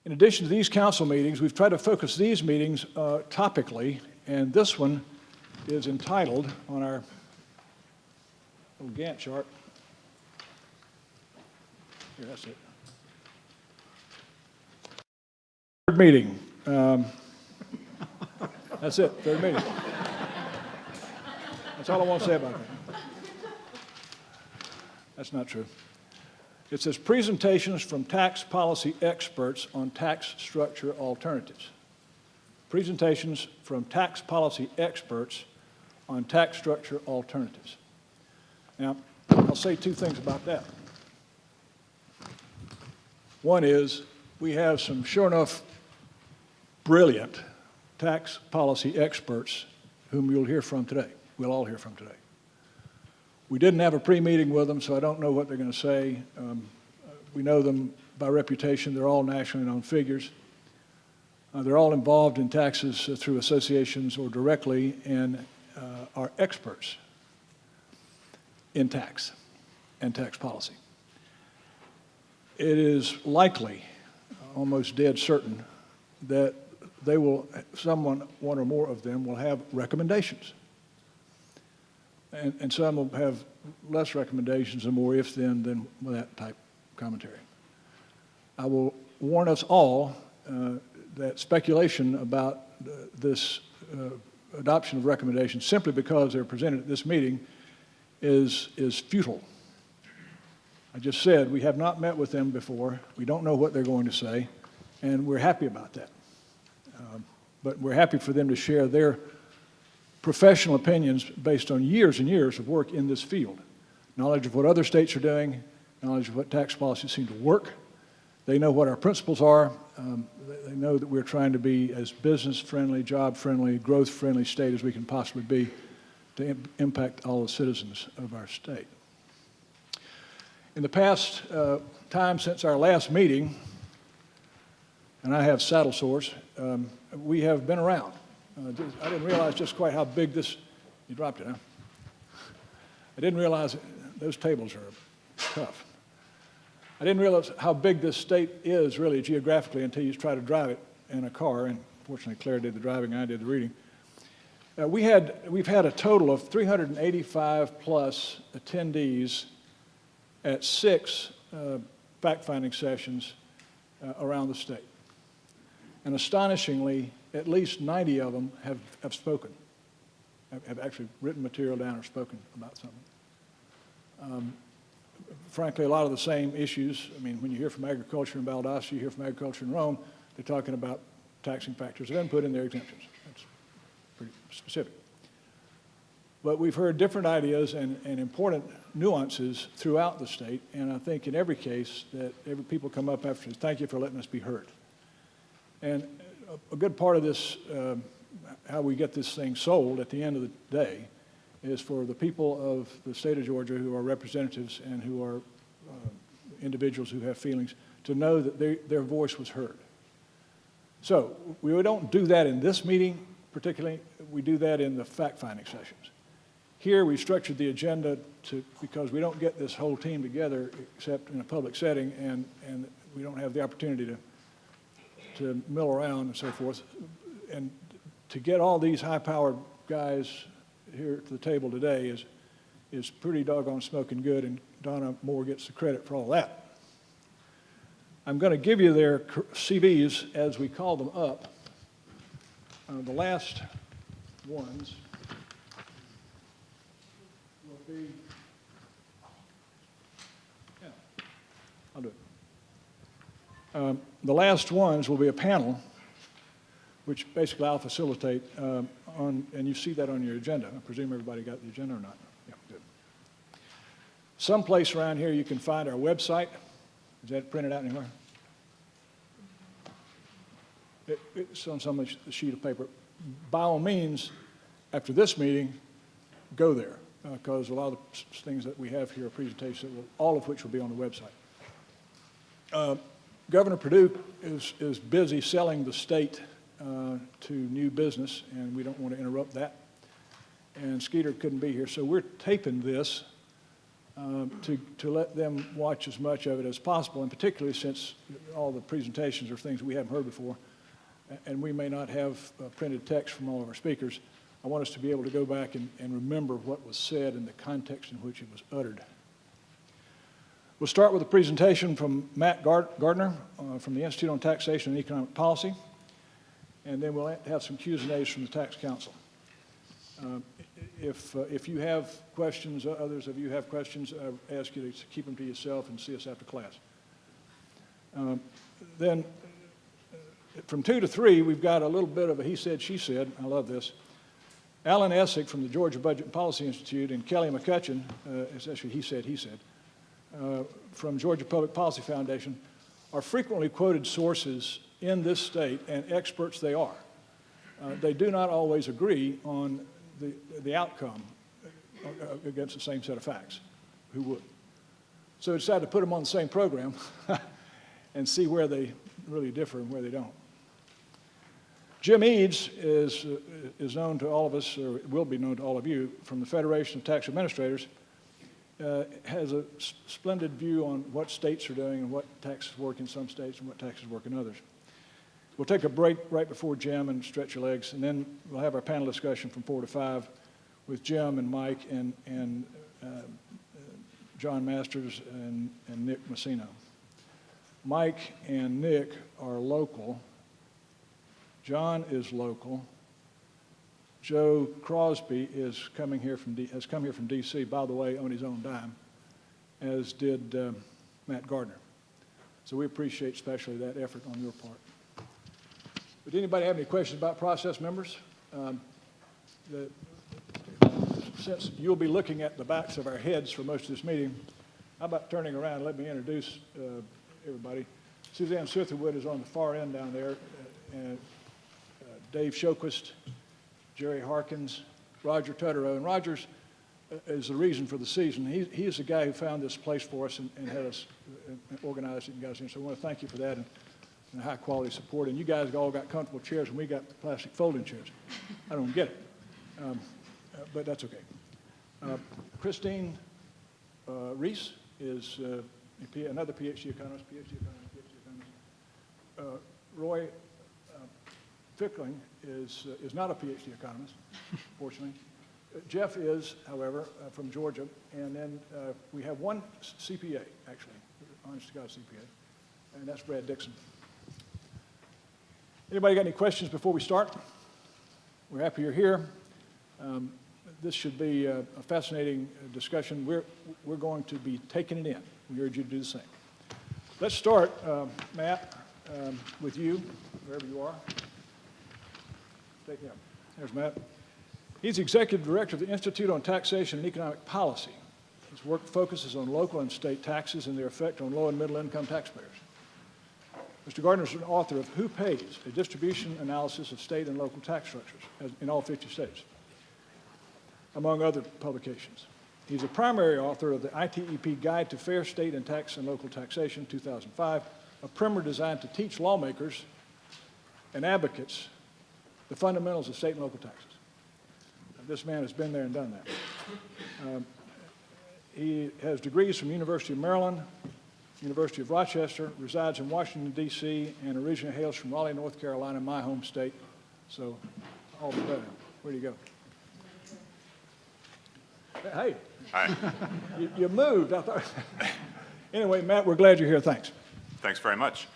In addition to these council meetings, we've tried to focus these meetings topically, and this one is entitled on our little Gantt chart. Here, that's it. Third meeting. That's it, third meeting. That's all I want to say about that. That's not true. It says presentations from tax policy experts on tax structure alternatives. Presentations from tax policy experts on tax structure alternatives. Now, I'll say two things about that. One is we have some, sure enough, brilliant tax policy experts whom you'll hear from today. We'll all hear from today. We didn't have a pre-meeting with them, so I don't know what they're going to say. We know them by reputation. They're all nationally known figures. They're all involved in taxes through associations or directly, and are experts in tax and tax policy. It is likely, almost dead certain, that they will, one or more of them will have recommendations. And some will have less recommendations and more if-then than that type commentary. I will warn us all that speculation about this adoption of recommendations simply because they're presented at this meeting is futile. I just said we have not met with them before. We don't know what they're going to say, and we're happy about that. But we're happy for them to share their professional opinions based on years and years of work in this field. Knowledge of what other states are doing, knowledge of what tax policies seem to work. They know what our principles are. They know that we're trying to be as business-friendly, job-friendly, growth-friendly state as we can possibly be to impact all the citizens of our state. In the past time since our last meeting, and I have saddle sores, we have been around. I didn't realize just quite how big this, you dropped it, huh? I didn't realize those tables are tough. I didn't realize how big this state is really geographically until you try to drive it in a car, and fortunately Claire did the driving, I did the reading. We've had a total of 385 plus attendees at 6 fact-finding sessions around the state. And astonishingly, at least 90 of them have spoken, have actually written material down or spoken about something. Frankly, a lot of the same issues. I mean, when you hear from agriculture in Valdosta, you hear from agriculture in Rome, they're talking about taxing factors that put in their exemptions. That's pretty specific. But we've heard different ideas and important nuances throughout the state, and I think in every case that people come up after, thank you for letting us be heard. And a good part of this, how we get this thing sold at the end of the day, is for the people of the state of Georgia who are representatives and who are individuals who have feelings to know that their voice was heard. So we don't do that in this meeting particularly, we do that in the fact-finding sessions. Here we structured the agenda because we don't get this whole team together except in a public setting, and we don't have the opportunity to mill around and so forth. And to get all these high-powered guys here to the table today is pretty doggone smoking good, and Donna Moore gets the credit for all that. I'm going to give you their CVs as we call them up. The last ones will be, yeah, I'll do it. The last ones will be a panel, which basically I'll facilitate and you see that on your agenda. I presume everybody got the agenda or not? Yeah, good. Someplace around here you can find our website. Is that printed out anywhere? It's on some sheet of paper. By all means, after this meeting, go there, because a lot of the things that we have here are presentations, all of which will be on the website. Governor Perdue is busy selling the state to new business, and we don't want to interrupt that. And Skeeter couldn't be here, so we're taping this to let them watch as much of it as possible, and particularly since all the presentations are things we haven't heard before, and we may not have printed text from all of our speakers. I want us to be able to go back and remember what was said in the context in which it was uttered. We'll start with a presentation from Matt Gardner from the Institute on Taxation and Economic Policy, and then we'll have some Q's and A's from the Tax Council. If you have questions, others of you have questions, I ask you to keep them to yourself and see us after class. Then from 2 to 3, we've got a little bit of a he said, she said. I love this. Alan Essig from the Georgia Budget and Policy Institute and Kelly McCutcheon, it's actually he said, from Georgia Public Policy Foundation, are frequently quoted sources in this state, and experts they are. They do not always agree on the outcome against the same set of facts. Who would? So we decided to put them on the same program and see where they really differ and where they don't. Jim Eads is known to all of us, or will be known to all of you, from the Federation of Tax Administrators. Has a splendid view on what states are doing and what taxes work in some states and what taxes work in others. We'll take a break right before Jim and stretch your legs, and then we'll have our panel discussion from 4 to 5 with Jim and Mike and John Masters and Nick Messino. Mike and Nick are local. John is local. Joe Crosby has come here from D.C., by the way, on his own dime, as did Matt Gardner. So we appreciate especially that effort on your part. Would anybody have any questions about process, members? Since you'll be looking at the backs of our heads for most of this meeting, how about turning around and let me introduce everybody. Suzanne Sutherwood is on the far end down there, and Dave Shoquist, Jerry Harkins, Roger Tutterow. And Roger's is the reason for the season. He is the guy who found this place for us and had us organized it and got us in. So I want to thank you for that and high quality support. And you guys all got comfortable chairs and we got plastic folding chairs. I don't get it, but that's okay. Christine Reese is another PhD economist, Roy Fickling is not a PhD economist, fortunately. Jeff is, however, from Georgia, and then we have one CPA, actually, honest to God CPA, and that's Brad Dixon. Anybody got any questions before we start? We're happy you're here. This should be a fascinating discussion. We're going to be taking it in. We urge you to do the same. Let's start, Matt, with you, wherever you are. Take him. There's Matt. He's Executive Director of the Institute on Taxation and Economic Policy. His work focuses on local and state taxes and their effect on low and middle income taxpayers. Mr. Gardner is an author of Who Pays? A Distribution Analysis of State and Local Tax Structures in all 50 states, among other publications. He's a primary author of the ITEP Guide to Fair State and Tax and Local Taxation, 2005, a primer designed to teach lawmakers and advocates the fundamentals of state and local taxes. This man has been there and done that. He has degrees from University of Maryland, University of Rochester, resides in Washington, D.C., and originally hails from Raleigh, North Carolina, my home state. So, all the better. Where do you go? Hey. Hi. You moved. I thought. Anyway, Matt, we're glad you're here. Thanks. Thanks very much.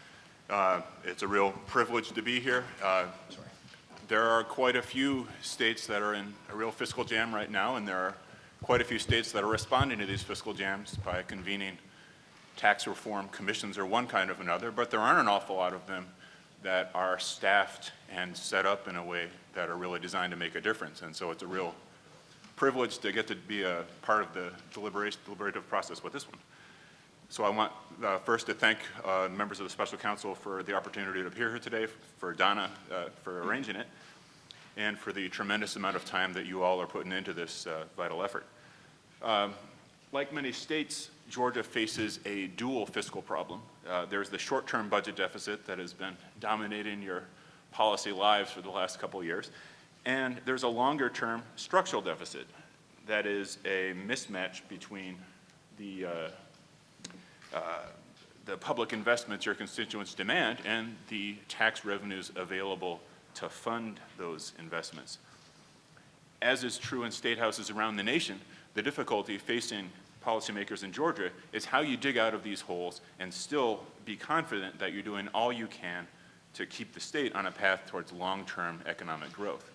It's a real privilege to be here. There are quite a few states that are in a real fiscal jam right now, and there are quite a few states that are responding to these fiscal jams by convening tax reform commissions or one kind or another, but there aren't an awful lot of them that are staffed and set up in a way that are really designed to make a difference. And so it's a real privilege to get to be a part of the deliberative process with this one. So I want first to thank members of the Special Counsel for the opportunity to appear here today, for Donna for arranging it, and for the tremendous amount of time that you all are putting into this vital effort. Like many states, Georgia faces a dual fiscal problem. There's the short-term budget deficit that has been dominating your policy lives for the last couple of years, and there's a longer-term structural deficit that is a mismatch between the public investments your constituents demand and the tax revenues available to fund those investments. As is true in state houses around the nation, the difficulty facing policymakers in Georgia is how you dig out of these holes and still be confident that you're doing all you can to keep the state on a path towards long-term economic growth.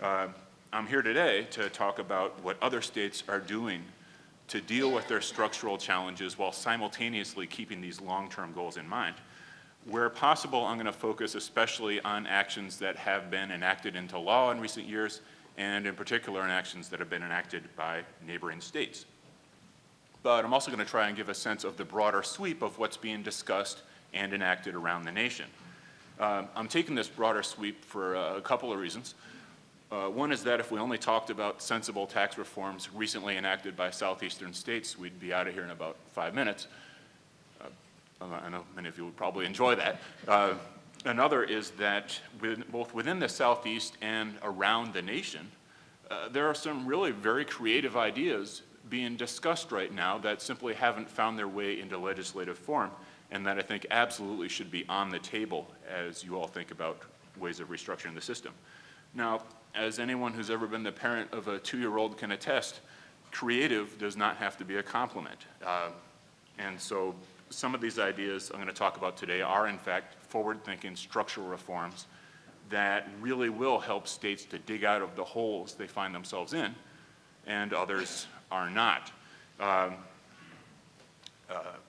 I'm here today to talk about what other states are doing to deal with their structural challenges while simultaneously keeping these long-term goals in mind. Where possible, I'm going to focus especially on actions that have been enacted into law in recent years, and in particular on actions that have been enacted by neighboring states. But I'm also going to try and give a sense of the broader sweep of what's being discussed and enacted around the nation. I'm taking this broader sweep for a couple of reasons. One is that if we only talked about sensible tax reforms recently enacted by southeastern states, we'd be out of here in about 5 minutes. I know many of you would probably enjoy that. Another is that both within the Southeast and around the nation, there are some really very creative ideas being discussed right now that simply haven't found their way into legislative form, and that I think absolutely should be on the table as you all think about ways of restructuring the system. Now, as anyone who's ever been the parent of a 2-year-old can attest, creative does not have to be a compliment. And so some of these ideas I'm going to talk about today are, in fact, forward-thinking structural reforms that really will help states to dig out of the holes they find themselves in, and others are not.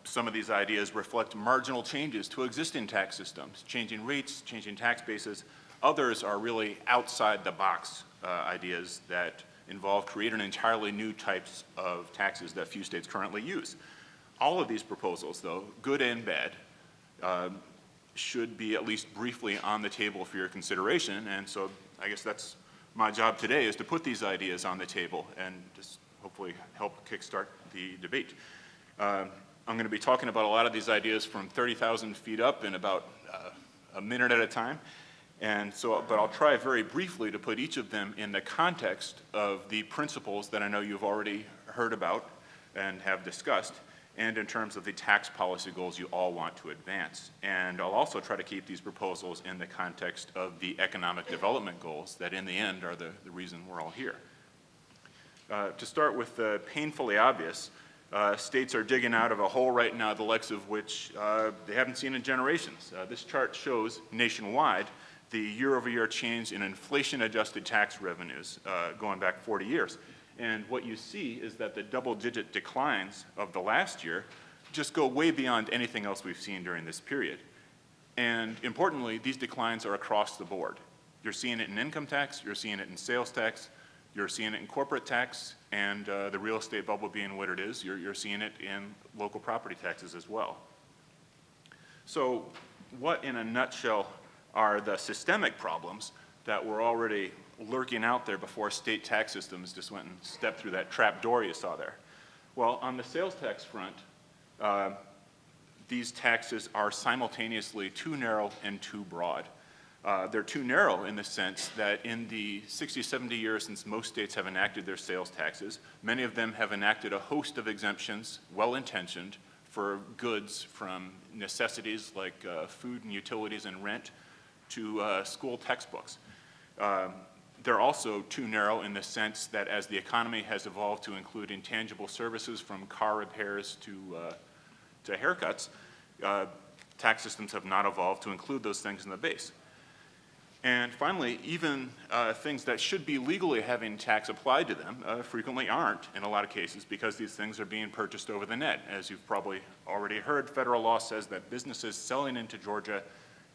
Some of these ideas reflect marginal changes to existing tax systems, changing rates, changing tax bases. Others are really outside the box ideas that involve creating entirely new types of taxes that few states currently use. All of these proposals, though, good and bad, should be at least briefly on the table for your consideration, and so I guess that's my job today, is to put these ideas on the table and just hopefully help kickstart the debate. I'm going to be talking about a lot of these ideas from 30,000 feet up in about a minute at a time. And so, but I'll try very briefly to put each of them in the context of the principles that I know you've already heard about and have discussed, and in terms of the tax policy goals you all want to advance. And I'll also try to keep these proposals in the context of the economic development goals that in the end are the reason we're all here. To start with the painfully obvious, states are digging out of a hole right now, the likes of which they haven't seen in generations. This chart shows nationwide the year-over-year change in inflation-adjusted tax revenues going back 40 years. And what you see is that the double-digit declines of the last year just go way beyond anything else we've seen during this period. And importantly, these declines are across the board. You're seeing it in income tax, you're seeing it in sales tax, you're seeing it in corporate tax, and the real estate bubble being what it is, you're seeing it in local property taxes as well. So what, in a nutshell, are the systemic problems that were already lurking out there before state tax systems just went and stepped through that trap door you saw there? Well, on the sales tax front, these taxes are simultaneously too narrow and too broad. They're too narrow in the sense that in the 60, 70 years since most states have enacted their sales taxes, many of them have enacted a host of exemptions, well-intentioned, for goods from necessities like food and utilities and rent to school textbooks. They're also too narrow in the sense that as the economy has evolved to include intangible services from car repairs to haircuts, tax systems have not evolved to include those things in the base. And finally, even things that should be legally having tax applied to them frequently aren't in a lot of cases because these things are being purchased over the net. As you've probably already heard, federal law says that businesses selling into Georgia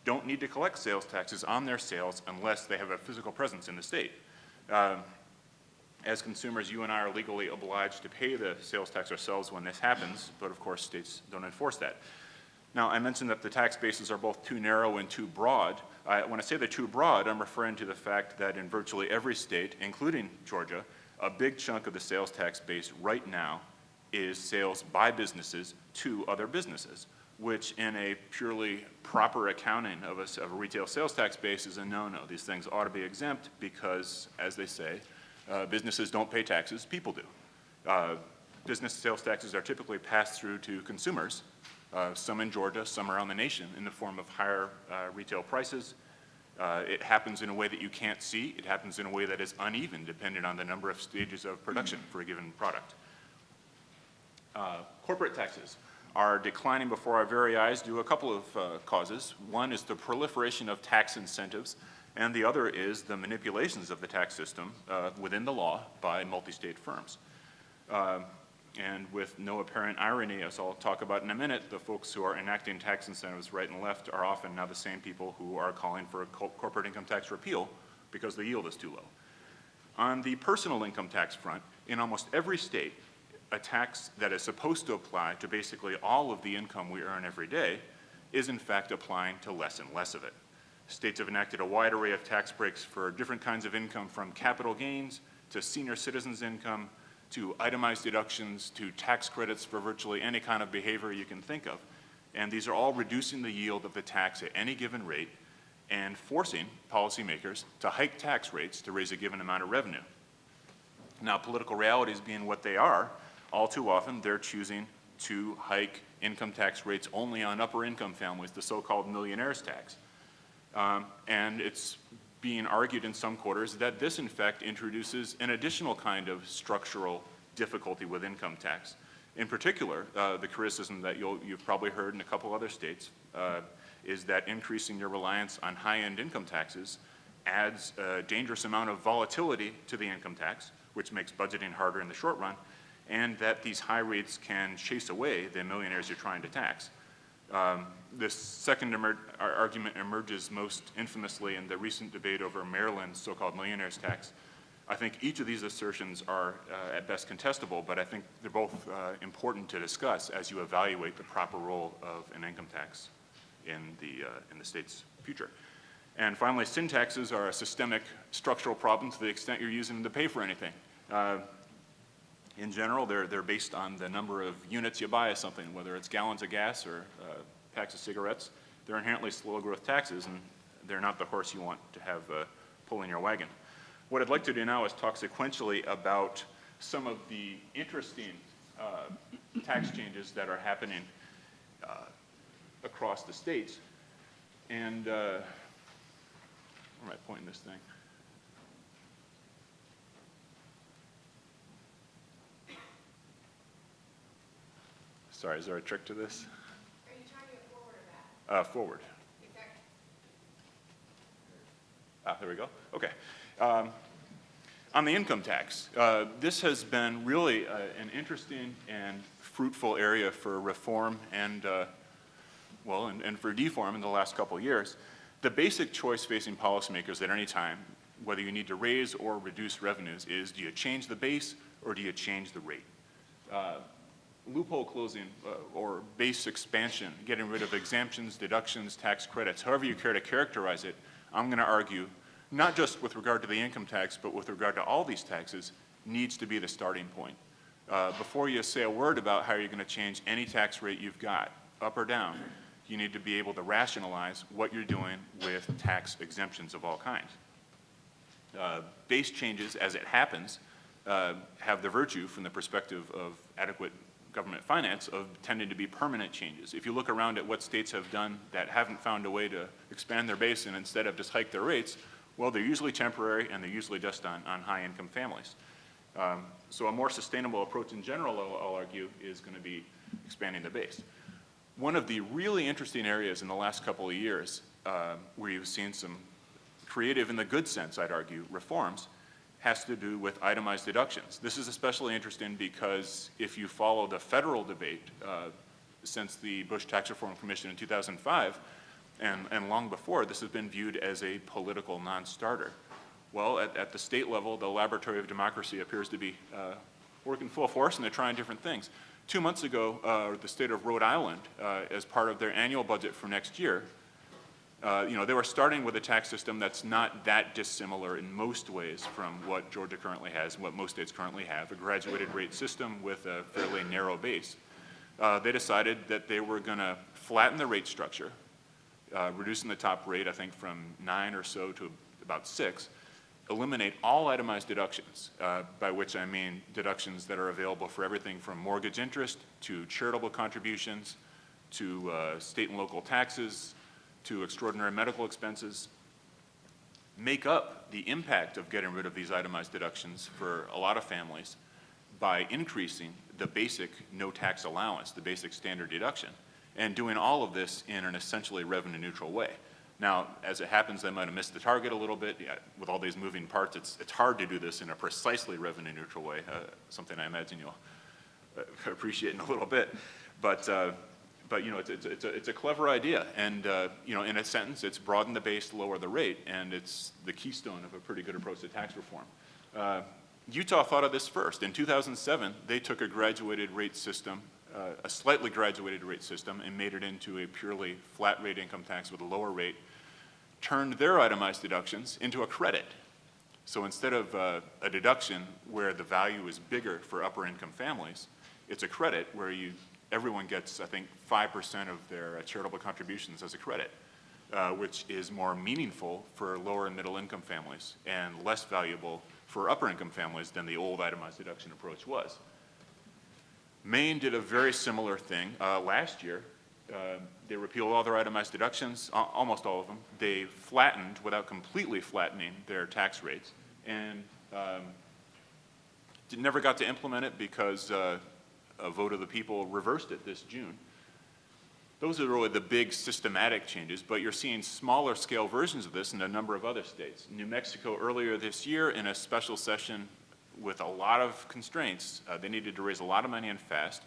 don't need to collect sales taxes on their sales unless they have a physical presence in the state. As consumers, you and I are legally obliged to pay the sales tax ourselves when this happens, but of course states don't enforce that. Now, I mentioned that the tax bases are both too narrow and too broad. When I say they're too broad, I'm referring to the fact that in virtually every state, including Georgia, a big chunk of the sales tax base right now is sales by businesses to other businesses, which in a purely proper accounting of a retail sales tax base is a no-no. These things ought to be exempt because, as they say, businesses don't pay taxes, people do. business sales taxes are typically passed through to consumers, some in Georgia, some around the nation, in the form of higher retail prices. It happens in a way that you can't see. It happens in a way that is uneven, depending on the number of stages of production for a given product. Corporate taxes are declining before our very eyes due to a couple of causes. One is the proliferation of tax incentives, and the other is the manipulations of the tax system within the law by multi-state firms. And with no apparent irony, as I'll talk about in a minute, the folks who are enacting tax incentives right and left are often now the same people who are calling for a corporate income tax repeal because the yield is too low. On the personal income tax front, in almost every state, a tax that is supposed to apply to basically all of the income we earn every day is in fact applying to less and less of it. States have enacted a wide array of tax breaks for different kinds of income, from capital gains to senior citizens' income, to itemized deductions, to tax credits for virtually any kind of behavior you can think of. And these are all reducing the yield of the tax at any given rate and forcing policymakers to hike tax rates to raise a given amount of revenue. Now, political realities being what they are, all too often they're choosing to hike income tax rates only on upper income families, the so-called Millionaires Tax. And it's being argued in some quarters that this, in fact, introduces an additional kind of structural difficulty with income tax. In particular, the criticism that you've probably heard in a couple other states is that increasing your reliance on high-end income taxes adds a dangerous amount of volatility to the income tax, which makes budgeting harder in the short run, and that these high rates can chase away the millionaires you're trying to tax. This second argument emerges most infamously in the recent debate over Maryland's so-called Millionaires Tax. I think each of these assertions are at best contestable, but I think they're both important to discuss as you evaluate the proper role of an income tax in the state's future. And finally, sin taxes are a systemic structural problem to the extent you're using them to pay for anything. In general, they're based on the number of units you buy of something, whether it's gallons of gas or packs of cigarettes. They're inherently slow growth taxes, and they're not the horse you want to have pulling your wagon. What I'd like to do now is talk sequentially about some of the interesting tax changes that are happening across the states. And where am I pointing this thing? Sorry, is there a trick to this? Are you trying to go forward or back? Forward. Exactly. There we go. Okay. On the income tax, this has been really an interesting and fruitful area for reform and for deform in the last couple of years. The basic choice facing policymakers at any time, whether you need to raise or reduce revenues, is do you change the base or do you change the rate? Loophole closing or base expansion, getting rid of exemptions, deductions, tax credits, however you care to characterize it, I'm going to argue, not just with regard to the income tax, but with regard to all these taxes, needs to be the starting point. Before you say a word about how you're going to change any tax rate you've got, up or down, you need to be able to rationalize what you're doing with tax exemptions of all kinds. Base changes, as it happens, have the virtue, from the perspective of adequate government finance, of tending to be permanent changes. If you look around at what states have done that haven't found a way to expand their base and instead have just hiked their rates, well, they're usually temporary and they're usually just on high-income families. So a more sustainable approach in general, I'll argue, is going to be expanding the base. One of the really interesting areas in the last couple of years where you've seen some creative, in the good sense, I'd argue, reforms has to do with itemized deductions. This is especially interesting because if you follow the federal debate since the Bush Tax Reform Commission in 2005, and long before, this has been viewed as a political non-starter. Well, at the state level, the laboratory of democracy appears to be working full force, and they're trying different things. 2 months ago, the state of Rhode Island, as part of their annual budget for next year, they were starting with a tax system that's not that dissimilar in most ways from what Georgia currently has and what most states currently have, a graduated rate system with a fairly narrow base. They decided that they were going to flatten the rate structure, reducing the top rate, I think, from 9 or so to about 6, eliminate all itemized deductions, by which I mean deductions that are available for everything from mortgage interest to charitable contributions to state and local taxes to extraordinary medical expenses, make up the impact of getting rid of these itemized deductions for a lot of families by increasing the basic no tax allowance, the basic standard deduction, and doing all of this in an essentially revenue neutral way. Now, as it happens, they might have missed the target a little bit. Yeah, with all these moving parts, it's hard to do this in a precisely revenue neutral way, something I imagine you'll appreciate in a little bit. But you know, it's a clever idea, and you know, in a sentence, it's broaden the base, lower the rate, and it's the keystone of a pretty good approach to tax reform. Utah thought of this first. In 2007, they took a graduated rate system, a slightly graduated rate system, and made it into a purely flat rate income tax with a lower rate, turned their itemized deductions into a credit. So instead of a deduction where the value is bigger for upper income families, it's a credit where everyone gets, I think, 5% of their charitable contributions as a credit, which is more meaningful for lower and middle income families and less valuable for upper income families than the old itemized deduction approach was. Maine did a very similar thing last year. They repealed all their itemized deductions, almost all of them. They flattened, without completely flattening, their tax rates, and never got to implement it because a vote of the people reversed it this June. Those are really the big systematic changes, but you're seeing smaller scale versions of this in a number of other states. New Mexico earlier this year, in a special session with a lot of constraints, they needed to raise a lot of money and fast,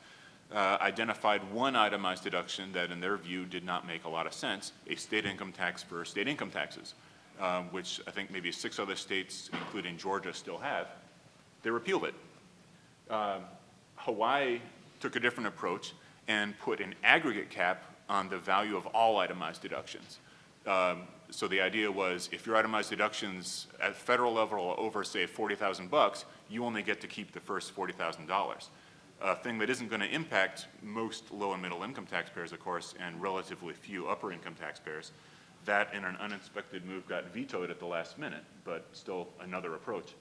identified one itemized deduction that in their view did not make a lot of sense, a state income tax for state income taxes, which I think maybe 6 other states, including Georgia, still have. They repealed it. Hawaii took a different approach and put an aggregate cap on the value of all itemized deductions. So the idea was, if your itemized deductions at federal level are over, say, $40,000, you only get to keep the first $40,000. A thing that isn't going to impact most low and middle income taxpayers, of course, and relatively few upper income taxpayers. That, in an unexpected move, got vetoed at the last minute, but still another approach.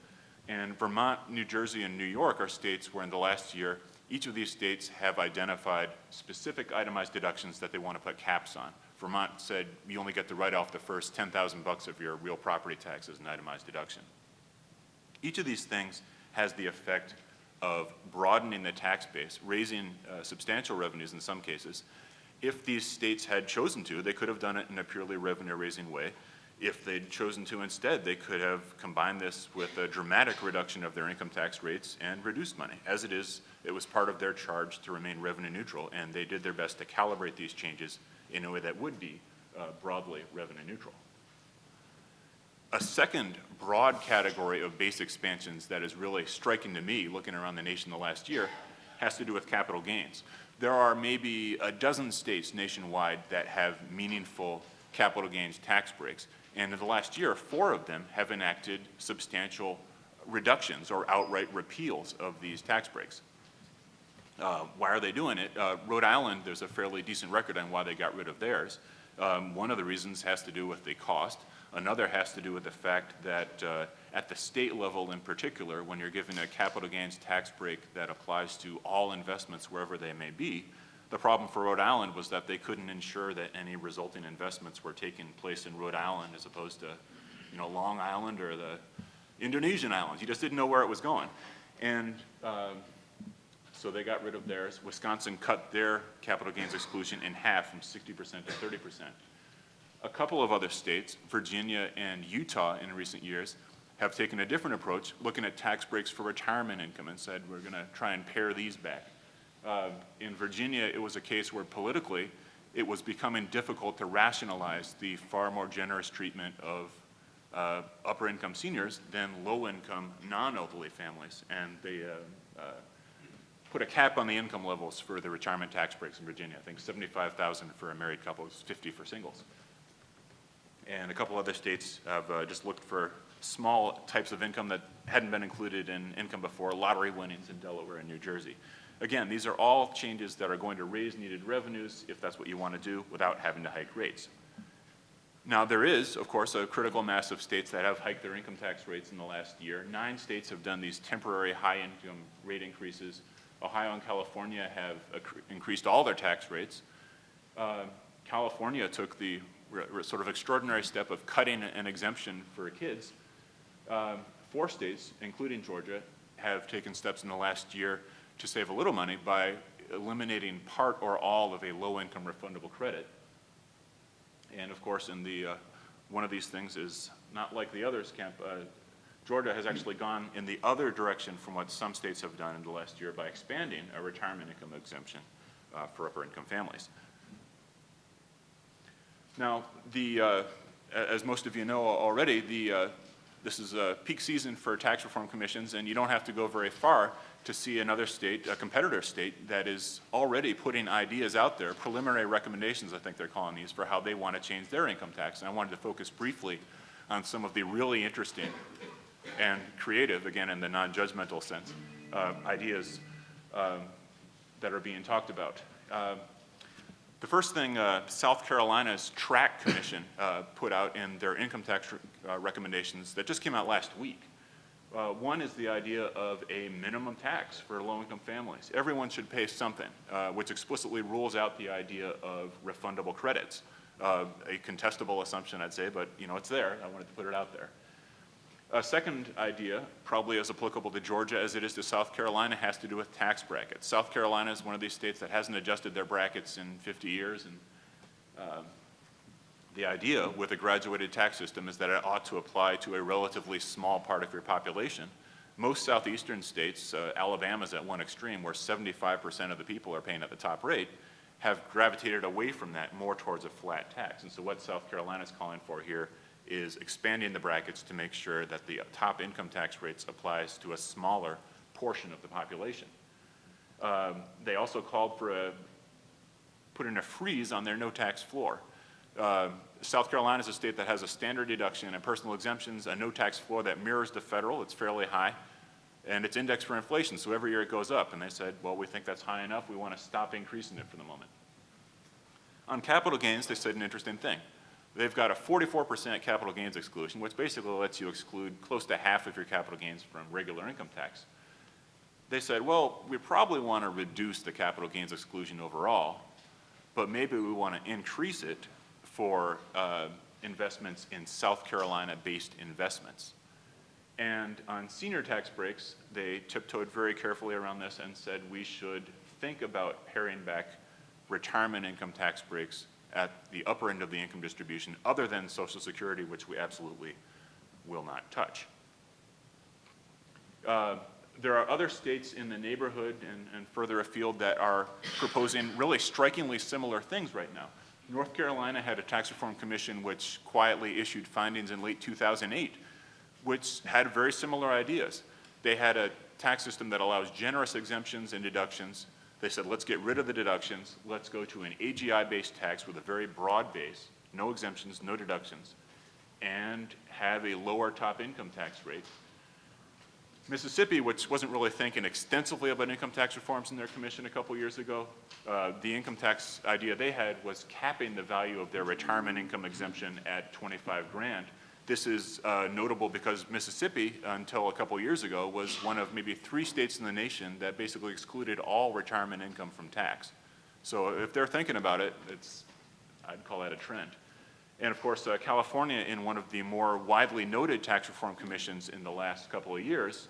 And Vermont, New Jersey, and New York are states where in the last year, each of these states have identified specific itemized deductions that they want to put caps on. Vermont said you only get to write off the first $10,000 of your real property tax as an itemized deduction. Each of these things has the effect of broadening the tax base, raising substantial revenues in some cases. If these states had chosen to, they could have done it in a purely revenue-raising way. If they'd chosen to instead, they could have combined this with a dramatic reduction of their income tax rates and reduced money. As it is, it was part of their charge to remain revenue neutral, and they did their best to calibrate these changes in a way that would be broadly revenue neutral. A second broad category of base expansions that is really striking to me, looking around the nation the last year, has to do with capital gains. There are maybe a dozen states nationwide that have meaningful capital gains tax breaks. And in the last year, 4 of them have enacted substantial reductions or outright repeals of these tax breaks. Why are they doing it? Rhode Island, there's a fairly decent record on why they got rid of theirs. One of the reasons has to do with the cost. Another has to do with the fact that at the state level in particular, when you're given a capital gains tax break that applies to all investments wherever they may be, the problem for Rhode Island was that they couldn't ensure that any resulting investments were taking place in Rhode Island as opposed to, you know, Long Island or the Indonesian islands. You just didn't know where it was going. And so they got rid of theirs. Wisconsin cut their capital gains exclusion in half from 60% to 30%. A couple of other states, Virginia and Utah in recent years, have taken a different approach, looking at tax breaks for retirement income and said, we're going to try and pare these back. In Virginia, it was a case where politically it was becoming difficult to rationalize the far more generous treatment of upper income seniors than low income non-elderly families. And they put a cap on the income levels for the retirement tax breaks in Virginia. I think $75,000 for a married couple, $50,000 for singles. And a couple other states have just looked for small types of income that hadn't been included in income before, lottery winnings in Delaware and New Jersey. Again, these are all changes that are going to raise needed revenues if that's what you want to do without having to hike rates. Now, there is, of course, a critical mass of states that have hiked their income tax rates in the last year. 9 states have done these temporary high-income rate increases. Ohio and California have increased all their tax rates. California took the sort of extraordinary step of cutting an exemption for kids. 4 states, including Georgia, have taken steps in the last year to save a little money by eliminating part or all of a low-income refundable credit. And of course, in the one of these things is not like the others. Georgia has actually gone in the other direction from what some states have done in the last year by expanding a retirement income exemption for upper-income families. Now, as most of you know already, this is a peak season for tax reform commissions, and you don't have to go very far to see another state, a competitor state, that is already putting ideas out there, preliminary recommendations, I think they're calling these, for how they want to change their income tax. And I wanted to focus briefly on some of the really interesting and creative, again in the non-judgmental sense, ideas that are being talked about. The first thing South Carolina's TRAC Commission put out in their income tax recommendations that just came out last week. One is the idea of a minimum tax for low-income families. Everyone should pay something, which explicitly rules out the idea of refundable credits. A contestable assumption, I'd say, but you know, it's there. I wanted to put it out there. A second idea, probably as applicable to Georgia as it is to South Carolina, has to do with tax brackets. South Carolina is one of these states that hasn't adjusted their brackets in 50 years, and the idea with a graduated tax system is that it ought to apply to a relatively small part of your population. Most southeastern states, Alabama's at one extreme, where 75% of the people are paying at the top rate, have gravitated away from that more towards a flat tax. And so what South Carolina's calling for here is expanding the brackets to make sure that the top income tax rates applies to a smaller portion of the population. They also called for putting a freeze on their no tax floor. South Carolina is a state that has a standard deduction and personal exemptions, a no tax floor that mirrors the federal. It's fairly high, and it's indexed for inflation, so every year it goes up. And they said, well, we think that's high enough. We want to stop increasing it for the moment. On capital gains, they said an interesting thing. They've got a 44% capital gains exclusion, which basically lets you exclude close to half of your capital gains from regular income tax. They said, well, we probably want to reduce the capital gains exclusion overall, but maybe we want to increase it for investments in South Carolina-based investments. And on senior tax breaks, they tiptoed very carefully around this and said we should think about paring back retirement income tax breaks at the upper end of the income distribution, other than Social Security, which we absolutely will not touch. There are other states in the neighborhood and further afield that are proposing really strikingly similar things right now. North Carolina had a tax reform commission which quietly issued findings in late 2008, which had very similar ideas. They had a tax system that allows generous exemptions and deductions. They said, let's get rid of the deductions. Let's go to an AGI-based tax with a very broad base, no exemptions, no deductions, and have a lower top income tax rate. Mississippi, which wasn't really thinking extensively about income tax reforms in their commission a couple years ago, the income tax idea they had was capping the value of their retirement income exemption at 25 grand. This is notable because Mississippi, until a couple years ago, was one of maybe 3 states in the nation that basically excluded all retirement income from tax. So if they're thinking about it, I'd call that a trend. And of course, California, in one of the more widely noted tax reform commissions in the last couple of years,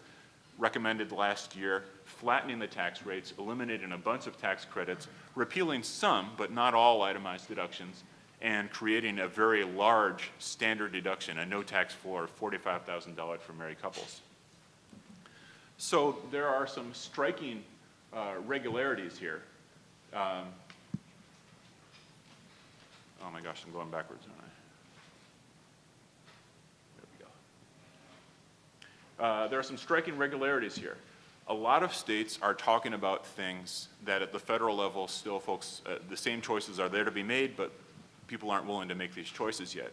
recommended last year flattening the tax rates, eliminating a bunch of tax credits, repealing some, but not all itemized deductions, and creating a very large standard deduction, a no tax floor of $45,000 for married couples. So there are some striking regularities here. Oh my gosh, I'm going backwards, aren't I? There we go. There are some striking regularities here. A lot of states are talking about things that at the federal level still folks, the same choices are there to be made, but people aren't willing to make these choices yet.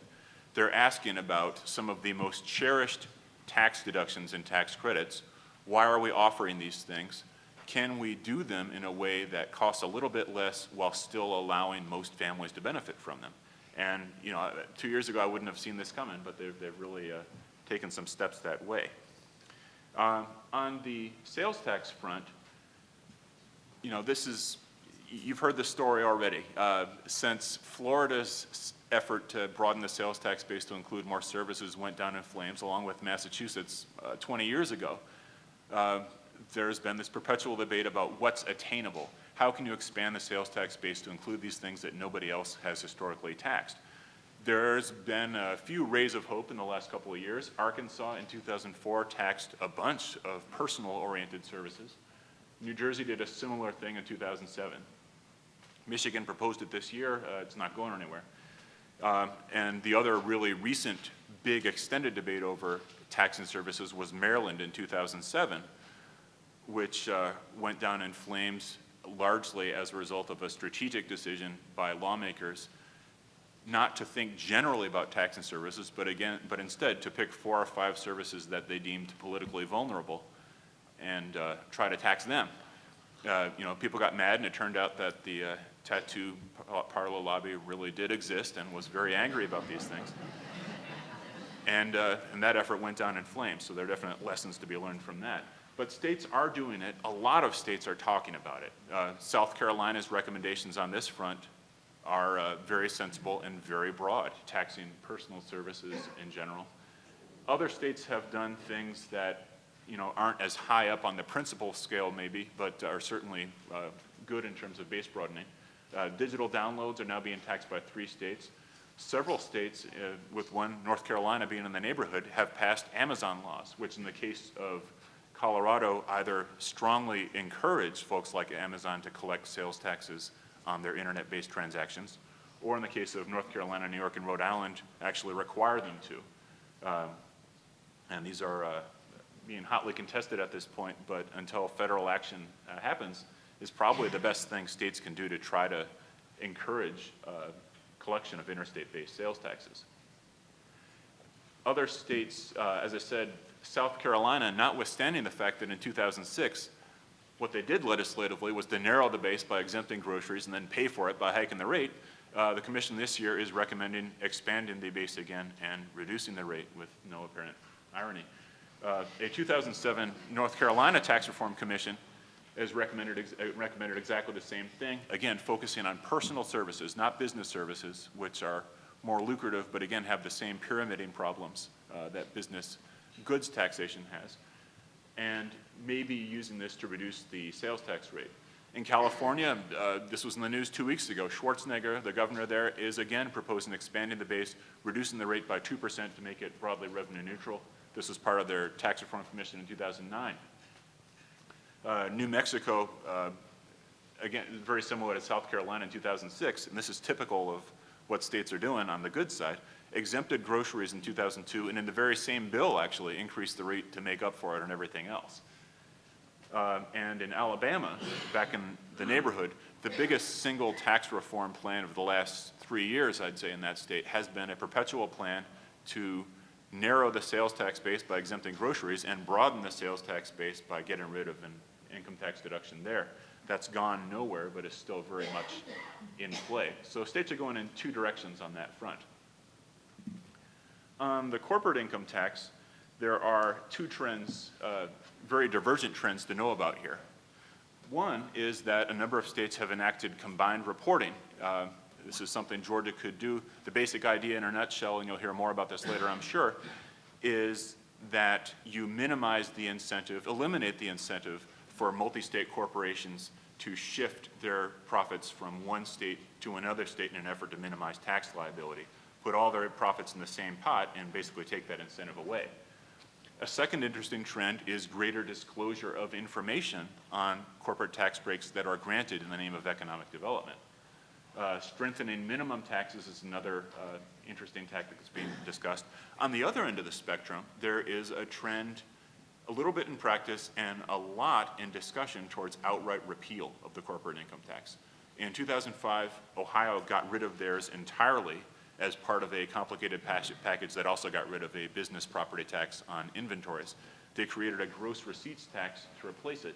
They're asking about some of the most cherished tax deductions and tax credits. Why are we offering these things? Can we do them in a way that costs a little bit less while still allowing most families to benefit from them? And, you know, 2 years ago I wouldn't have seen this coming, but they've really taken some steps that way. On the sales tax front, you know, you've heard the story already. Since Florida's effort to broaden the sales tax base to include more services went down in flames, along with Massachusetts 20 years ago, there's been this perpetual debate about what's attainable. How can you expand the sales tax base to include these things that nobody else has historically taxed? There's been a few rays of hope in the last couple of years. Arkansas in 2004 taxed a bunch of personal-oriented services. New Jersey did a similar thing in 2007. Michigan proposed it this year. It's not going anywhere. And the other really recent big extended debate over tax and services was Maryland in 2007, which went down in flames largely as a result of a strategic decision by lawmakers not to think generally about tax and services, but instead to pick 4 or 5 services that they deemed politically vulnerable and try to tax them. You know, people got mad, and it turned out that the tattoo parlor lobby really did exist and was very angry about these things. And that effort went down in flames, so there are definite lessons to be learned from that. But states are doing it. A lot of states are talking about it. South Carolina's recommendations on this front are very sensible and very broad, taxing personal services in general. Other states have done things that, you know, aren't as high up on the principal scale maybe, but are certainly good in terms of base broadening. Digital downloads are now being taxed by 3 states. Several states, with one, North Carolina being in the neighborhood, have passed Amazon laws, which in the case of Colorado either strongly encourage folks like Amazon to collect sales taxes on their internet-based transactions, or in the case of North Carolina, New York, and Rhode Island, actually require them to. And these are being hotly contested at this point, but until federal action happens, is probably the best thing states can do to try to encourage collection of interstate-based sales taxes. Other states, as I said, South Carolina, notwithstanding the fact that in 2006, what they did legislatively was to narrow the base by exempting groceries and then pay for it by hiking the rate. The commission this year is recommending expanding the base again and reducing the rate with no apparent irony. A 2007 North Carolina Tax Reform Commission has recommended exactly the same thing, again, focusing on personal services, not business services, which are more lucrative, but again, have the same pyramiding problems that business goods taxation has, and maybe using this to reduce the sales tax rate. In California, this was in the news 2 weeks ago, Schwarzenegger, the governor there, is again proposing expanding the base, reducing the rate by 2% to make it broadly revenue neutral. This was part of their tax reform commission in 2009. New Mexico, again, very similar to South Carolina in 2006, and this is typical of what states are doing on the good side, exempted groceries in 2002, and in the very same bill, actually, increased the rate to make up for it on everything else. And in Alabama, back in the neighborhood, the biggest single tax reform plan of the last 3 years, I'd say, in that state, has been a perpetual plan to narrow the sales tax base by exempting groceries and broaden the sales tax base by getting rid of an income tax deduction there. That's gone nowhere, but is still very much in play. So states are going in 2 directions on that front. On the corporate income tax, there are 2 trends, very divergent trends to know about here. One is that a number of states have enacted combined reporting. This is something Georgia could do. The basic idea in a nutshell, and you'll hear more about this later, I'm sure, is that you minimize the incentive, eliminate the incentive for multi-state corporations to shift their profits from one state to another state in an effort to minimize tax liability. Put all their profits in the same pot and basically take that incentive away. A second interesting trend is greater disclosure of information on corporate tax breaks that are granted in the name of economic development. Strengthening minimum taxes is another interesting tactic that's being discussed. On the other end of the spectrum, there is a trend, a little bit in practice and a lot in discussion, towards outright repeal of the corporate income tax. In 2005, Ohio got rid of theirs entirely as part of a complicated package that also got rid of a business property tax on inventories. They created a gross receipts tax to replace it.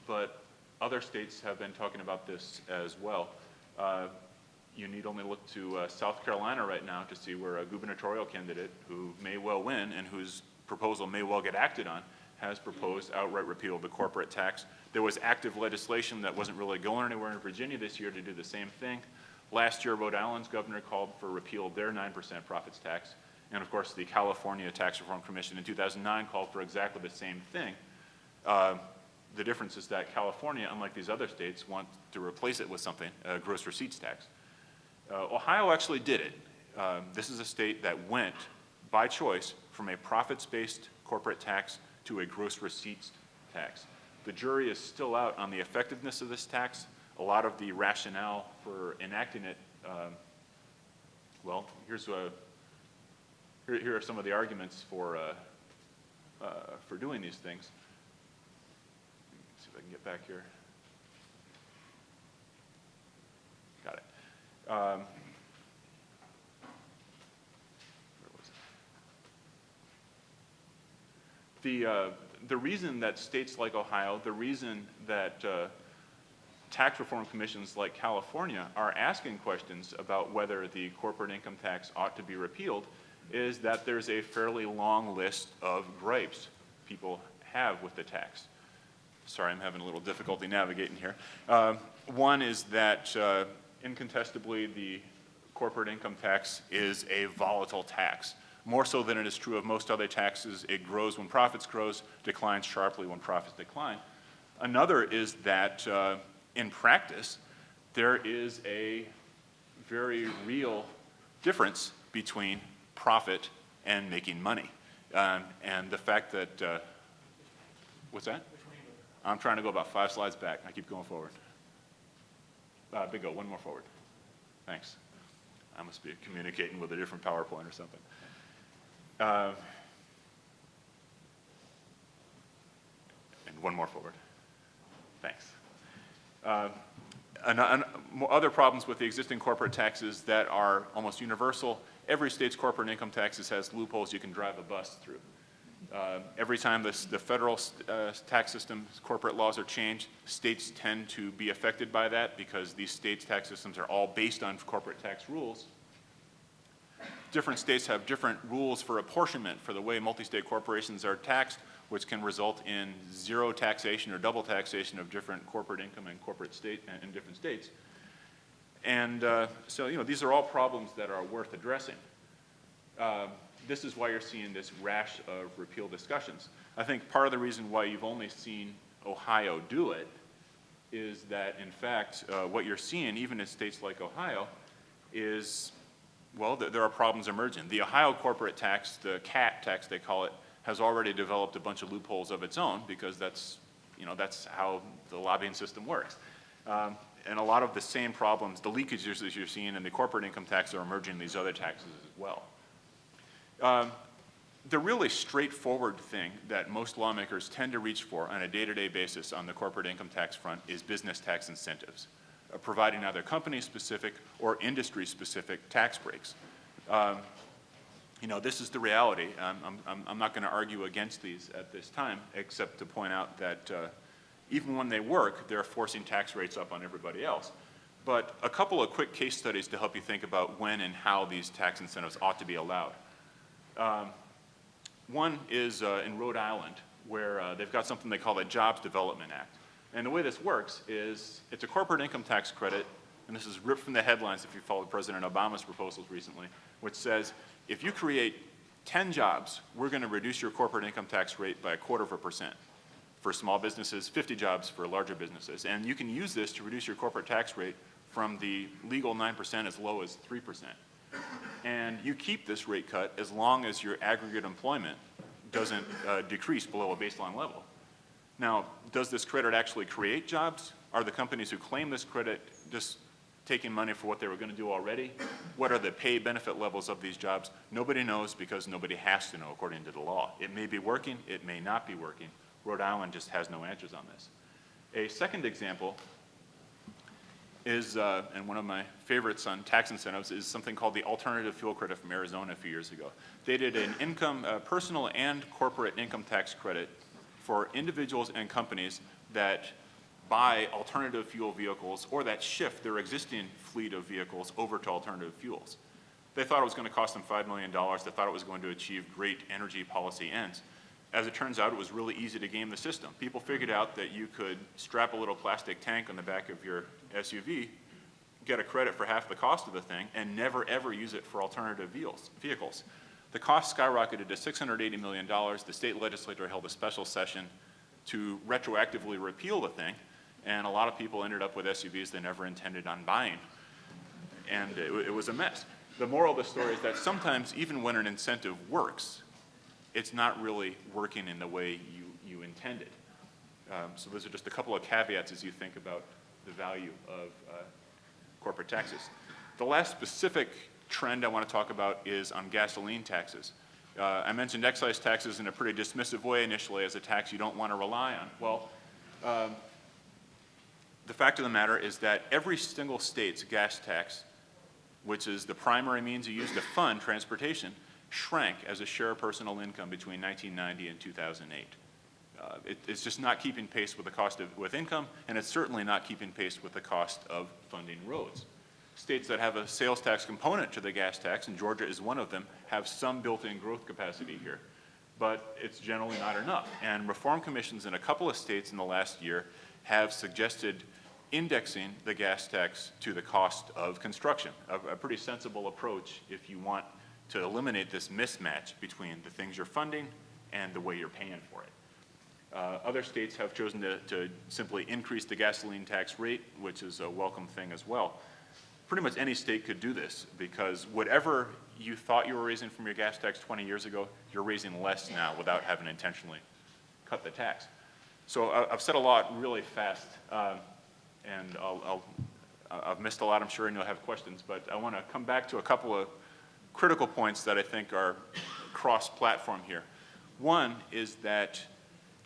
But other states have been talking about this as well. you need only look to South Carolina right now to see where a gubernatorial candidate who may well win and whose proposal may well get acted on has proposed outright repeal of the corporate tax. There was active legislation that wasn't really going anywhere in Virginia this year to do the same thing. Last year, Rhode Island's governor called for repeal of their 9% profits tax. And of course, the California Tax Reform Commission in 2009 called for exactly the same thing. The difference is that California, unlike these other states, want to replace it with something, a gross receipts tax. Ohio actually did it. This is a state that went, by choice, from a profits-based corporate tax to a gross receipts tax. The jury is still out on the effectiveness of this tax. A lot of the rationale for enacting it, well, here are some of the arguments for doing these things. Let's see if I can get back here. Got it. Where was it? The reason that states like Ohio, the reason that tax reform commissions like California are asking questions about whether the corporate income tax ought to be repealed is that there's a fairly long list of gripes people have with the tax. Sorry, I'm having a little difficulty navigating here. One is that incontestably the corporate income tax is a volatile tax. More so than it is true of most other taxes, it grows when profits grows, declines sharply when profits decline. Another is that in practice, there is a very real difference between profit and making money. And the fact that, what's that? I'm trying to go about 5 slides back. I keep going forward. Bingo, one more forward. Thanks. I must be communicating with a different PowerPoint or something. And one more forward. Thanks. Other problems with the existing corporate taxes that are almost universal. Every state's corporate income taxes has loopholes you can drive a bus through. Every time the federal tax system's corporate laws are changed, states tend to be affected by that because these states' tax systems are all based on corporate tax rules. Different states have different rules for apportionment for the way multi-state corporations are taxed, which can result in zero taxation or double taxation of different corporate income in different states. And so, these are all problems that are worth addressing. This is why you're seeing this rash of repeal discussions. I think part of the reason why you've only seen Ohio do it is that, in fact, what you're seeing, even in states like Ohio, is, well, there are problems emerging. The Ohio corporate tax, the CAT tax they call it, has already developed a bunch of loopholes of its own because that's how the lobbying system works. And a lot of the same problems, the leakages that you're seeing in the corporate income tax are emerging in these other taxes as well. The really straightforward thing that most lawmakers tend to reach for on a day-to-day basis on the corporate income tax front is business tax incentives, providing either company-specific or industry-specific tax breaks. This is the reality. I'm not going to argue against these at this time, except to point out that even when they work, they're forcing tax rates up on everybody else. But a couple of quick case studies to help you think about when and how these tax incentives ought to be allowed. One is in Rhode Island, where they've got something they call the Jobs Development Act. And the way this works is it's a corporate income tax credit, and this is ripped from the headlines if you followed President Obama's proposals recently, which says, if you create 10 jobs, we're going to reduce your corporate income tax rate by 0.25%. For small businesses, 50 jobs for larger businesses. And you can use this to reduce your corporate tax rate from the legal 9% as low as 3%. And you keep this rate cut as long as your aggregate employment doesn't decrease below a baseline level. Now, does this credit actually create jobs? Are the companies who claim this credit just taking money for what they were going to do already? What are the pay benefit levels of these jobs? Nobody knows because nobody has to know according to the law. It may be working, it may not be working. Rhode Island just has no answers on this. A second example is, and one of my favorites on tax incentives, is something called the Alternative Fuel Credit from Arizona a few years ago. They did an personal and corporate income tax credit for individuals and companies that buy alternative fuel vehicles or that shift their existing fleet of vehicles over to alternative fuels. They thought it was going to cost them $5 million. They thought it was going to achieve great energy policy ends. As it turns out, it was really easy to game the system. People figured out that you could strap a little plastic tank on the back of your SUV, get a credit for half the cost of the thing, and never ever use it for alternative vehicles. The cost skyrocketed to $680 million. The state legislature held a special session to retroactively repeal the thing, and a lot of people ended up with SUVs they never intended on buying. And it was a mess. The moral of the story is that sometimes, even when an incentive works, it's not really working in the way you intended. So those are just a couple of caveats as you think about the value of corporate taxes. The last specific trend I want to talk about is on gasoline taxes. I mentioned excise taxes in a pretty dismissive way initially as a tax you don't want to rely on. Well, the fact of the matter is that every single state's gas tax, which is the primary means you use to fund transportation, shrank as a share of personal income between 1990 and 2008. It's just not keeping pace with the cost with income, and it's certainly not keeping pace with the cost of funding roads. States that have a sales tax component to the gas tax, and Georgia is one of them, have some built-in growth capacity here. But it's generally not enough. And reform commissions in a couple of states in the last year have suggested indexing the gas tax to the cost of construction, a pretty sensible approach if you want to eliminate this mismatch between the things you're funding and the way you're paying for it. Other states have chosen to simply increase the gasoline tax rate, which is a welcome thing as well. Pretty much any state could do this because whatever you thought you were raising from your gas tax 20 years ago, you're raising less now without having intentionally cut the tax. So I've said a lot really fast, and I've missed a lot, I'm sure, and you'll have questions, but I want to come back to a couple of critical points that I think are cross-platform here. One is that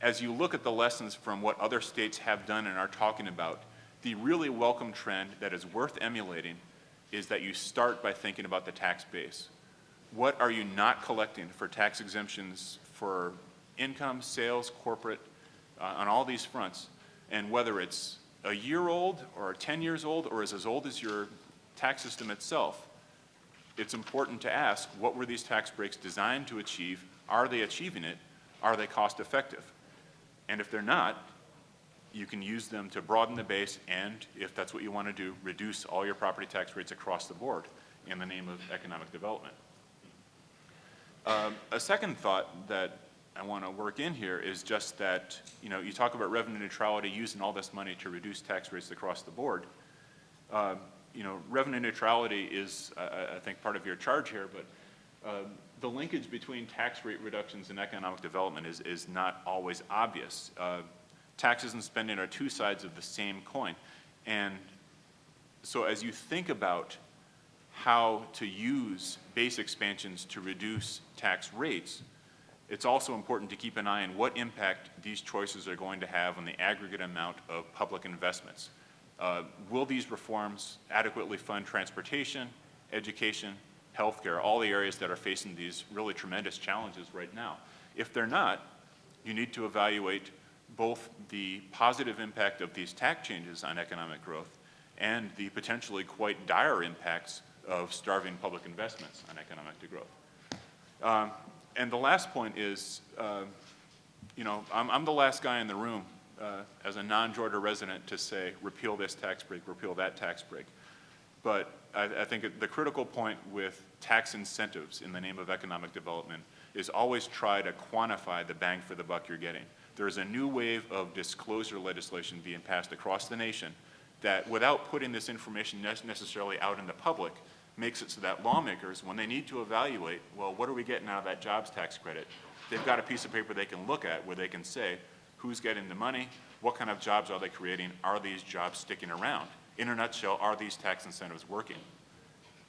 as you look at the lessons from what other states have done and are talking about, the really welcome trend that is worth emulating is that you start by thinking about the tax base. What are you not collecting for tax exemptions for income, sales, corporate, on all these fronts? And whether it's a year old or 10 years old or is as old as your tax system itself, it's important to ask, what were these tax breaks designed to achieve? Are they achieving it? Are they cost effective? And if they're not, you can use them to broaden the base and, if that's what you want to do, reduce all your property tax rates across the board in the name of economic development. A second thought that I want to work in here is just that, you talk about revenue neutrality, using all this money to reduce tax rates across the board. Revenue neutrality is, I think, part of your charge here, but the linkage between tax rate reductions and economic development is not always obvious. Taxes and spending are two sides of the same coin. And so as you think about how to use base expansions to reduce tax rates, it's also important to keep an eye on what impact these choices are going to have on the aggregate amount of public investments. Will these reforms adequately fund transportation, education, healthcare, all the areas that are facing these really tremendous challenges right now? If they're not, you need to evaluate both the positive impact of these tax changes on economic growth and the potentially quite dire impacts of starving public investments on economic growth. And the last point is, I'm the last guy in the room as a non-Georgia resident to say, repeal this tax break, repeal that tax break. But I think the critical point with tax incentives in the name of economic development is always try to quantify the bang for the buck you're getting. There is a new wave of disclosure legislation being passed across the nation that, without putting this information necessarily out in the public, makes it so that lawmakers, when they need to evaluate, well, what are we getting out of that jobs tax credit, they've got a piece of paper they can look at where they can say, who's getting the money, what kind of jobs are they creating, are these jobs sticking around? In a nutshell, are these tax incentives working?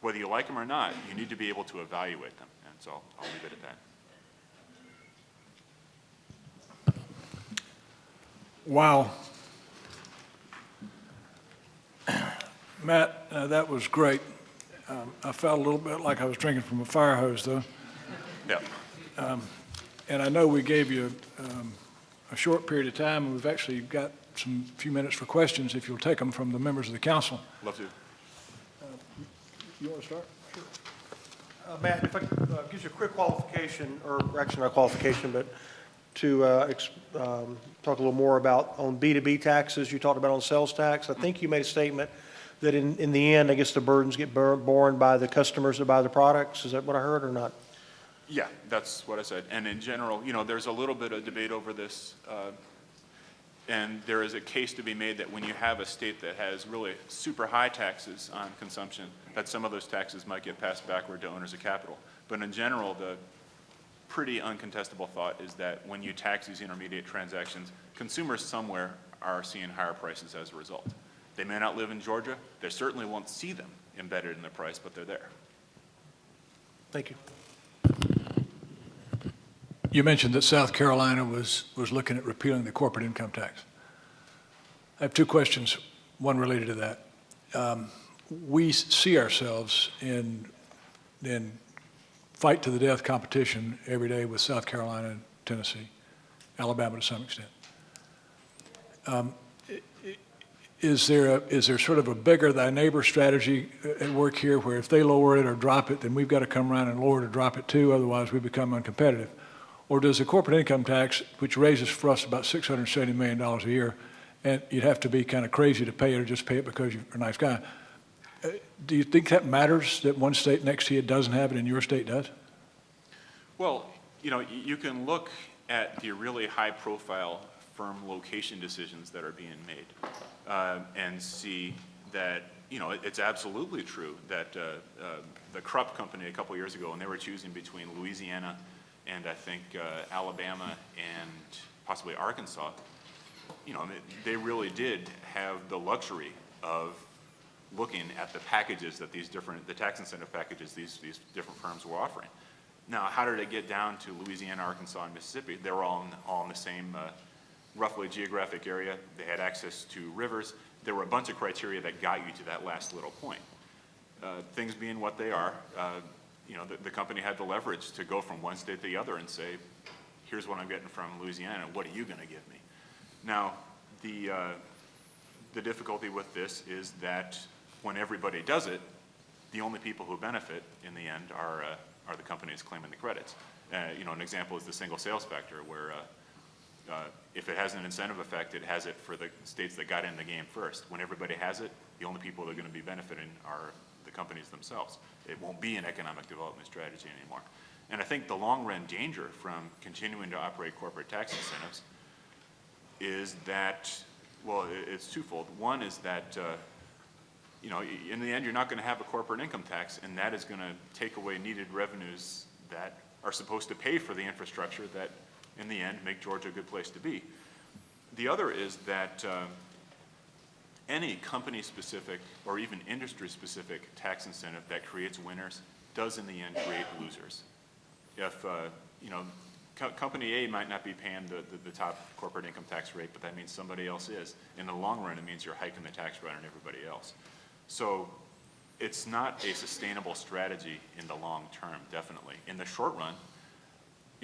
Whether you like them or not, you need to be able to evaluate them. And so I'll leave it at that. Wow. Matt, that was great. I felt a little bit like I was drinking from a fire hose, though. Yeah. And I know we gave you a short period of time, and we've actually got some few minutes for questions, if you'll take them from the members of the council. Love to. You want to start? Matt, if I could give you a quick qualification, or actually not qualification, but to talk a little more about on B2B taxes, you talked about on sales tax. I think you made a statement that in the end, I guess the burdens get borne by the customers that buy the products. Is that what I heard or not? Yeah, that's what I said. And in general, there's a little bit of debate over this. And there is a case to be made that when you have a state that has really super high taxes on consumption, that some of those taxes might get passed backward to owners of capital. But in general, the pretty uncontestable thought is that when you tax these intermediate transactions, consumers somewhere are seeing higher prices as a result. They may not live in Georgia. They certainly won't see them embedded in the price, but they're there. Thank you. You mentioned that South Carolina was looking at repealing the corporate income tax. I have two questions, one related to that. We see ourselves in fight to the death competition every day with South Carolina and Tennessee, Alabama to some extent. Is there sort of a bigger thy neighbor strategy at work here, where if they lower it or drop it, then we've got to come around and lower it or drop it too, otherwise we become uncompetitive? Or does the corporate income tax, which raises for us about $670 million a year, and you'd have to be kind of crazy to pay it or just pay it because you're a nice guy, do you think that matters that one state next to you doesn't have it and your state does? Well, you can look at the really high-profile firm location decisions that are being made and see that, it's absolutely true that the Krupp company a couple years ago, when they were choosing between Louisiana and I think Alabama and possibly Arkansas, they really did have the luxury of looking at the packages that the tax incentive packages these different firms were offering. Now, how did it get down to Louisiana, Arkansas, and Mississippi? They were all in the same roughly geographic area. They had access to rivers. There were a bunch of criteria that got you to that last little point. Things being what they are, the company had the leverage to go from one state to the other and say, here's what I'm getting from Louisiana, what are you going to give me? Now, the difficulty with this is that when everybody does it, the only people who benefit in the end are the companies claiming the credits. An example is the single sales factor, where if it has an incentive effect, it has it for the states that got in the game first. When everybody has it, the only people that are going to be benefiting are the companies themselves. It won't be an economic development strategy anymore. And I think the long-run danger from continuing to operate corporate tax incentives is that, well, it's twofold. One is that, in the end, you're not going to have a corporate income tax, and that is going to take away needed revenues that are supposed to pay for the infrastructure that, in the end, make Georgia a good place to be. The other is that any company-specific or even industry-specific tax incentive that creates winners does, in the end, create losers. If, company A might not be paying the top corporate income tax rate, but that means somebody else is. In the long run, it means you're hiking the tax rate on everybody else. So it's not a sustainable strategy in the long term, definitely. In the short run,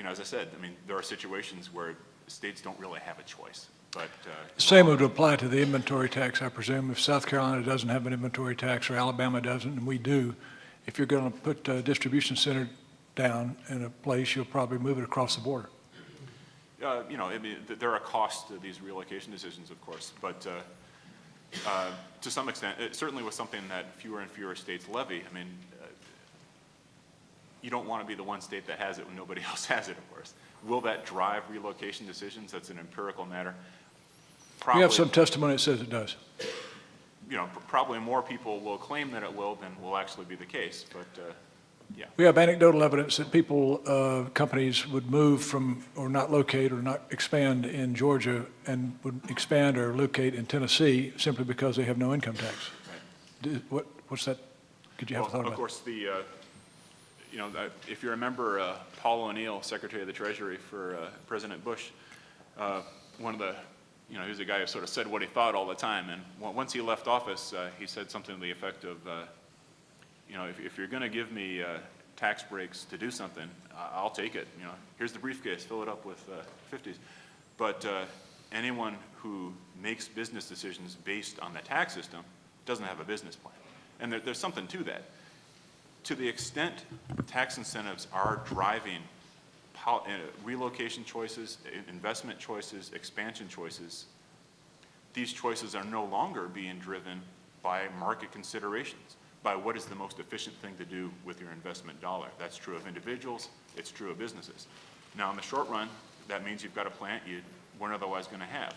as I said, there are situations where states don't really have a choice. But same would apply to the inventory tax, I presume. If South Carolina doesn't have an inventory tax or Alabama doesn't, and we do, if you're going to put a distribution center down in a place, you'll probably move it across the border. There are costs to these relocation decisions, of course, but to some extent, it certainly was something that fewer and fewer states levy. You don't want to be the one state that has it when nobody else has it, of course. Will that drive relocation decisions? That's an empirical matter. Probably, we have some testimony that says it does. Probably more people will claim that it will than will actually be the case, but yeah. We have anecdotal evidence that companies would move from, or not locate, or not expand in Georgia and would expand or locate in Tennessee simply because they have no income tax. Right. What's that? Could you have a thought about? Of course, if you remember Paul O'Neill, Secretary of the Treasury for President Bush, one of the, he was a guy who sort of said what he thought all the time. And once he left office, he said something to the effect of, if you're going to give me tax breaks to do something, I'll take it. Here's the briefcase, fill it up with 50s. But anyone who makes business decisions based on the tax system doesn't have a business plan. And there's something to that. To the extent tax incentives are driving relocation choices, investment choices, expansion choices, these choices are no longer being driven by market considerations, by what is the most efficient thing to do with your investment dollar. That's true of individuals, it's true of businesses. Now in the short run, that means you've got a plant you weren't otherwise going to have.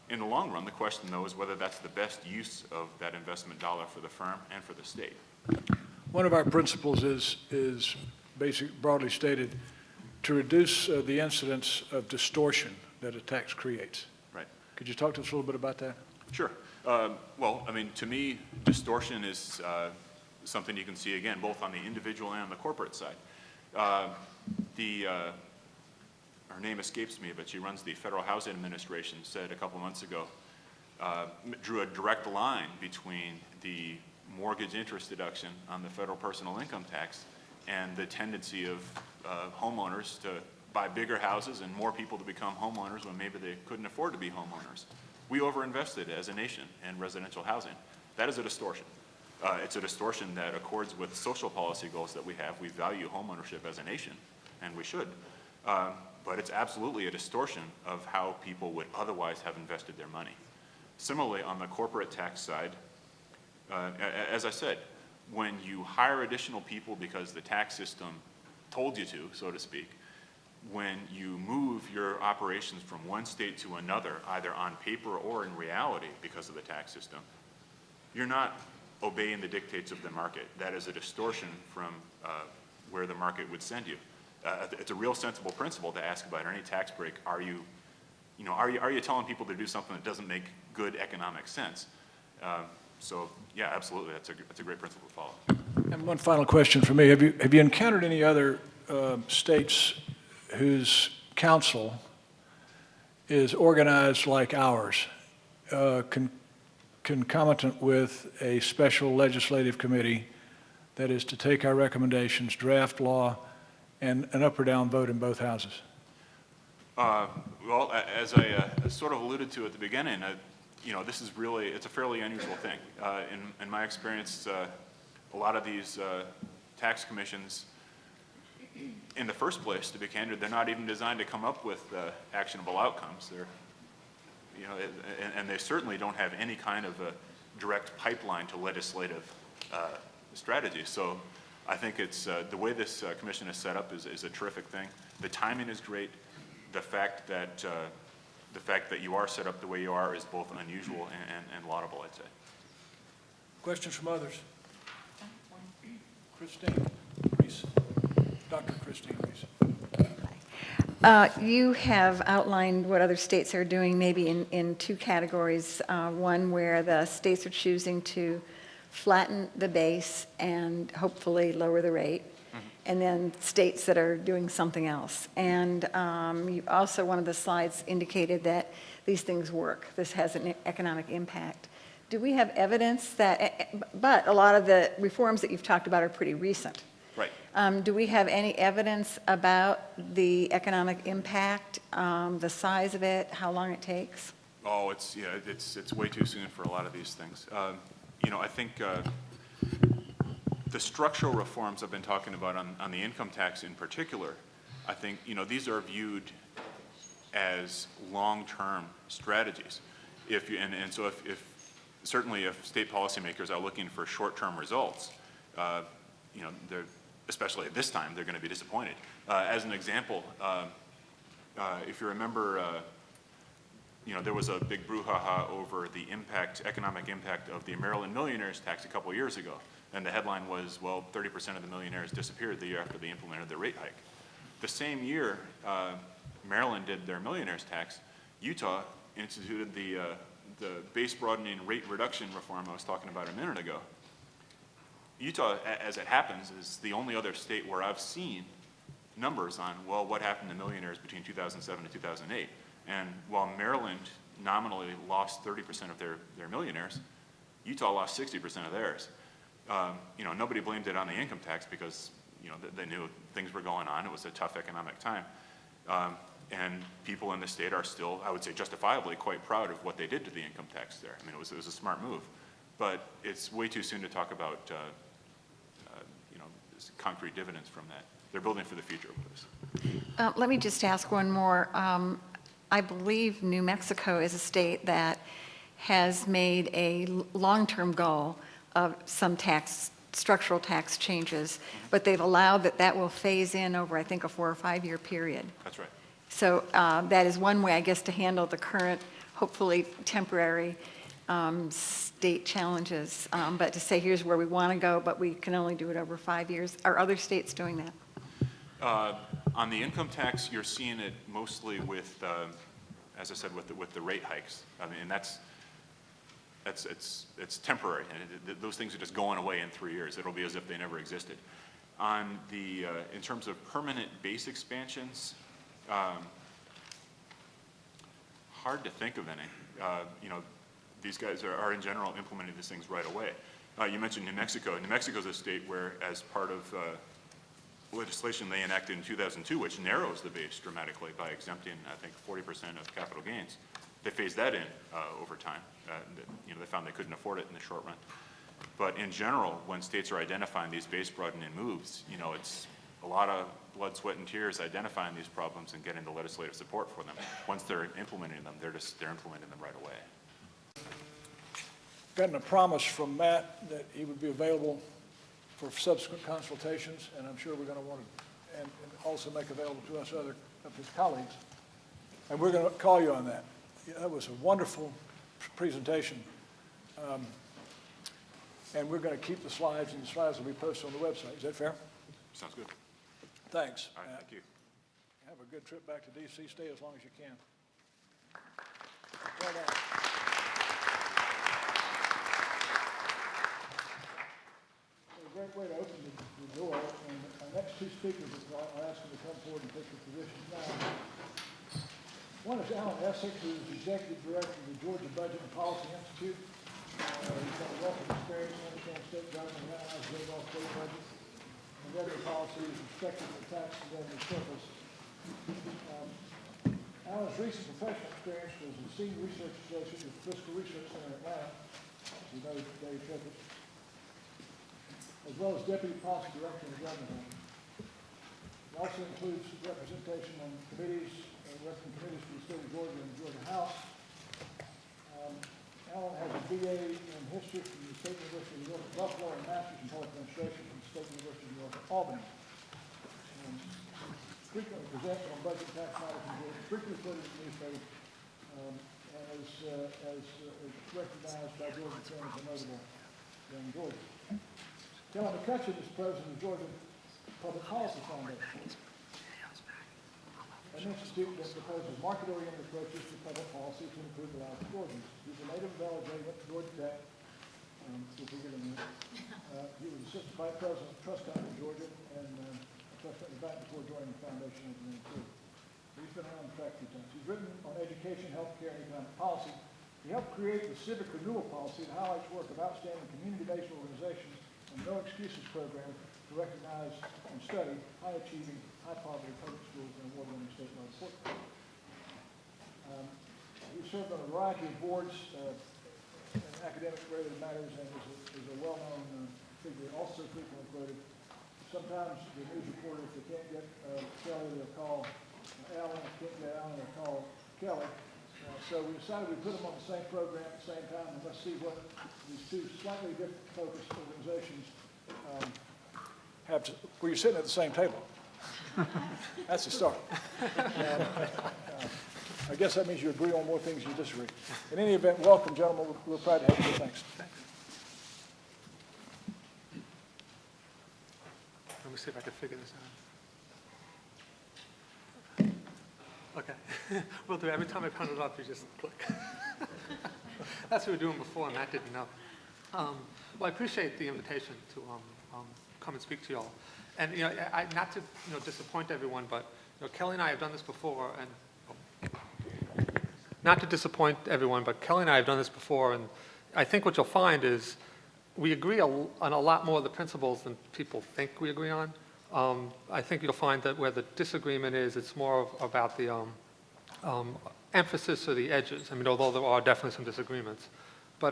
In the long run, the question though is whether that's the best use of that investment dollar for the firm and for the state. One of our principles is broadly stated, to reduce the incidence of distortion that a tax creates. Right. Could you talk to us a little bit about that? Sure. Well, I mean, to me, distortion is something you can see, again, both on the individual and on the corporate side. Her name escapes me, but she runs the Federal Housing Administration, said a couple months ago, drew a direct line between the mortgage interest deduction on the federal personal income tax and the tendency of homeowners to buy bigger houses and more people to become homeowners when maybe they couldn't afford to be homeowners. We overinvested as a nation in residential housing. That is a distortion. It's a distortion that accords with social policy goals that we have. We value homeownership as a nation, and we should. But it's absolutely a distortion of how people would otherwise have invested their money. Similarly, on the corporate tax side, as I said, when you hire additional people because the tax system told you to, so to speak, when you move your operations from one state to another, either on paper or in reality because of the tax system, you're not obeying the dictates of the market. That is a distortion from where the market would send you. It's a real sensible principle to ask about any tax break. Are you telling people to do something that doesn't make good economic sense? So yeah, absolutely, that's a great principle to follow. And one final question for me. Have you encountered any other states whose council is organized like ours, concomitant with a special legislative committee that is to take our recommendations, draft law, and an up or down vote in both houses? Well, as I sort of alluded to at the beginning, this is really, it's a fairly unusual thing. In my experience, a lot of these tax commissions, in the first place, to be candid, they're not even designed to come up with actionable outcomes. They're, and they certainly don't have any kind of a direct pipeline to legislative strategy. So I think it's the way this commission is set up is a terrific thing. The timing is great. The fact that you are set up the way you are is both unusual and laudable, I'd say. Questions from others? Christine Reese. Dr. Christine Reese. You have outlined what other states are doing maybe in two categories. One where the states are choosing to flatten the base and hopefully lower the rate, and then states that are doing something else. And you also, one of the slides indicated that these things work. This has an economic impact. Do we have evidence that, but a lot of the reforms that you've talked about are pretty recent. Right. Do we have any evidence about the economic impact, the size of it, how long it takes? Oh, it's way too soon for a lot of these things. I think the structural reforms I've been talking about on the income tax in particular, I think, these are viewed as long-term strategies. So certainly if state policymakers are looking for short-term results, they're, especially at this time, they're going to be disappointed. As an example, if you remember, there was a big brouhaha over the economic impact of the Maryland Millionaires Tax a couple of years ago. And the headline was, well, 30% of the millionaires disappeared the year after they implemented the rate hike. The same year Maryland did their millionaires tax, Utah instituted the base broadening rate reduction reform I was talking about a minute ago. Utah, as it happens, is the only other state where I've seen numbers on, well, what happened to millionaires between 2007 and 2008. And while Maryland nominally lost 30% of their millionaires, Utah lost 60% of theirs. Nobody blamed it on the income tax because, they knew things were going on. It was a tough economic time. And people in the state are still, I would say justifiably, quite proud of what they did to the income tax there. I mean, it was a smart move. But it's way too soon to talk about, concrete dividends from that. They're building for the future with this. Let me just ask one more. I believe New Mexico is a state that has made a long-term goal of some structural tax changes, but they've allowed that will phase in over, I think, a 4 or 5 year period. That's right. So that is one way, I guess, to handle the current, hopefully temporary state challenges. But to say, here's where we want to go, but we can only do it over 5 years. Are other states doing that? On the income tax, you're seeing it mostly with, as I said, with the rate hikes. I mean, and it's temporary, and those things are just going away in 3 years. It'll be as if they never existed. On the, in terms of permanent base expansions, hard to think of any. These guys are in general implementing these things right away. You mentioned New Mexico. New Mexico is a state where, as part of legislation they enacted in 2002, which narrows the base dramatically by exempting, I think, 40% of capital gains. They phased that in over time. They found they couldn't afford it in the short run. But in general, when states are identifying these base broadening moves, it's a lot of blood, sweat, and tears identifying these problems and getting the legislative support for them. Once they're implementing them, they're implementing them right away. Gotten a promise from Matt that he would be available for subsequent consultations, and I'm sure we're going to want to, and also make available to us other of his colleagues. And we're going to call you on that. Yeah, that was a wonderful presentation. And we're going to keep the slides, and the slides will be posted on the website. Is that fair? Sounds good. Thanks. All right, thank you. Have a good trip back to D.C. Stay as long as you can. Well done. A great way to open the door, and our next two speakers, I'll ask them to come forward and take their positions now. One is Alan Essex, who is Executive Director of the Georgia Budget and Policy Institute. He's got a wealth of experience in understanding state government and analyzing the overall state budget and revenue policy is respected for tax and revenue surplus. Alan's recent professional experience was a senior research associate at the Fiscal Research Center in Atlanta, as you know, Dave Trippett, as well as Deputy Policy Director of the Government. It also includes representation on committees, working committees for the state of Georgia and the Georgia House. Alan has a BA in history from the State University of New York at Buffalo and a master's in public administration from the State University of New York at Albany. Frequently presents on budget tax matters in Georgia, frequently quoted in the newspaper, and is recognized by Georgia friends and notable in Georgia. Kelly McCutcheon is president of the Georgia Public Policy Foundation, an institute that proposes market-oriented approaches to public policy to improve the lives of Georgians. He's a native of Alabama, went to Georgia Tech, he was assistant vice president of Trust Company in Georgia and Trust Company Bank before joining the foundation in 1992. He's been around the track a few times. He's written on education, healthcare, and economic policy. He helped create the Civic Renewal Policy that highlights work of outstanding community-based organizations and No Excuses program to recognize and study high-achieving, high-poverty public schools and award-winning statewide support. He served on a variety of boards in academic-related matters and is a well-known figure, also frequently quoted. Sometimes the news reporters, if they can't get Kelly, they'll call Alan. If they can't get Alan, they'll call Kelly. So we decided we'd put them on the same program at the same time, and let's see what these two slightly different focused organizations have to, where you're sitting at the same table. That's a start. I guess that means you agree on more things you disagree. In any event, welcome, gentlemen. We're proud to have you. Thanks. Let me see if I can figure this out. Okay. We'll do it. Every time I count it up, you just click. That's what we were doing before, and Matt didn't know. Well, I appreciate the invitation to come and speak to you all. And, not to, disappoint everyone, but, Kelly and I have done this before, and not to disappoint everyone, but Kelly and I have done this before, and I think what you'll find is we agree on a lot more of the principles than people think we agree on. I think you'll find that where the disagreement is, it's more about the emphasis or the edges. I mean, although there are definitely some disagreements. But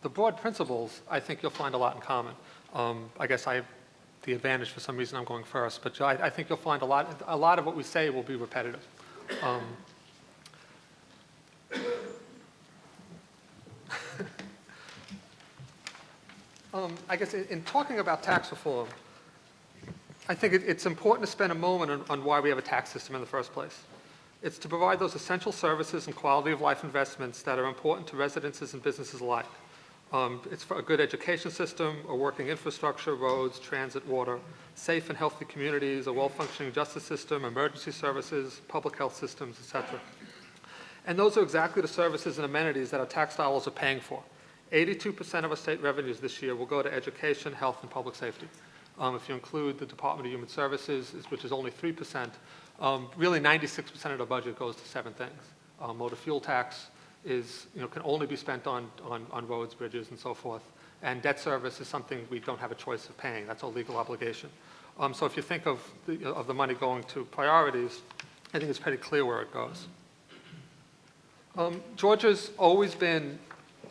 the broad principles, I think you'll find a lot in common. I guess I have the advantage for some reason I'm going first, but I think you'll find a lot of what we say will be repetitive. I guess in talking about tax reform, I think it's important to spend a moment on why we have a tax system in the first place. It's to provide those essential services and quality of life investments that are important to residences and businesses alike. It's for a good education system, a working infrastructure, roads, transit, water, safe and healthy communities, a well-functioning justice system, emergency services, public health systems, etc. And those are exactly the services and amenities that our tax dollars are paying for. 82% of our state revenues this year will go to education, health, and public safety. If you include the Department of Human Services, which is only 3%, really 96% of the budget goes to 7 things. Motor fuel tax is, can only be spent on roads, bridges, and so forth. And debt service is something we don't have a choice of paying. That's a legal obligation. So if you think of the money going to priorities, I think it's pretty clear where it goes. Georgia's always been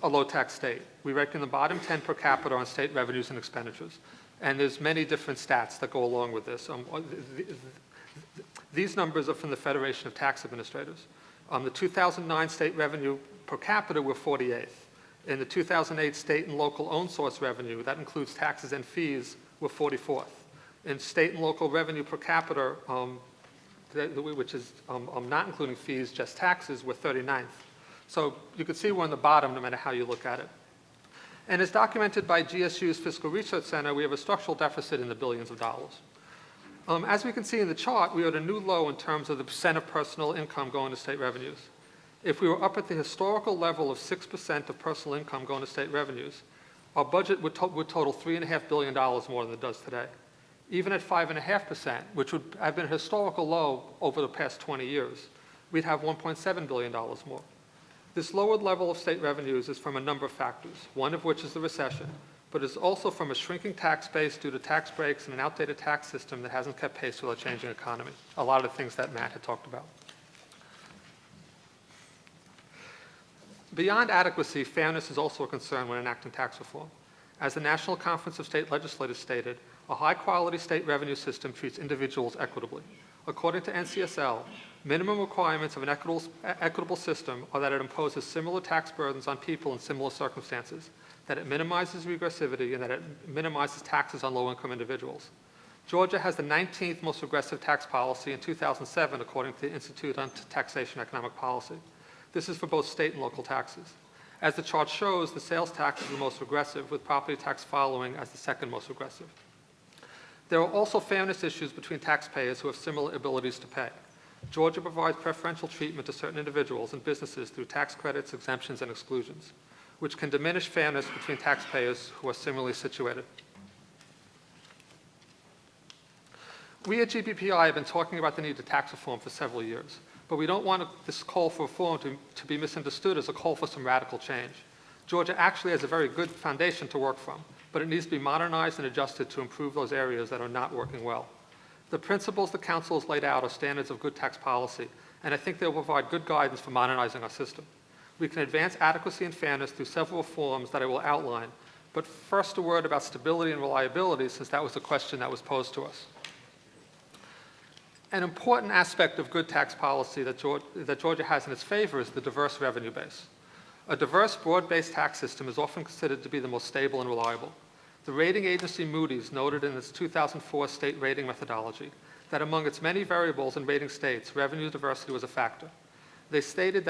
a low-tax state. We rank in the bottom 10 per capita on state revenues and expenditures. And there's many different stats that go along with this. These numbers are from the Federation of Tax Administrators. The 2009 state revenue per capita were 48th. In the 2008 state and local own source revenue, that includes taxes and fees, were 44th. In state and local revenue per capita, which is not including fees, just taxes, we're 39th. So you can see we're on the bottom no matter how you look at it. And as documented by GSU's Fiscal Research Center, we have a structural deficit in the billions of dollars. As we can see in the chart, we are at a new low in terms of the percent of personal income going to state revenues. If we were up at the historical level of 6% of personal income going to state revenues, our budget would total $3.5 billion more than it does today. Even at 5.5%, which would have been a historical low over the past 20 years, we'd have $1.7 billion more. This lowered level of state revenues is from a number of factors, one of which is the recession, but is also from a shrinking tax base due to tax breaks and an outdated tax system that hasn't kept pace with a changing economy. A lot of the things that Matt had talked about. Beyond adequacy, fairness is also a concern when enacting tax reform. As the National Conference of State Legislators stated, a high-quality state revenue system treats individuals equitably. According to NCSL, minimum requirements of an equitable system are that it imposes similar tax burdens on people in similar circumstances, that it minimizes regressivity, and that it minimizes taxes on low-income individuals. Georgia has the 19th most aggressive tax policy in 2007, according to the Institute on Taxation and Economic Policy. This is for both state and local taxes. As the chart shows, the sales tax is the most aggressive, with property tax following as the second most aggressive. There are also fairness issues between taxpayers who have similar abilities to pay. Georgia provides preferential treatment to certain individuals and businesses through tax credits, exemptions, and exclusions, which can diminish fairness between taxpayers who are similarly situated. We at GBPI have been talking about the need to tax reform for several years, but we don't want this call for reform to be misunderstood as a call for some radical change. Georgia actually has a very good foundation to work from, but it needs to be modernized and adjusted to improve those areas that are not working well. The principles the Council has laid out are standards of good tax policy, and I think they'll provide good guidance for modernizing our system. We can advance adequacy and fairness through several reforms that I will outline, but first a word about stability and reliability, since that was the question that was posed to us. An important aspect of good tax policy that Georgia has in its favor is the diverse revenue base. A diverse, broad-based tax system is often considered to be the most stable and reliable. The rating agency Moody's noted in its 2004 state rating methodology that among its many variables in rating states, revenue diversity was a factor. They stated,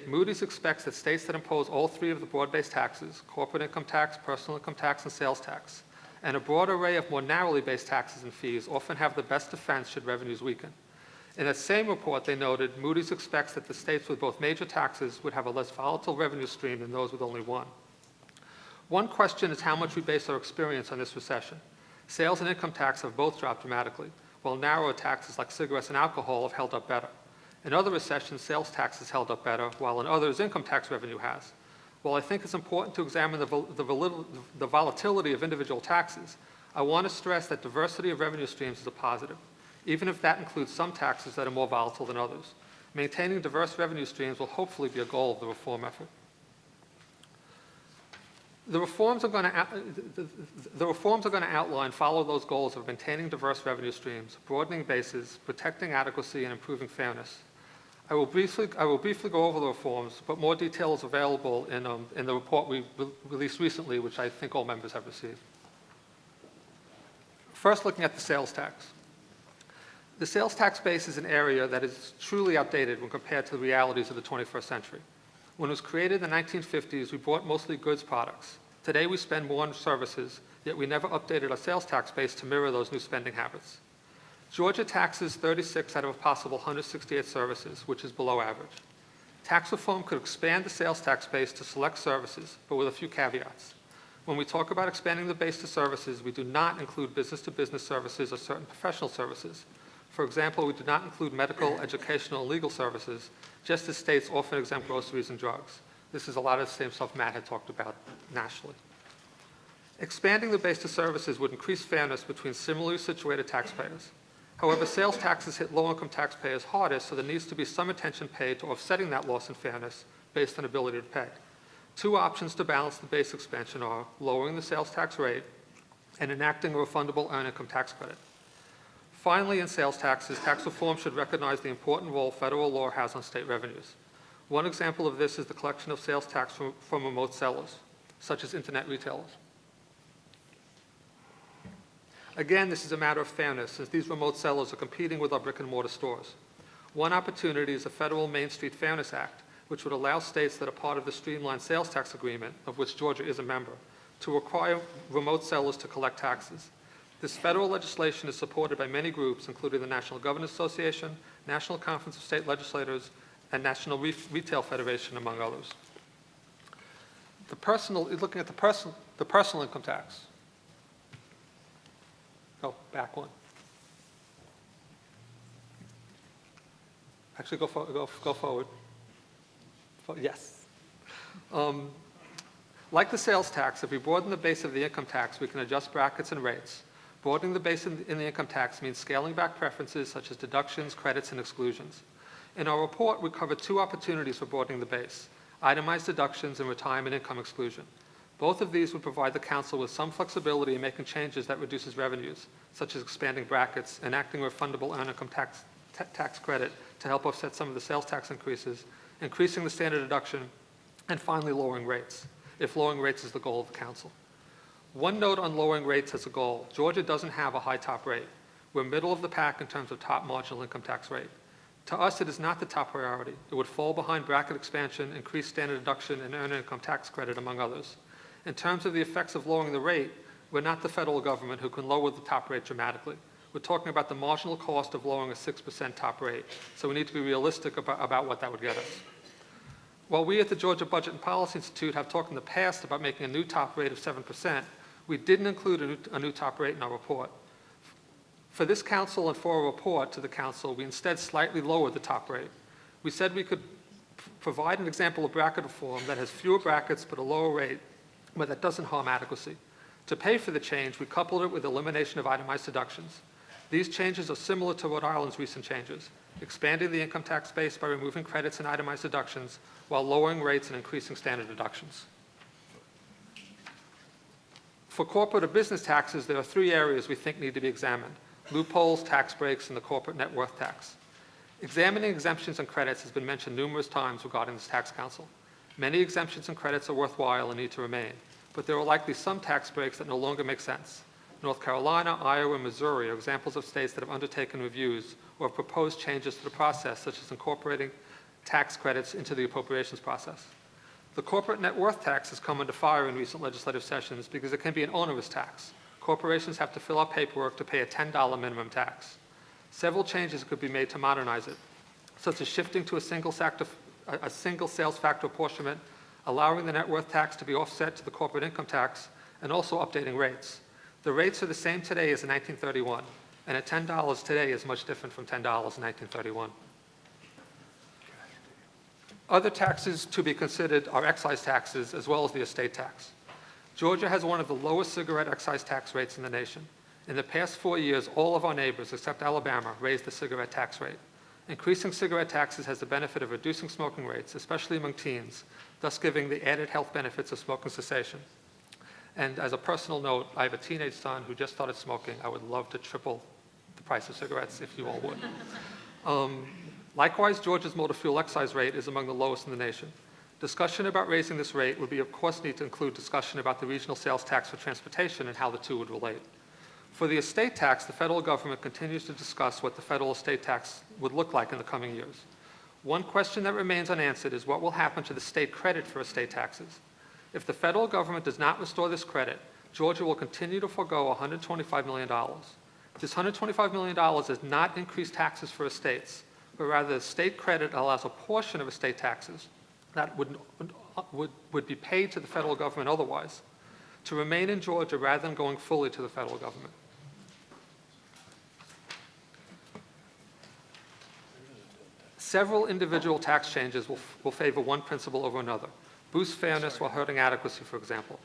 Moody's expects that states that impose all three of the broad-based taxes, corporate income tax, personal income tax, and sales tax, and a broad array of more narrowly based taxes and fees often have the best defense should revenues weaken. In that same report, they noted Moody's expects that the states with both major taxes would have a less volatile revenue stream than those with only one. One question is how much we base our experience on this recession. Sales and income tax have both dropped dramatically, while narrower taxes like cigarettes and alcohol have held up better. In other recessions, sales tax has held up better, while in others, income tax revenue has. While I think it's important to examine the volatility of individual taxes, I want to stress that diversity of revenue streams is a positive, even if that includes some taxes that are more volatile than others. Maintaining diverse revenue streams will hopefully be a goal of the reform effort. The reforms are going to outline, follow those goals of maintaining diverse revenue streams, broadening bases, protecting adequacy, and improving fairness. I will briefly go over the reforms, but more detail is available in the report we released recently, which I think all members have received. First, looking at the sales tax. The sales tax base is an area that is truly outdated when compared to the realities of the 21st century. When it was created in the 1950s, we bought mostly goods products. Today, we spend more on services, yet we never updated our sales tax base to mirror those new spending habits. Georgia taxes 36 out of a possible 168 services, which is below average. Tax reform could expand the sales tax base to select services, but with a few caveats. When we talk about expanding the base to services, we do not include business-to-business services or certain professional services. For example, we do not include medical, educational, and legal services, just as states often exempt groceries and drugs. This is a lot of the same stuff Matt had talked about nationally. Expanding the base to services would increase fairness between similarly situated taxpayers. However, sales taxes hit low-income taxpayers hardest, so there needs to be some attention paid to offsetting that loss in fairness based on ability to pay. Two options to balance the base expansion are lowering the sales tax rate and enacting a refundable earned income tax credit. Finally, in sales taxes, tax reform should recognize the important role federal law has on state revenues. One example of this is the collection of sales tax from remote sellers, such as internet retailers. Again, this is a matter of fairness, since these remote sellers are competing with our brick-and-mortar stores. One opportunity is the federal Main Street Fairness Act, which would allow states that are part of the streamlined sales tax agreement, of which Georgia is a member, to require remote sellers to collect taxes. This federal legislation is supported by many groups, including the National Governors Association, National Conference of State Legislators, and National Retail Federation, among others. Looking at the personal income tax. Go back one. Actually, go forward. Yes. Like the sales tax, if we broaden the base of the income tax, we can adjust brackets and rates. Broadening the base in the income tax means scaling back preferences such as deductions, credits, and exclusions. In our report, we covered two opportunities for broadening the base: itemized deductions and retirement income exclusion. Both of these would provide the council with some flexibility in making changes that reduces revenues, such as expanding brackets, enacting a refundable earned income tax credit to help offset some of the sales tax increases, increasing the standard deduction, and finally lowering rates, if lowering rates is the goal of the council. One note on lowering rates as a goal: Georgia doesn't have a high top rate. We're middle of the pack in terms of top marginal income tax rate. To us, it is not the top priority. It would fall behind bracket expansion, increased standard deduction, and earned income tax credit, among others. In terms of the effects of lowering the rate, we're not the federal government who can lower the top rate dramatically. We're talking about the marginal cost of lowering a 6% top rate, so we need to be realistic about what that would get us. While we at the Georgia Budget and Policy Institute have talked in the past about making a new top rate of 7%, we didn't include a new top rate in our report. For this council and for a report to the council, we instead slightly lowered the top rate. We said we could provide an example of bracket reform that has fewer brackets but a lower rate, but that doesn't harm adequacy. To pay for the change, we coupled it with elimination of itemized deductions. These changes are similar to Rhode Island's recent changes, expanding the income tax base by removing credits and itemized deductions while lowering rates and increasing standard deductions. For corporate or business taxes, there are three areas we think need to be examined: loopholes, tax breaks, and the corporate net worth tax. Examining exemptions and credits has been mentioned numerous times regarding this tax council. Many exemptions and credits are worthwhile and need to remain, but there are likely some tax breaks that no longer make sense. North Carolina, Iowa, and Missouri are examples of states that have undertaken reviews or have proposed changes to the process, such as incorporating tax credits into the appropriations process. The corporate net worth tax has come under fire in recent legislative sessions because it can be an onerous tax. Corporations have to fill out paperwork to pay a $10 minimum tax. Several changes could be made to modernize it, such as shifting to a single sales factor apportionment, allowing the net worth tax to be offset to the corporate income tax, and also updating rates. The rates are the same today as in 1931, and at $10 today is much different from $10 in 1931. Other taxes to be considered are excise taxes as well as the estate tax. Georgia has one of the lowest cigarette excise tax rates in the nation. In the past 4 years, all of our neighbors, except Alabama, raised the cigarette tax rate. Increasing cigarette taxes has the benefit of reducing smoking rates, especially among teens, thus giving the added health benefits of smoking cessation. And as a personal note, I have a teenage son who just started smoking. I would love to triple the price of cigarettes if you all would. Likewise, Georgia's motor fuel excise rate is among the lowest in the nation. Discussion about raising this rate would be, of course, need to include discussion about the regional sales tax for transportation and how the two would relate. For the estate tax, the federal government continues to discuss what the federal estate tax would look like in the coming years. One question that remains unanswered is what will happen to the state credit for estate taxes. If the federal government does not restore this credit, Georgia will continue to forego $125 million. This $125 million does not increase taxes for estates, but rather the state credit allows a portion of estate taxes that would be paid to the federal government otherwise to remain in Georgia rather than going fully to the federal government. Several individual tax changes will favor one principle over another. Boost fairness while hurting adequacy, for example.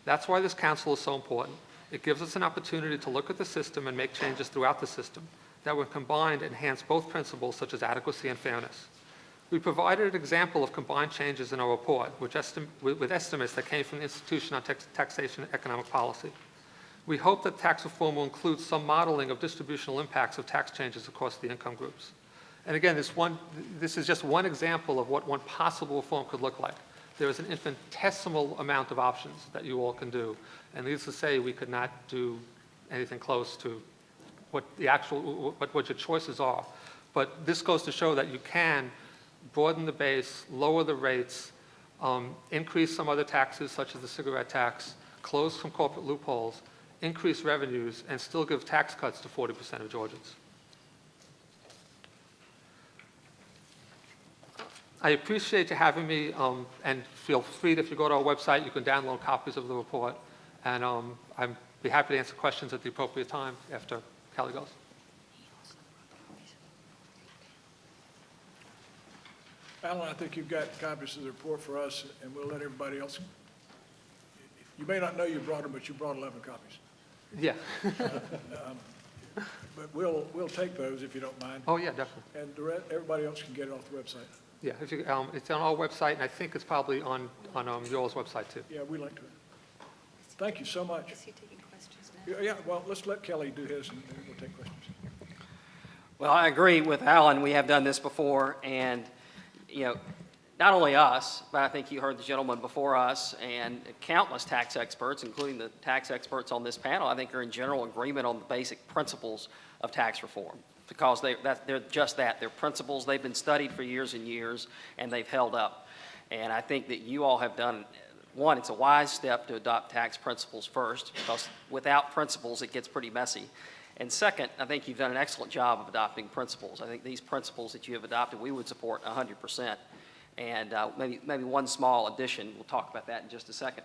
That's why this council is so important. It gives us an opportunity to look at the system and make changes throughout the system that, when combined, enhance both principles such as adequacy and fairness. We provided an example of combined changes in our report, with estimates that came from the Institution on Taxation and Economic Policy. We hope that tax reform will include some modeling of distributional impacts of tax changes across the income groups. And again, this is just one example of what one possible reform could look like. There is an infinitesimal amount of options that you all can do. And needless to say, we could not do anything close to what your choices are. But this goes to show that you can broaden the base, lower the rates, increase some other taxes such as the cigarette tax, close some corporate loopholes, increase revenues, and still give tax cuts to 40% of Georgians. I appreciate you having me, and feel free that if you go to our website, you can download copies of the report. And I'd be happy to answer questions at the appropriate time after Kelly goes. Alan, I think you've got copies of the report for us, and we'll let everybody else. You may not know you brought them, but you brought 11 copies. Yeah. But we'll take those if you don't mind. Oh, yeah, definitely. And everybody else can get it off the website. Yeah, if you, it's on our website, and I think it's probably on y'all's website, too. Yeah, we link to it. Thank you so much. Is he taking questions now? Yeah, well, let's let Kelly do his, and then we'll take questions. Well, I agree with Alan. We have done this before, and, you know, not only us, but I think you heard the gentleman before us and countless tax experts, including the tax experts on this panel, I think are in general agreement on the basic principles of tax reform, because they're just that. They're principles. They've been studied for years and years, and they've held up. And I think that you all have done, one, it's a wise step to adopt tax principles first, because without principles, it gets pretty messy. And second, I think you've done an excellent job of adopting principles. I think these principles that you have adopted, we would support 100%. And maybe one small addition, we'll talk about that in just a second.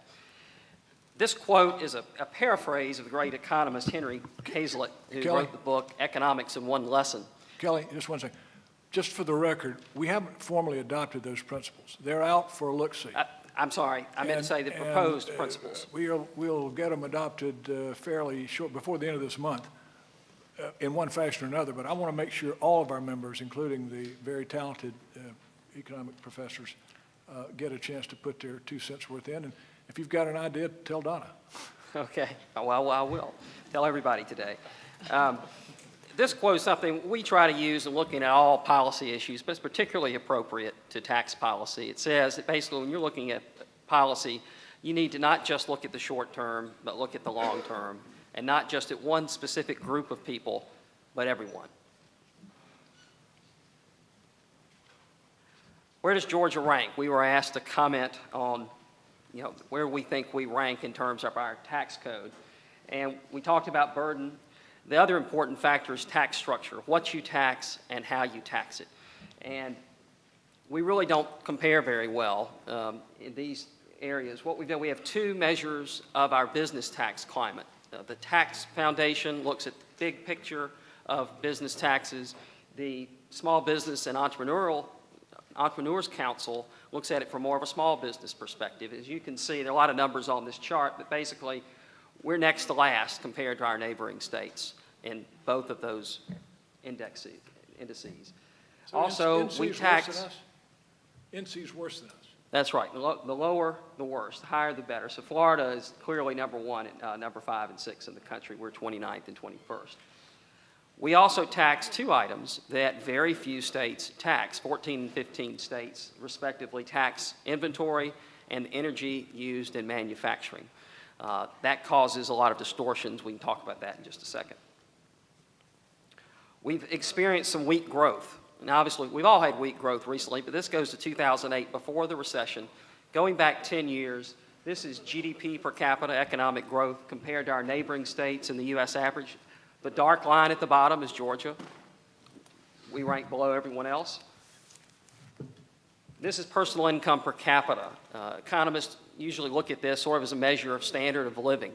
This quote is a paraphrase of the great economist Henry Hazlitt, who wrote the book Economics in One Lesson. Kelly, just one second. Just for the record, we haven't formally adopted those principles. They're out for a look-see. I'm sorry, I meant to say the proposed principles. We'll get them adopted fairly short, before the end of this month, in one fashion or another. But I want to make sure all of our members, including the very talented economic professors, get a chance to put their 2 cents worth in. And if you've got an idea, tell Donna. Okay, well, I will tell everybody today. This quote is something we try to use in looking at all policy issues, but it's particularly appropriate to tax policy. It says that basically when you're looking at policy, you need to not just look at the short term, but look at the long term, and not just at one specific group of people, but everyone. Where does Georgia rank? We were asked to comment on, where we think we rank in terms of our tax code. And we talked about burden. The other important factor is tax structure, what you tax and how you tax it. And we really don't compare very well in these areas. What we've done, we have 2 measures of our business tax climate. The Tax Foundation looks at the big picture of business taxes. The Small Business and Entrepreneurial Entrepreneurs Council looks at it from more of a small business perspective. As you can see, there are a lot of numbers on this chart, but basically, we're next to last compared to our neighboring states in both of those indices. So Also, NC we is worse tax. than us? NC is worse than us. That's right. The lower, the worse. The higher, the better. So Florida is clearly number one, number 5 and 6 in the country. We're 29th and 21st. We also tax two items that very few states tax. 14 and 15 states, respectively, tax inventory and energy used in manufacturing. That causes a lot of distortions. We can talk about that in just a second. We've experienced some weak growth. Now, obviously, we've all had weak growth recently, but this goes to 2008, before the recession. Going back 10 years, this is GDP per capita economic growth compared to our neighboring states and the U.S. average. The dark line at the bottom is Georgia. We rank below everyone else. This is personal income per capita. Economists usually look at this sort of as a measure of standard of living.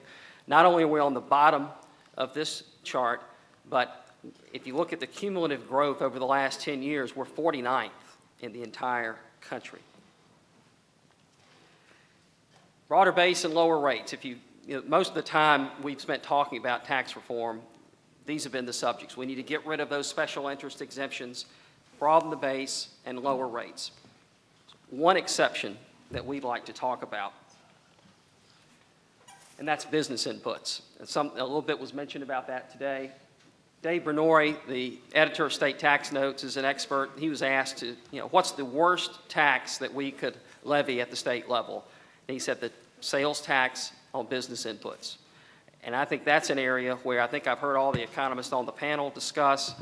Not only are we on the bottom of this chart, but if you look at the cumulative growth over the last 10 years, we're 49th in the entire country. Broader base and lower rates. Most of the time we've spent talking about tax reform, these have been the subjects. We need to get rid of those special interest exemptions, broaden the base, and lower rates. One exception that we'd like to talk about, and that's business inputs. A little bit was mentioned about that today. Dave Bernori, the editor of State Tax Notes, is an expert. He was asked to, what's the worst tax that we could levy at the state level? And he said the sales tax on business inputs. And I think that's an area where I think I've heard all the economists on the panel discuss.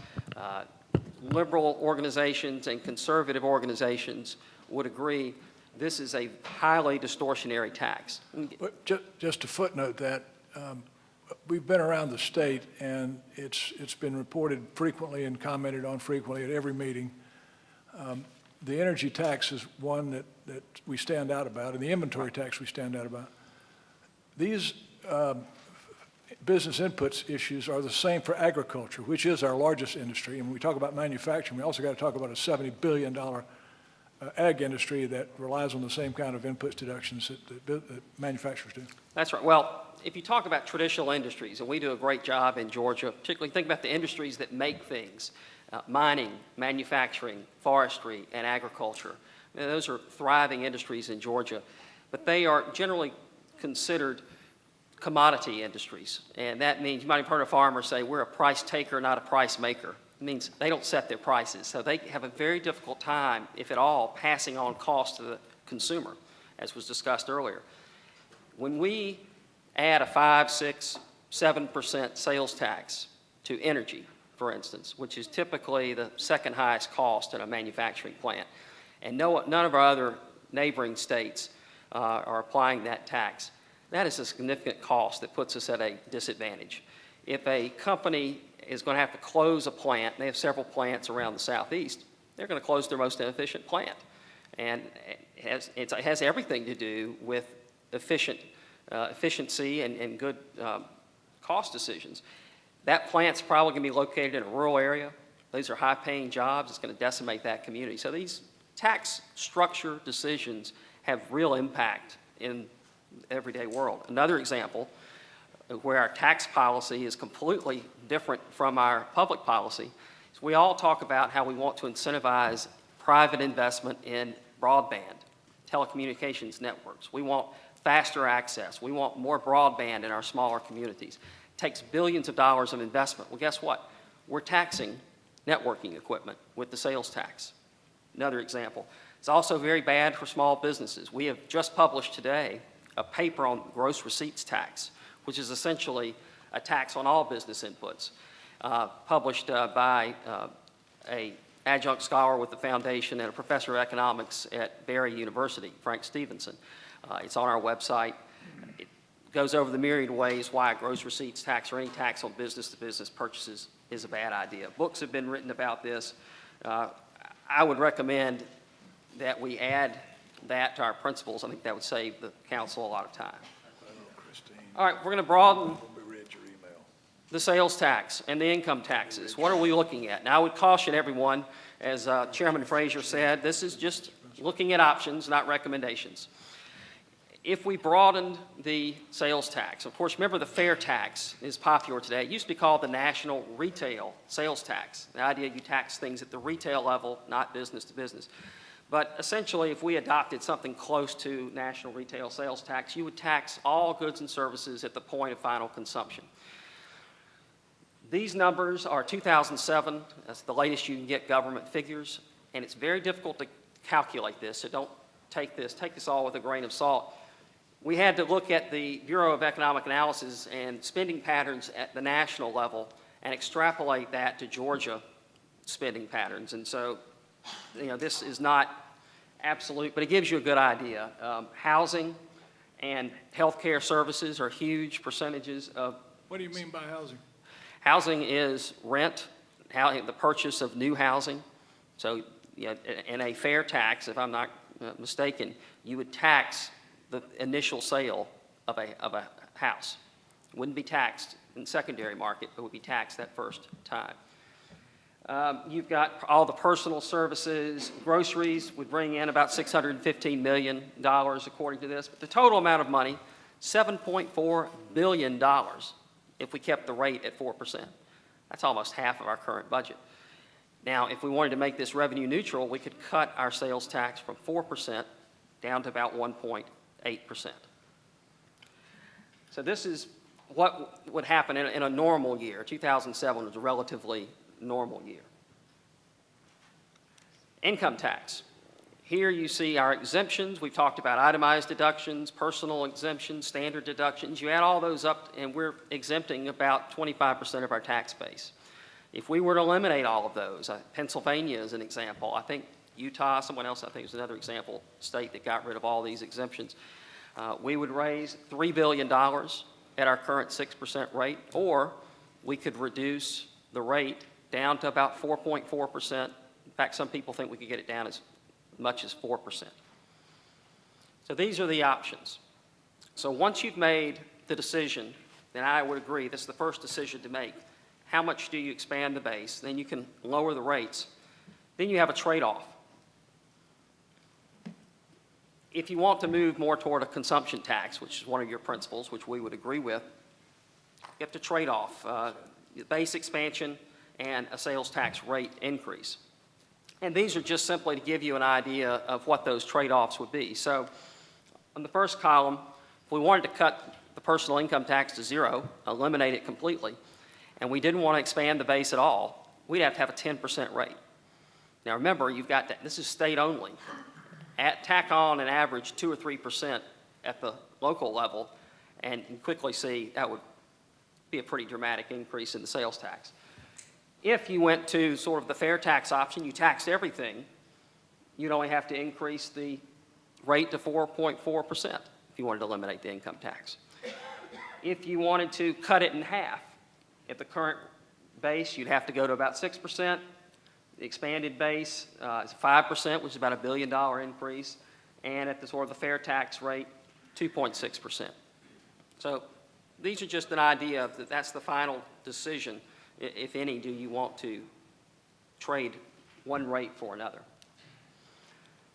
Liberal organizations and conservative organizations would agree this is a highly distortionary tax. But just to footnote that, we've been around the state, and it's been reported frequently and commented on frequently at every meeting. The energy tax is one that we stand out about, and the inventory tax we stand out about. These business inputs issues are the same for agriculture, which is our largest industry. And when we talk about manufacturing, we also got to talk about a $70 billion ag industry that relies on the same kind of inputs deductions that manufacturers do. That's right. Well, if you talk about traditional industries, and we do a great job in Georgia, particularly think about the industries that make things, mining, manufacturing, forestry, and agriculture. Those are thriving industries in Georgia, but they are generally considered commodity industries. And that means, you might have heard a farmer say, we're a price taker, not a price maker. It means they don't set their prices. So they have a very difficult time, if at all, passing on cost to the consumer, as was discussed earlier. When we add a 5, 6, 7% sales tax to energy, for instance, which is typically the second highest cost in a manufacturing plant, and none of our other neighboring states are applying that tax, that is a significant cost that puts us at a disadvantage. If a company is going to have to close a plant, and they have several plants around the southeast, they're going to close their most inefficient plant. And it has everything to do with efficiency and good cost decisions. That plant's probably going to be located in a rural area. These are high-paying jobs. It's going to decimate that community. So these tax structure decisions have real impact in the everyday world. Another example where our tax policy is completely different from our public policy is we all talk about how we want to incentivize private investment in broadband, telecommunications networks. We want faster access. We want more broadband in our smaller communities. It takes billions of dollars of investment. Well, guess what? We're taxing networking equipment with the sales tax. Another example. It's also very bad for small businesses. We have just published today a paper on gross receipts tax, which is essentially a tax on all business inputs, published by an adjunct scholar with the foundation and a professor of economics at Barry University, Frank Stevenson. It's on our website. It goes over the myriad ways why a gross receipts tax or any tax on business-to-business purchases is a bad idea. Books have been written about this. I would recommend that we add that to our principles. I think that would save the council a lot of time. All right, we're going to broaden. We read your email. the sales tax and the income taxes. What are we looking at? Now, I would caution everyone, as Chairman Frazier said, this is just looking at options, not recommendations. If we broadened the sales tax, of course, remember the fair tax is popular today. It used to be called the national retail sales tax. The idea you tax things at the retail level, not business to business. But essentially, if we adopted something close to national retail sales tax, you would tax all goods and services at the point of final consumption. These numbers are 2007. That's the latest you can get government figures, and it's very difficult to calculate this, so don't take this all with a grain of salt. We had to look at the Bureau of Economic Analysis and spending patterns at the national level and extrapolate that to Georgia spending patterns. And so, this is not absolute, but it gives you a good idea. Housing and healthcare services are huge percentages of. What do you mean by housing? Housing is rent, the purchase of new housing. So, in a fair tax, if I'm not mistaken, you would tax the initial sale of a house. It wouldn't be taxed in the secondary market, but would be taxed that first time. You've got all the personal services. Groceries would bring in about $615 million according to this, but the total amount of money, $7.4 billion if we kept the rate at 4%. That's almost half of our current budget. Now, if we wanted to make this revenue neutral, we could cut our sales tax from 4% down to about 1.8%. So this is what would happen in a normal year. 2007 was a relatively normal year. Income tax. Here you see our exemptions. We've talked about itemized deductions, personal exemptions, standard deductions. You add all those up, and we're exempting about 25% of our tax base. If we were to eliminate all of those, Pennsylvania is an example. I think Utah, someone else I think is another example, state that got rid of all these exemptions. We would raise $3 billion at our current 6% rate, or we could reduce the rate down to about 4.4%. In fact, some people think we could get it down as much as 4%. So these are the options. So once you've made the decision, then I would agree this is the first decision to make. How much do you expand the base? Then you can lower the rates. Then you have a trade-off. If you want to move more toward a consumption tax, which is one of your principles, which we would agree with, you have to trade off base expansion and a sales tax rate increase. And these are just simply to give you an idea of what those trade-offs would be. So on the first column, if we wanted to cut the personal income tax to zero, eliminate it completely, and we didn't want to expand the base at all, we'd have to have a 10% rate. Now remember, you've got that, this is state only. Tack on an average 2 or 3% at the local level, and you quickly see that would be a pretty dramatic increase in the sales tax. If you went to sort of the fair tax option, you taxed everything, you'd only have to increase the rate to 4.4% if you wanted to eliminate the income tax. If you wanted to cut it in half, at the current base, you'd have to go to about 6%. The expanded base is 5%, which is about $1 billion increase, and at the sort of the fair tax rate, 2.6%. So these are just an idea of that's the final decision. If any, do you want to trade one rate for another?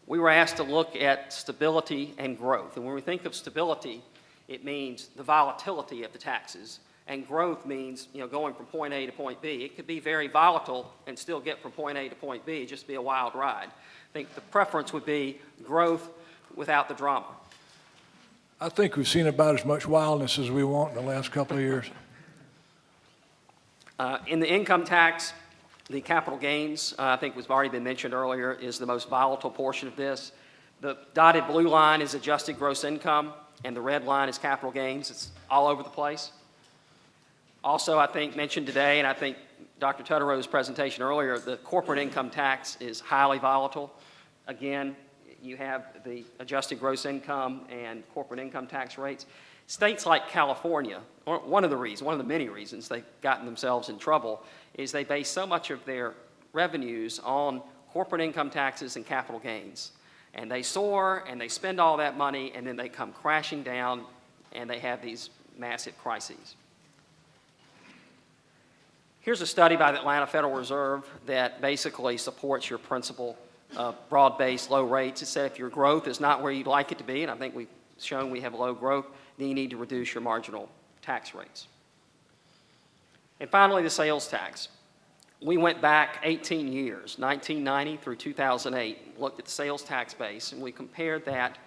We were asked to look at stability and growth. And when we think of stability, it means the volatility of the taxes. And growth means, going from point A to point B. It could be very volatile and still get from point A to point B, just be a wild ride. I think the preference would be growth without the drama. I think we've seen about as much wildness as we want in the last couple of years. In the income tax, the capital gains, I think was already been mentioned earlier, is the most volatile portion of this. The dotted blue line is adjusted gross income, and the red line is capital gains. It's all over the place. Also, I think mentioned today, and I think Dr. Tuttero's presentation earlier, the corporate income tax is highly volatile. Again, you have the adjusted gross income and corporate income tax rates. States like California, one of the many reasons they've gotten themselves in trouble is they base so much of their revenues on corporate income taxes and capital gains. And they soar and they spend all that money and then they come crashing down and they have these massive crises. Here's a study by the Atlanta Federal Reserve that basically supports your principle of broad-based low rates. It said if your growth is not where you'd like it to be, and I think we've shown we have low growth, then you need to reduce your marginal tax rates. And finally, the sales tax. We went back 18 years, 1990 through 2008, looked at the sales tax base, and we compared that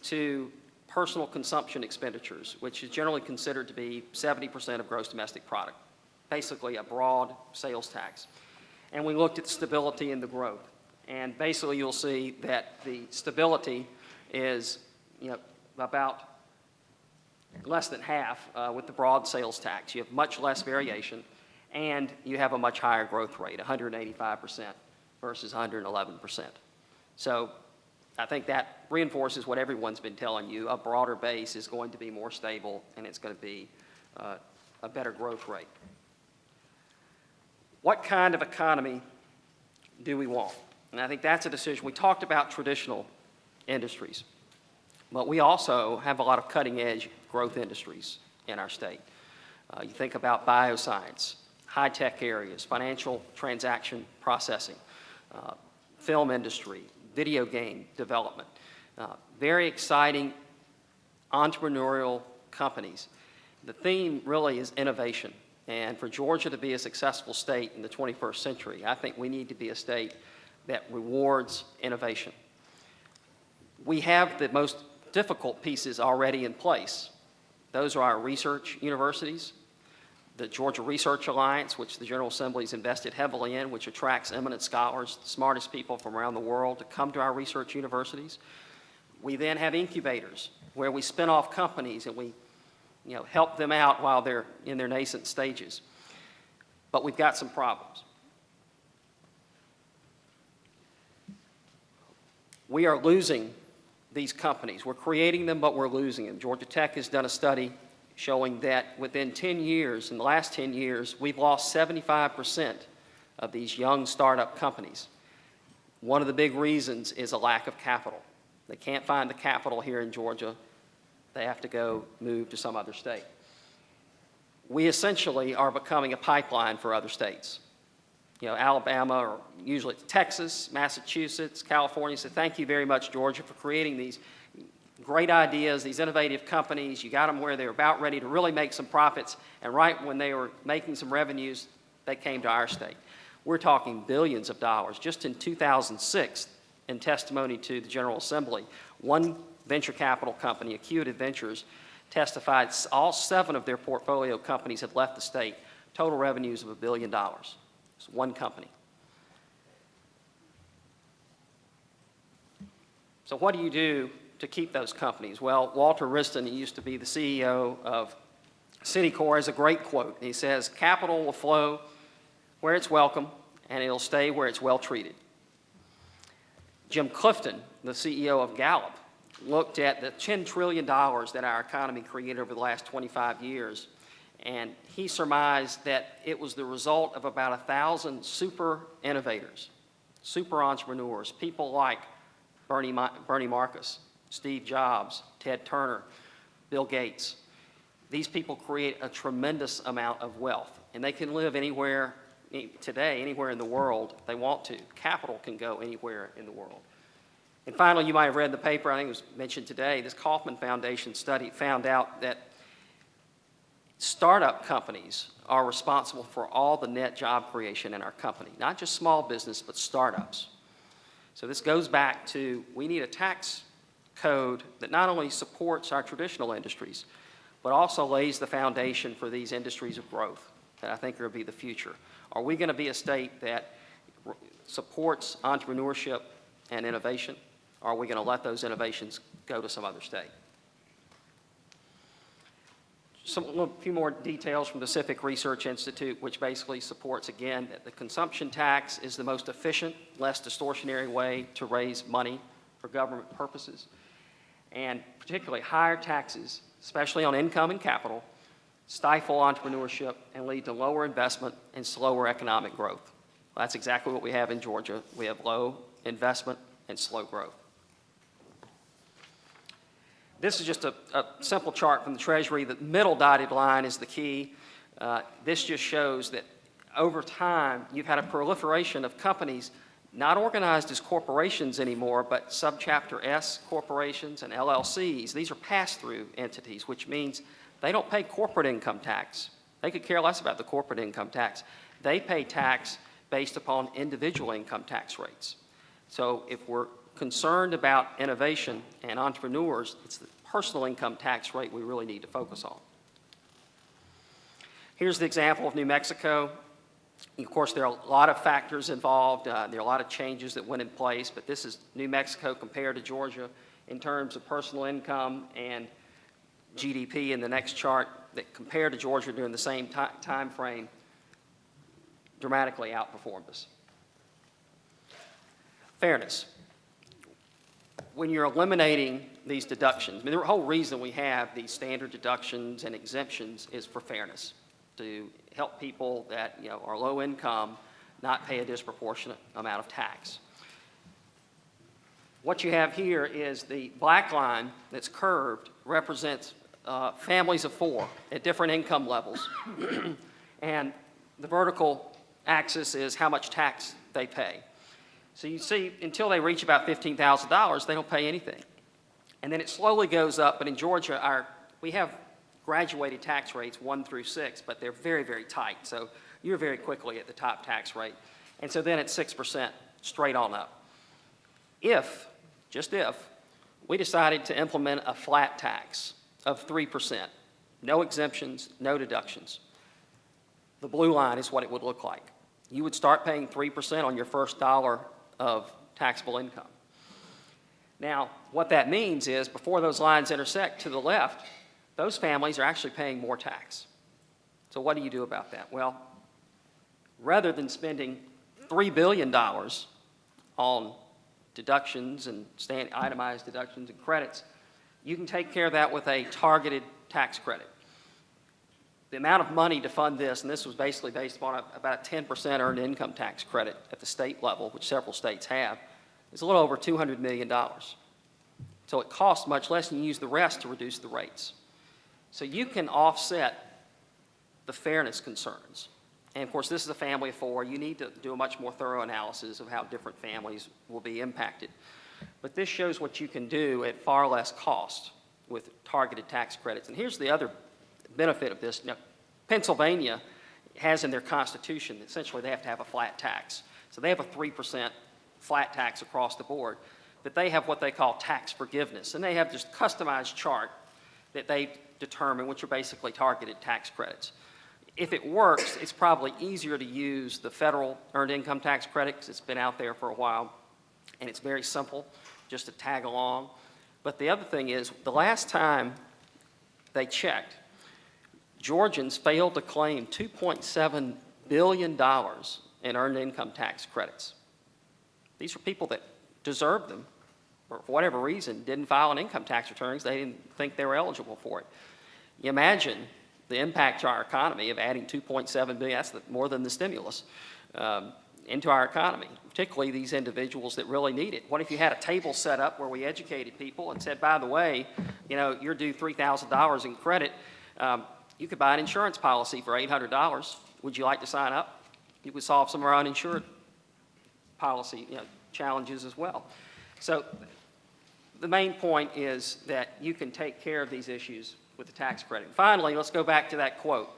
to personal consumption expenditures, which is generally considered to be 70% of gross domestic product, basically a broad sales tax. And we looked at stability and the growth. And basically you'll see that the stability is about less than half with the broad sales tax. You have much less variation, and you have a much higher growth rate, 185% versus 111%. So I think that reinforces what everyone's been telling you. A broader base is going to be more stable, and it's going to be a better growth rate. What kind of economy do we want? And I think that's a decision. We talked about traditional industries, but we also have a lot of cutting-edge growth industries in our state. You think about bioscience, high-tech areas, financial transaction processing, film industry, video game development, very exciting entrepreneurial companies. The theme really is innovation. And for Georgia to be a successful state in the 21st century, I think we need to be a state that rewards innovation. We have the most difficult pieces already in place. Those are our research universities, the Georgia Research Alliance, which the General Assembly has invested heavily in, which attracts eminent scholars, the smartest people from around the world to come to our research universities. We then have incubators where we spin off companies and we help them out while they're in their nascent stages. But we've got some problems. We are losing these companies. We're creating them, but we're losing them. Georgia Tech has done a study showing that within 10 years, in the last 10 years, we've lost 75% of these young startup companies. One of the big reasons is a lack of capital. They can't find the capital here in Georgia. They have to go move to some other state. We essentially are becoming a pipeline for other states. Alabama, or usually Texas, Massachusetts, California. So thank you very much, Georgia, for creating these great ideas, these innovative companies. You got them where they were about ready to really make some profits, and right when they were making some revenues, they came to our state. We're talking billions of dollars. Just in 2006, in testimony to the General Assembly, one venture capital company, Acuitive Ventures, testified all 7 of their portfolio companies had left the state, total revenues of $1 billion. It's one company. So what do you do to keep those companies? Well, Walter Wriston, he used to be the CEO of Citicorp, has a great quote. He says, "Capital will flow where it's welcome, and it'll stay where it's well treated." Jim Clifton, the CEO of Gallup, looked at the $10 trillion that our economy created over the last 25 years, and he surmised that it was the result of about 1,000 super innovators, super entrepreneurs, people like Bernie Marcus, Steve Jobs, Ted Turner, Bill Gates. These people create a tremendous amount of wealth, and they can live anywhere today, anywhere in the world they want to. Capital can go anywhere in the world. And finally, you might have read in the paper, I think it was mentioned today, this Kauffman Foundation study found out that startup companies are responsible for all the net job creation in our company, not just small business, but startups. So this goes back to, we need a tax code that not only supports our traditional industries, but also lays the foundation for these industries of growth that I think are going to be the future. Are we going to be a state that supports entrepreneurship and innovation? Or are we going to let those innovations go to some other state? A few more details from the Pacific Research Institute, which basically supports, again, that the consumption tax is the most efficient, less distortionary way to raise money for government purposes. And particularly higher taxes, especially on income and capital, stifle entrepreneurship and lead to lower investment and slower economic growth. Well, that's exactly what we have in Georgia. We have low investment and slow growth. This is just a simple chart from the Treasury. The middle dotted line is the key. This just shows that over time, you've had a proliferation of companies not organized as corporations anymore, but subchapter S corporations and LLCs. These are pass-through entities, which means they don't pay corporate income tax. They could care less about the corporate income tax. They pay tax based upon individual income tax rates. So if we're concerned about innovation and entrepreneurs, it's the personal income tax rate we really need to focus on. Here's the example of New Mexico. Of course, there are a lot of factors involved. There are a lot of changes that went in place, but this is New Mexico compared to Georgia in terms of personal income and GDP in the next chart that compared to Georgia during the same time frame dramatically outperformed us. Fairness. When you're eliminating these deductions, I mean, the whole reason we have these standard deductions and exemptions is for fairness, to help people that are low income not pay a disproportionate amount of tax. What you have here is the black line that's curved represents families of 4 at different income levels. And the vertical axis is how much tax they pay. So you see, until they reach about $15,000, they don't pay anything. And then it slowly goes up, but in Georgia, we have graduated tax rates 1 through 6, but they're very, very tight. So you're very quickly at the top tax rate. And so then it's 6% straight on up. If, just if, we decided to implement a flat tax of 3%, no exemptions, no deductions, the blue line is what it would look like. You would start paying 3% on your first dollar of taxable income. Now, what that means is before those lines intersect to the left, those families are actually paying more tax. So what do you do about that? Well, rather than spending $3 billion on deductions and itemized deductions and credits, you can take care of that with a targeted tax credit. The amount of money to fund this, and this was basically based upon about a 10% earned income tax credit at the state level, which several states have, is a little over $200 million. So it costs much less, and you use the rest to reduce the rates. So you can offset the fairness concerns. And of course, this is a family of 4. You need to do a much more thorough analysis of how different families will be impacted. But this shows what you can do at far less cost with targeted tax credits. And here's the other benefit of this. Now, Pennsylvania has in their constitution, essentially they have to have a flat tax. So they have a 3% flat tax across the board. But they have what they call tax forgiveness. And they have this customized chart that they determine, which are basically targeted tax credits. If it works, it's probably easier to use the federal earned income tax credit because it's been out there for a while, and it's very simple just to tag along. But the other thing is, the last time they checked, Georgians failed to claim $2.7 billion in earned income tax credits. These are people that deserved them, or for whatever reason, didn't file an income tax returns. They didn't think they were eligible for it. You imagine the impact to our economy of adding $2.7 billion, that's more than the stimulus, into our economy, particularly these individuals that really need it. What if you had a table set up where we educated people and said, by the way, you're due $3,000 in credit. You could buy an insurance policy for $800. Would you like to sign up? You would solve some of our uninsured policy challenges as well. So the main point is that you can take care of these issues with the tax credit. Finally, let's go back to that quote.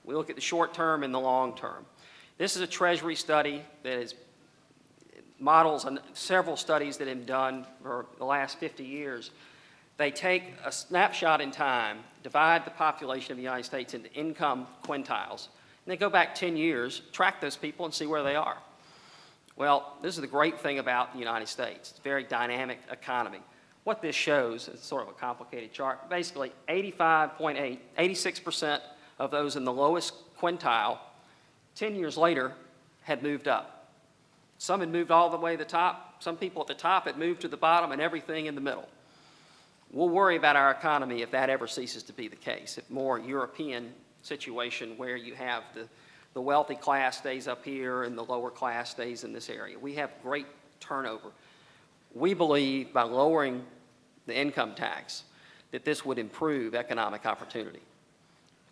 We look at the short term and the long term. This is a Treasury study that models several studies that have been done for the last 50 years. They take a snapshot in time, divide the population of the United States into income quintiles, and they go back 10 years, track those people, and see where they are. Well, this is the great thing about the United States. It's a very dynamic economy. What this shows, it's sort of a complicated chart, basically 86% of those in the lowest quintile 10 years later had moved up. Some had moved all the way to the top. Some people at the top had moved to the bottom, and everything in the middle. We'll worry about our economy if that ever ceases to be the case, if more European situation where you have the wealthy class stays up here and the lower class stays in this area. We have great turnover. We believe by lowering the income tax that this would improve economic opportunity.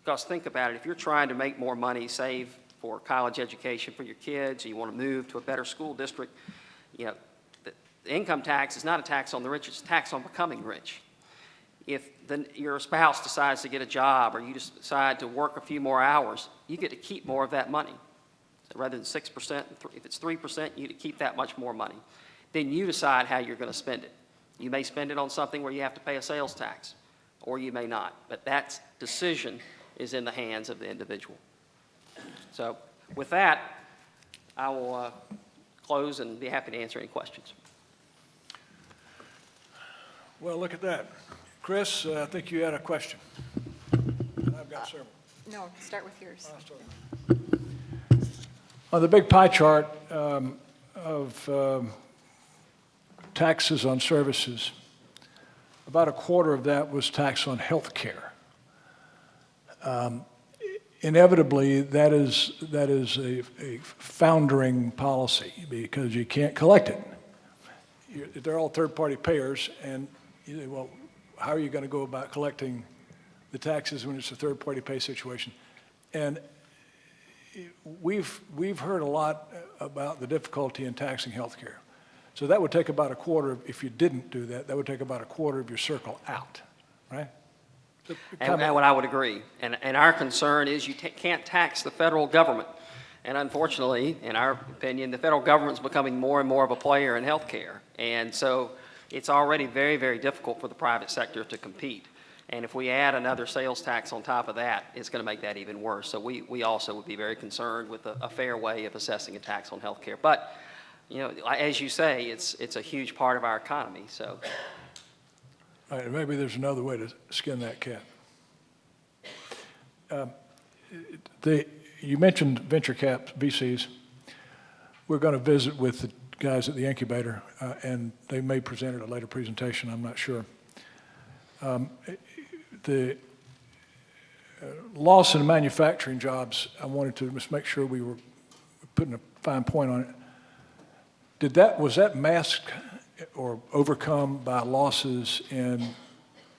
Because think about it, if you're trying to make more money, save for college education for your kids, or you want to move to a better school district, you know, the income tax is not a tax on the rich, it's a tax on becoming rich. If your spouse decides to get a job, or you just decide to work a few more hours, you get to keep more of that money. So rather than 6%, if it's 3%, you get to keep that much more money. Then you decide how you're going to spend it. You may spend it on something where you have to pay a sales tax, or you may not. But that decision is in the hands of the individual. So with that, I will close and be happy to answer any questions. Well, look at that. Chris, I think you had a question. And I've got several. No, start with yours. On the big pie chart of taxes on services, about a quarter of that was tax on health care. Inevitably, that is a foundering policy because you can't collect it. They're all third-party payers, and you say, well, how are you going to go about collecting the taxes when it's a third-party pay situation? And we've heard a lot about the difficulty in taxing health care. So that would take about a quarter, if you didn't do that, that would take about a quarter of your circle out, right? So And what I would agree. And our concern is you can't tax the federal government. And unfortunately, in our opinion, the federal government's becoming more and more of a player in health care. And so it's already very, very difficult for the private sector to compete. And if we add another sales tax on top of that, it's going to make that even worse. So we also would be very concerned with a fair way of assessing a tax on health care. But, you know, as you say, it's a huge part of our economy. So All right, maybe there's another way to skin that cat. You mentioned venture caps, VCs. We're going to visit with the guys at the incubator, and they may present at a later presentation, I'm not sure. The loss in manufacturing jobs, I wanted to just make sure we were putting a fine point on it. Was that masked or overcome by losses in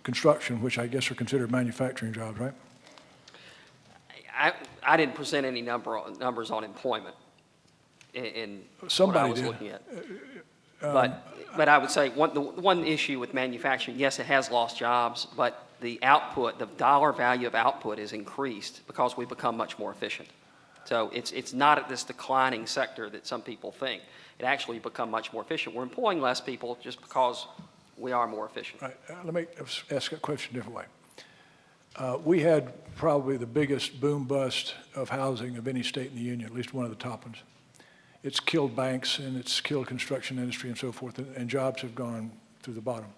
construction, which I guess are considered manufacturing jobs, right? I didn't present any numbers on employment in Somebody what I was did. looking at. But I would say the one issue with manufacturing, yes, it has lost jobs, but the output, the dollar value of output is increased because we've become much more efficient. So it's not at this declining sector that some people think. It actually become much more efficient. We're employing less people just because we are more efficient. Right. Let me ask a question a different way. We had probably the biggest boom bust of housing of any state in the union, at least one of the top ones. It's killed banks and it's killed construction industry and so forth, and jobs have gone through the bottom.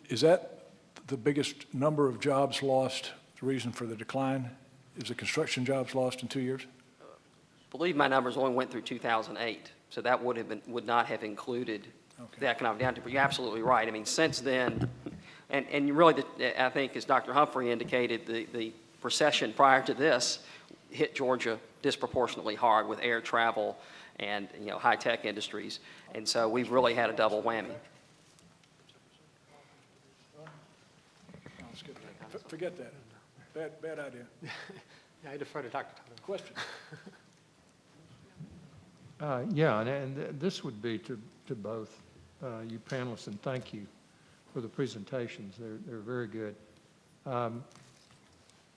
Is that the biggest number of jobs lost, the reason for the decline? Is the construction jobs lost in 2 years? I believe my numbers only went through 2008, so that would not have included the economic downturn. But you're absolutely right. I mean, since then, and really, I think, as Dr. Humphrey indicated, the recession prior to this hit Georgia disproportionately hard with air travel and high-tech industries, and so we've really had a double whammy. Forget that. Bad idea. Yeah, I defer to Dr. Tuttle. Question? Yeah, and this would be to both you panelists, and thank you for the presentations. They're very good.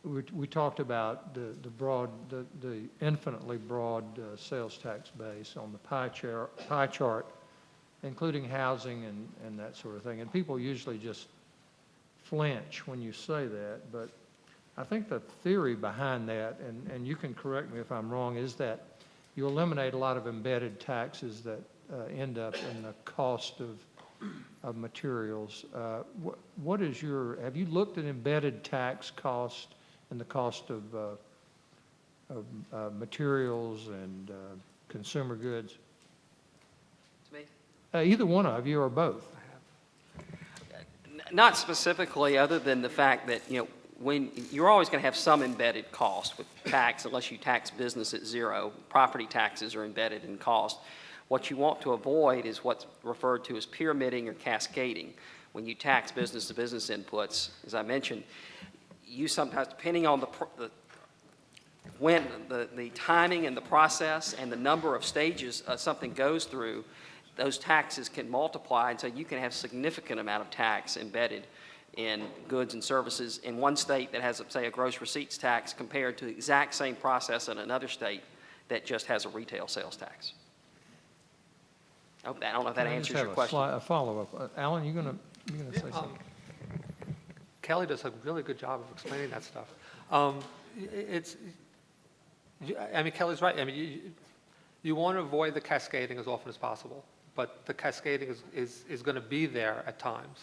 We talked about the infinitely broad sales tax base on the pie chart, including housing and that sort of thing. And people usually just flinch when you say that, but I think the theory behind that, and you can correct me if I'm wrong, is that you eliminate a lot of embedded taxes that end up in the cost of materials. Have you looked at embedded tax cost and the cost of materials and consumer goods? To me? Either one of you or both. Not specifically, other than the fact that, when you're always going to have some embedded cost with tax, unless you tax business at zero. Property taxes are embedded in cost. What you want to avoid is what's referred to as pyramiding or cascading. When you tax business-to-business inputs, as I mentioned, you sometimes, depending on when the timing and the process and the number of stages something goes through, those taxes can multiply, and so you can have significant amount of tax embedded in goods and services in one state that has, say, a gross receipts tax compared to the exact same process in another state that just has a retail sales tax. I don't know if that answers your question. A follow-up. Alan, you gonna say something? Kelly does a really good job of explaining that stuff. Kelly's right. You want to avoid the cascading as often as possible, but the cascading is going to be there at times.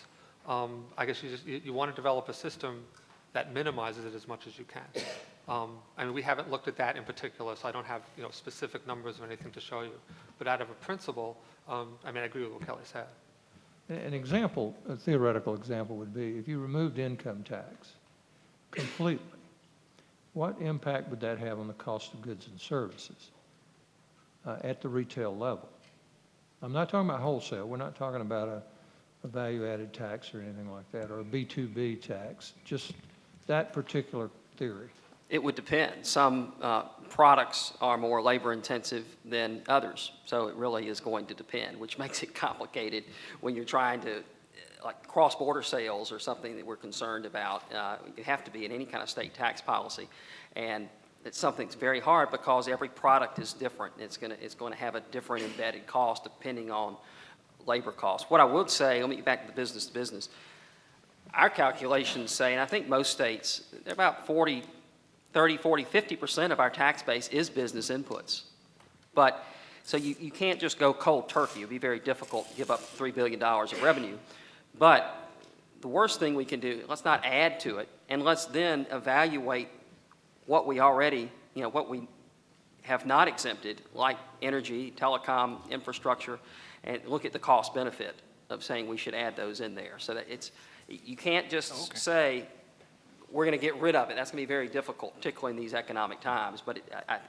I guess you want to develop a system that minimizes it as much as you can. We haven't looked at that in particular, so I don't have specific numbers or anything to show you. But out of a principle, I agree with what Kelly said. An example, a theoretical example would be if you removed income tax completely, what impact would that have on the cost of goods and services at the retail level? I'm not talking about wholesale. We're not talking about a value-added tax or anything like that, or a B2B tax, just that particular theory. It would depend. Some products are more labor-intensive than others, so it really is going to depend, which makes it complicated when you're trying to, like cross-border sales or something that we're concerned about. You have to be in any kind of state tax policy, and it's something that's very hard because every product is different. It's going to have a different embedded cost depending on labor costs. What I would say, let me get back to business to business. Our calculations say, and I think most states, they're about 50% of our tax base is business inputs. But, so you can't just go cold turkey. It would be very difficult to give up $3 billion of revenue. But the worst thing we can do, let's not add to it, and let's then evaluate what we already, what we have not exempted, like energy, telecom, infrastructure, and look at the cost benefit of saying we should add those in there. So that you can't just say, we're going to get rid of it. That's going to be very difficult, particularly in these economic times. But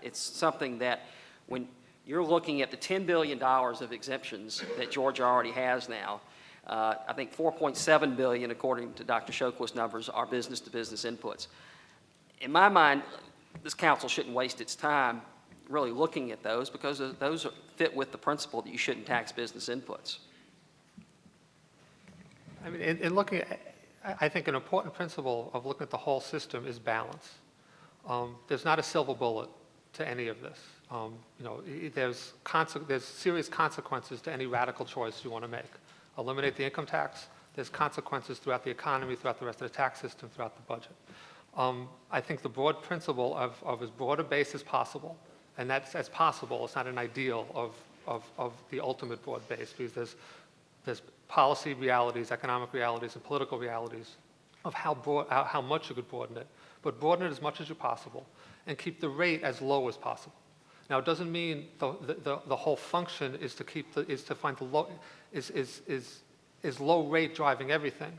it's something that when you're looking at the $10 billion of exemptions that Georgia already has now, I think $4.7 billion, according to Dr. Shoquist's numbers, are business-to-business inputs. In my mind, this council shouldn't waste its time really looking at those because those fit with the principle that you shouldn't tax business inputs. In looking at, I think an important principle of looking at the whole system is balance. There's not a silver bullet to any of this. There's serious consequences to any radical choice you want to make. Eliminate the income tax, there's consequences throughout the economy, throughout the rest of the tax system, throughout the budget. I think the broad principle of as broad a base as possible, and that's as possible, it's not an ideal of the ultimate broad base, because there's policy realities, economic realities, and political realities of how much you could broaden it, but broaden it as much as you possible, and keep the rate as low as possible. Now, it doesn't mean the whole function is to find the low, is low rate driving everything,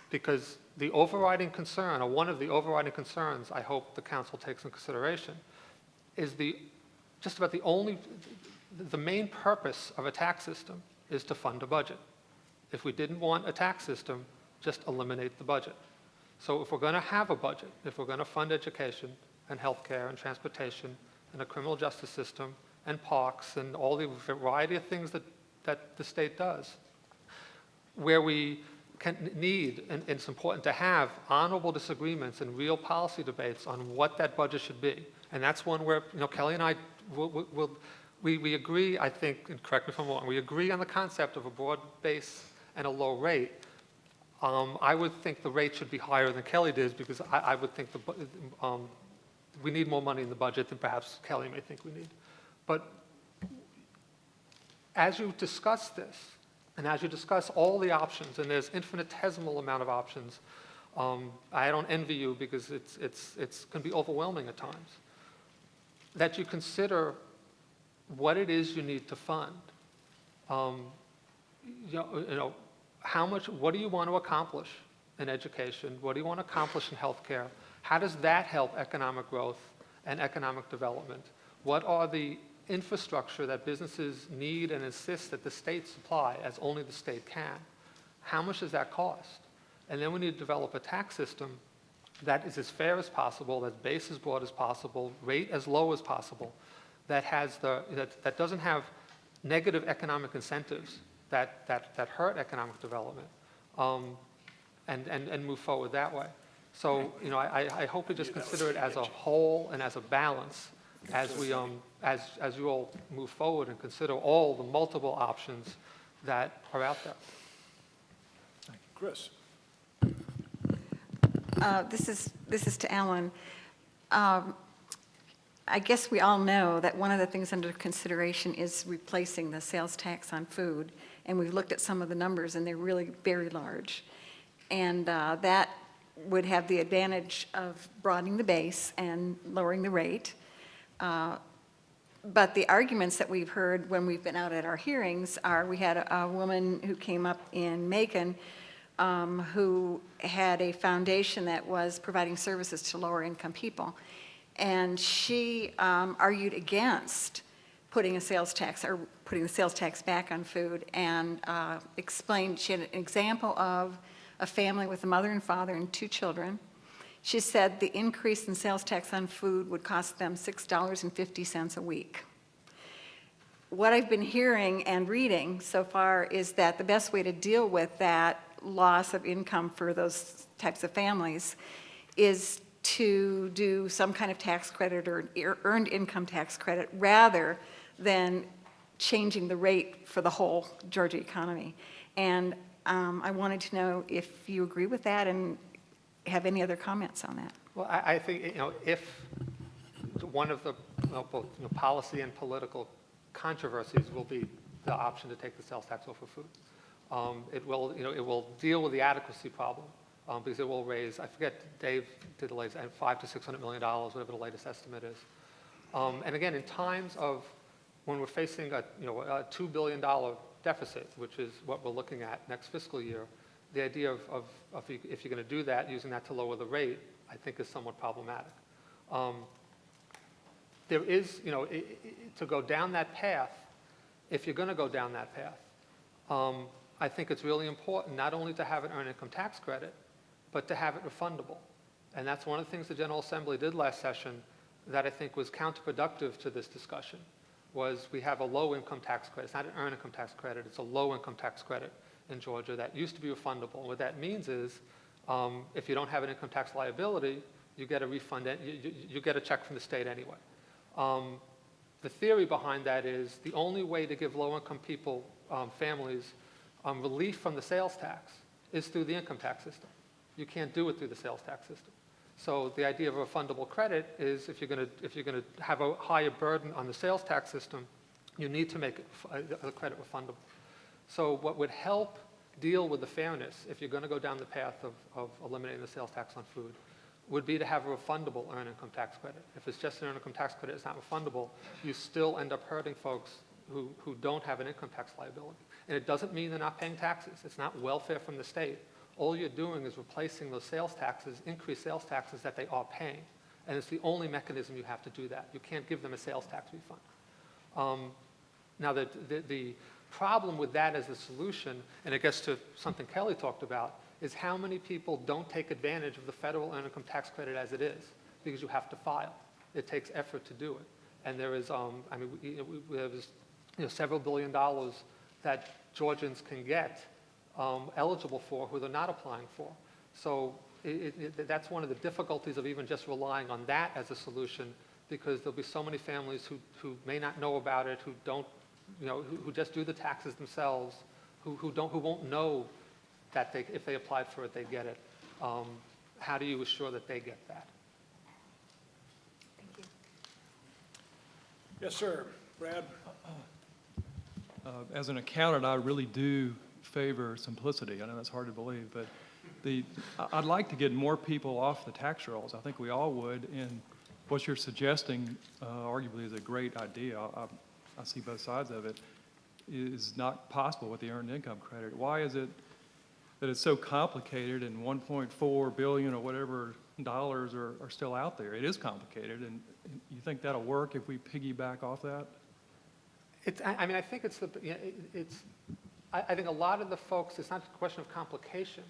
because the overriding concern, or one of the overriding concerns I hope the council takes into consideration, is just about the main purpose of a tax system is to fund a budget. If we didn't want a tax system, just eliminate the budget. So if we're going to have a budget, if we're going to fund education and healthcare and transportation and a criminal justice system and parks and all the variety of things that the state does, where we need, and it's important to have, honorable disagreements and real policy debates on what that budget should be. And that's one where, Kelly and I we agree, I think, and correct me if I'm wrong, we agree on the concept of a broad base and a low rate. I would think the rate should be higher than Kelly does, because I would think we need more money in the budget than perhaps Kelly may think we need. But as you discuss this, and as you discuss all the options, and there's infinitesimal amount of options, I don't envy you because it's can be overwhelming at times, that you consider what it is you need to fund. How much, what do you want to accomplish in education? What do you want to accomplish in healthcare? How does that help economic growth and economic development? What are the infrastructure that businesses need and insist that the state supply, as only the state can? How much does that cost? And then we need to develop a tax system that is as fair as possible, that base as broad as possible, rate as low as possible, that doesn't have negative economic incentives that hurt economic development, and move forward that way. So, I hope we just consider it as a whole and as a balance as we, as you all move forward and consider all the multiple options that are out there. Chris? This is to Alan. I guess we all know that one of the things under consideration is replacing the sales tax on food, and we've looked at some of the numbers, and they're really very large. And that would have the advantage of broadening the base and lowering the rate. But the arguments that we've heard when we've been out at our hearings are, we had a woman who came up in Macon who had a foundation that was providing services to lower income people. And she argued against putting a sales tax, or putting the sales tax back on food, and explained, she had an example of a family with a mother and father and 2 children. She said the increase in sales tax on food would cost them $6.50 a week. What I've been hearing and reading so far is that the best way to deal with that loss of income for those types of families is to do some kind of tax credit or earned income tax credit rather than changing the rate for the whole Georgia economy. And I wanted to know if you agree with that and have any other comments on that. Well, I think, if one of the both policy and political controversies will be the option to take the sales tax off of food. It will deal with the adequacy problem, because it will raise, I forget, Dave did the latest, $500 to $600 million, whatever the latest estimate is. And again, in times of when we're facing a $2 billion deficit, which is what we're looking at next fiscal year, the idea of if you're going to do that, using that to lower the rate, I think is somewhat problematic. There is, to go down that path, if you're going to go down that path, I think it's really important not only to have an earned income tax credit, but to have it refundable. And that's one of the things the General Assembly did last session that I think was counterproductive to this discussion, was we have a low income tax credit. It's not an earned income tax credit, it's a low income tax credit in Georgia that used to be refundable. And what that means is, if you don't have an income tax liability, you get a refund, you get a check from the state anyway. The theory behind that is the only way to give low-income people, families, relief from the sales tax is through the income tax system. You can't do it through the sales tax system. So the idea of a refundable credit is if you're going to have a higher burden on the sales tax system, you need to make a credit refundable. So what would help deal with the fairness, if you're going to go down the path of eliminating the sales tax on food, would be to have a refundable earned income tax credit. If it's just an earned income tax credit, it's not refundable, you still end up hurting folks who don't have an income tax liability. And it doesn't mean they're not paying taxes. It's not welfare from the state. All you're doing is replacing those sales taxes, increased sales taxes that they are paying. And it's the only mechanism you have to do that. You can't give them a sales tax refund. Now, the problem with that as a solution, and it gets to something Kelly talked about, is how many people don't take advantage of the federal earned income tax credit as it is, because you have to file. It takes effort to do it. And there is, there's several $billion that Georgians can get eligible for who they're not applying for. So that's one of the difficulties of even just relying on that as a solution, because there'll be so many families who may not know about it, who don't, who just do the taxes themselves, who won't know that if they applied for it, they get it. How do you assure that they get that? Thank you. Yes, sir. Brad? As an accountant, I really do favor simplicity. I know that's hard to believe, but I'd like to get more people off the tax rolls. I think we all would, and what you're suggesting arguably is a great idea. I see both sides of it. Is not possible with the earned income credit. Why is it that it's so complicated and 1.4 billion or whatever dollars are still out there? It is complicated, and you think that'll work if we piggyback off that? I think I think a lot of the folks, it's not a question of complication.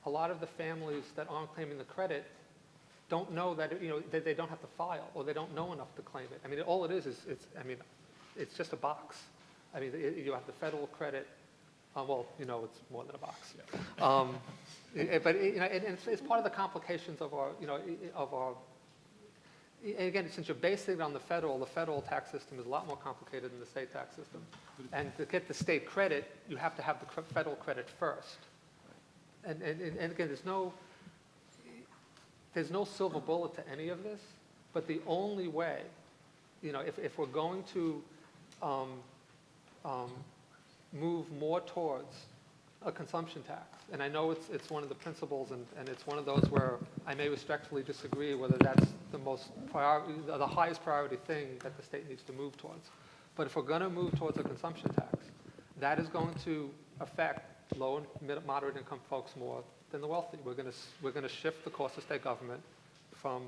A lot of the families that aren't claiming the credit don't know that, that they don't have to file, or they don't know enough to claim it. I mean, all it is, it's just a box. I mean, you have the federal credit, well, it's more than a box. But, and it's part of the complications of our, and again, since you're basing it on the federal tax system is a lot more complicated than the state tax system. And to get the state credit, you have to have the federal credit first. And again, there's no silver bullet to any of this, but the only way, if we're going to move more towards a consumption tax, and I know it's one of the principles, and it's one of those where I may respectfully disagree whether that's the highest priority thing that the state needs to move towards. But if we're going to move towards a consumption tax, that is going to affect low and moderate income folks more than the wealthy. We're going to shift the cost of state government from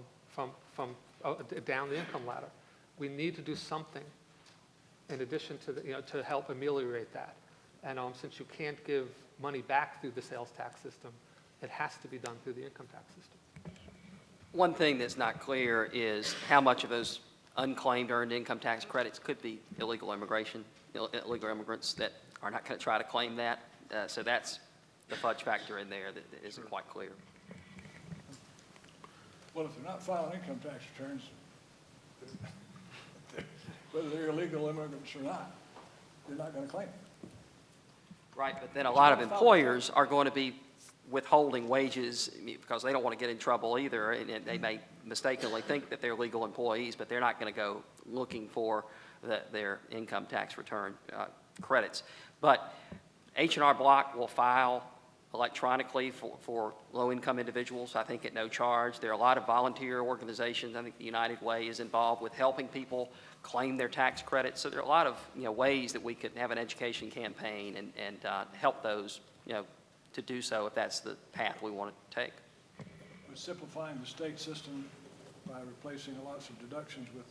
down the income ladder. We need to do something in addition to to help ameliorate that. And since you can't give money back through the sales tax system, it has to be done through the income tax system. One thing that's not clear is how much of those unclaimed earned income tax credits could be illegal immigrants that are not going to try to claim that. So that's the fudge factor in there that isn't quite clear. Well, if they're not filing income tax returns, whether they're illegal immigrants or not, they're not going to claim it. Right, but then a lot of employers are going to be withholding wages because they don't want to get in trouble either, and they may mistakenly think that they're legal employees, but they're not going to go looking for their income tax return credits. But H&R Block will file electronically for low-income individuals, I think at no charge. There are a lot of volunteer organizations. I think the United Way is involved with helping people claim their tax credits. So there are a lot of ways that we could have an education campaign and help those to do so if that's the path we want to take. We're simplifying the state system by replacing lots of deductions with